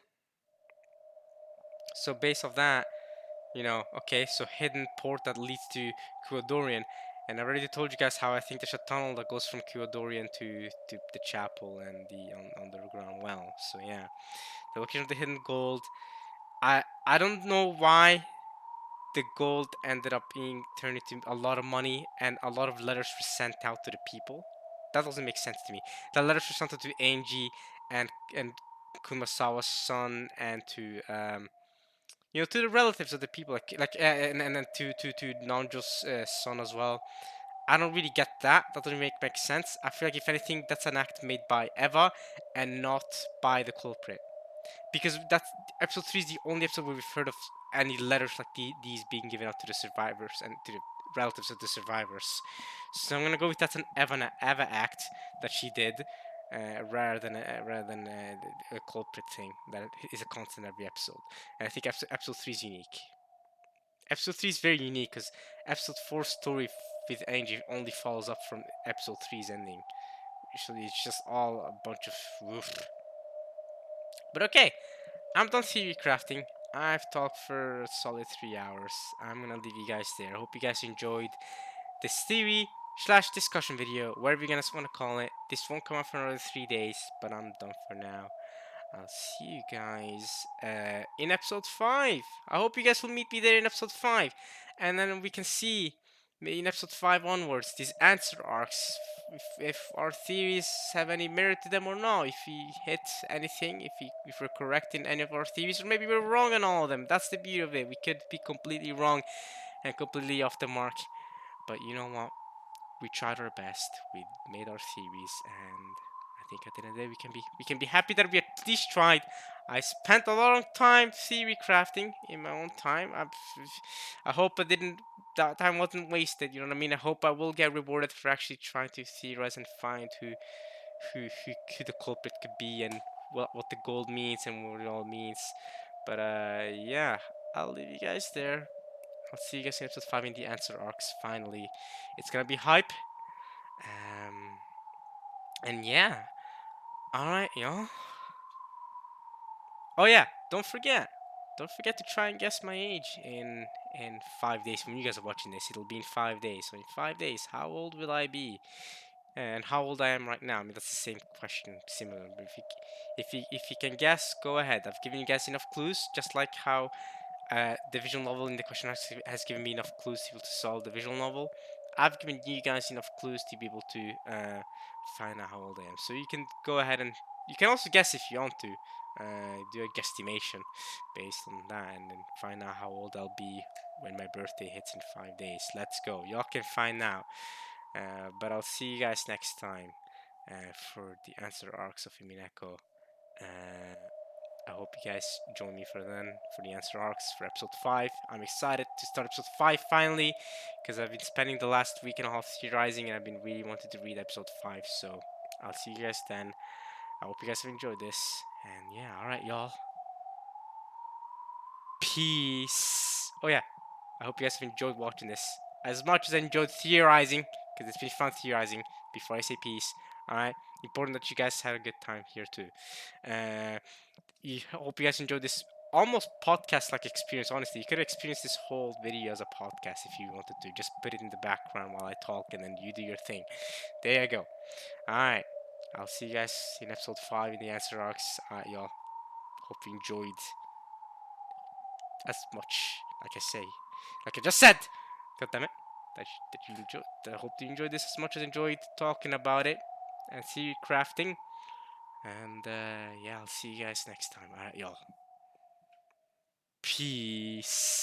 based off that, okay, so hidden port that leads to Kuodorian, and I already told you guys how I think there's a tunnel that goes from Kuodorian to the chapel and the underground well. So yeah, the location of the hidden gold. I don't know why the gold ended up being turned into a lot of money and a lot of letters were sent out to the people. That doesn't make sense to me. The letters were sent out to Angie and Kumasawa's son and to to the relatives of the people, and then to Nanjo's son as well. I don't really get that. That doesn't make sense. I feel like if anything, that's an act made by Eva and not by the culprit. Because that's episode 3 is the only episode where we've heard of any letters like these being given out to the survivors and to the relatives of the survivors. So I'm gonna go with that's an Eva act that she did, rather than a culprit thing that is a constant every episode. And I think episode 3 is unique. Episode 3 is very unique because episode 4's story with Angie only follows up from episode 3's ending. Usually it's just all a bunch of woof. But okay, I'm done theory crafting. I've talked for a solid 3 hours. I'm gonna leave you guys there. I hope you guys enjoyed this theory slash discussion video, whatever you guys want to call it. This won't come out for another 3 days, but I'm done for now. I'll see you guys in episode 5. I hope you guys will meet me there in episode 5. And then we can see in episode 5 onwards these answer arcs. If our theories have any merit to them or not. If we hit anything, if we're correct in any of our theories, or maybe we're wrong on all of them. That's the beauty of it. We could be completely wrong and completely off the mark. But you know what? We tried our best. We made our theories, and I think at the end of the day we can be happy that we at least tried. I spent a lot of time theory crafting in my own time. I hope that time wasn't wasted. You know what I mean? I hope I will get rewarded for actually trying to theorize and find who the culprit could be and what the gold means and what it all means. But yeah, I'll leave you guys there. I'll see you guys in episode 5 in the answer arcs. Finally, it's gonna be hype. And yeah, alright, y'all. Oh yeah, don't forget to try and guess my age in 5 days. When you guys are watching this, it'll be in 5 days. So in 5 days, how old will I be? And how old I am right now? I mean, that's the same question, similar. But if you can guess, go ahead. I've given you guys enough clues, just like how the visual novel in the question has given me enough clues to be able to solve the visual novel. I've given you guys enough clues to be able to find out how old I am. So you can go ahead and you can also guess if you want to. Do a guesstimation based on that and then find out how old I'll be when my birthday hits in 5 days. Let's go. Y'all can find out. But I'll see you guys next time for the answer arcs of Umineko. I hope you guys join me for the answer arcs for episode 5. I'm excited to start episode 5 finally because I've been spending the last week and a half theorizing and I've been really wanting to read episode 5. So I'll see you guys then. I hope you guys have enjoyed this. And yeah, alright, y'all. Peace. Oh yeah, I hope you guys have enjoyed watching this as much as I enjoyed theorizing because it's been fun theorizing before I say peace. Alright, important that you guys had a good time here too. I hope you guys enjoyed this almost podcast-like experience. Honestly, you could have experienced this whole video as a podcast if you wanted to. Just put it in the background while I talk and then you do your thing. There you go. Alright, I'll see you guys in episode 5 in the answer arcs. Alright, y'all. Hope you enjoyed as much, like I just said. God damn it. that you enjoy. I hope you enjoyed this as much as I enjoyed talking about it and theory crafting. And yeah, I'll see you guys next time. Alright, y'all. Peace.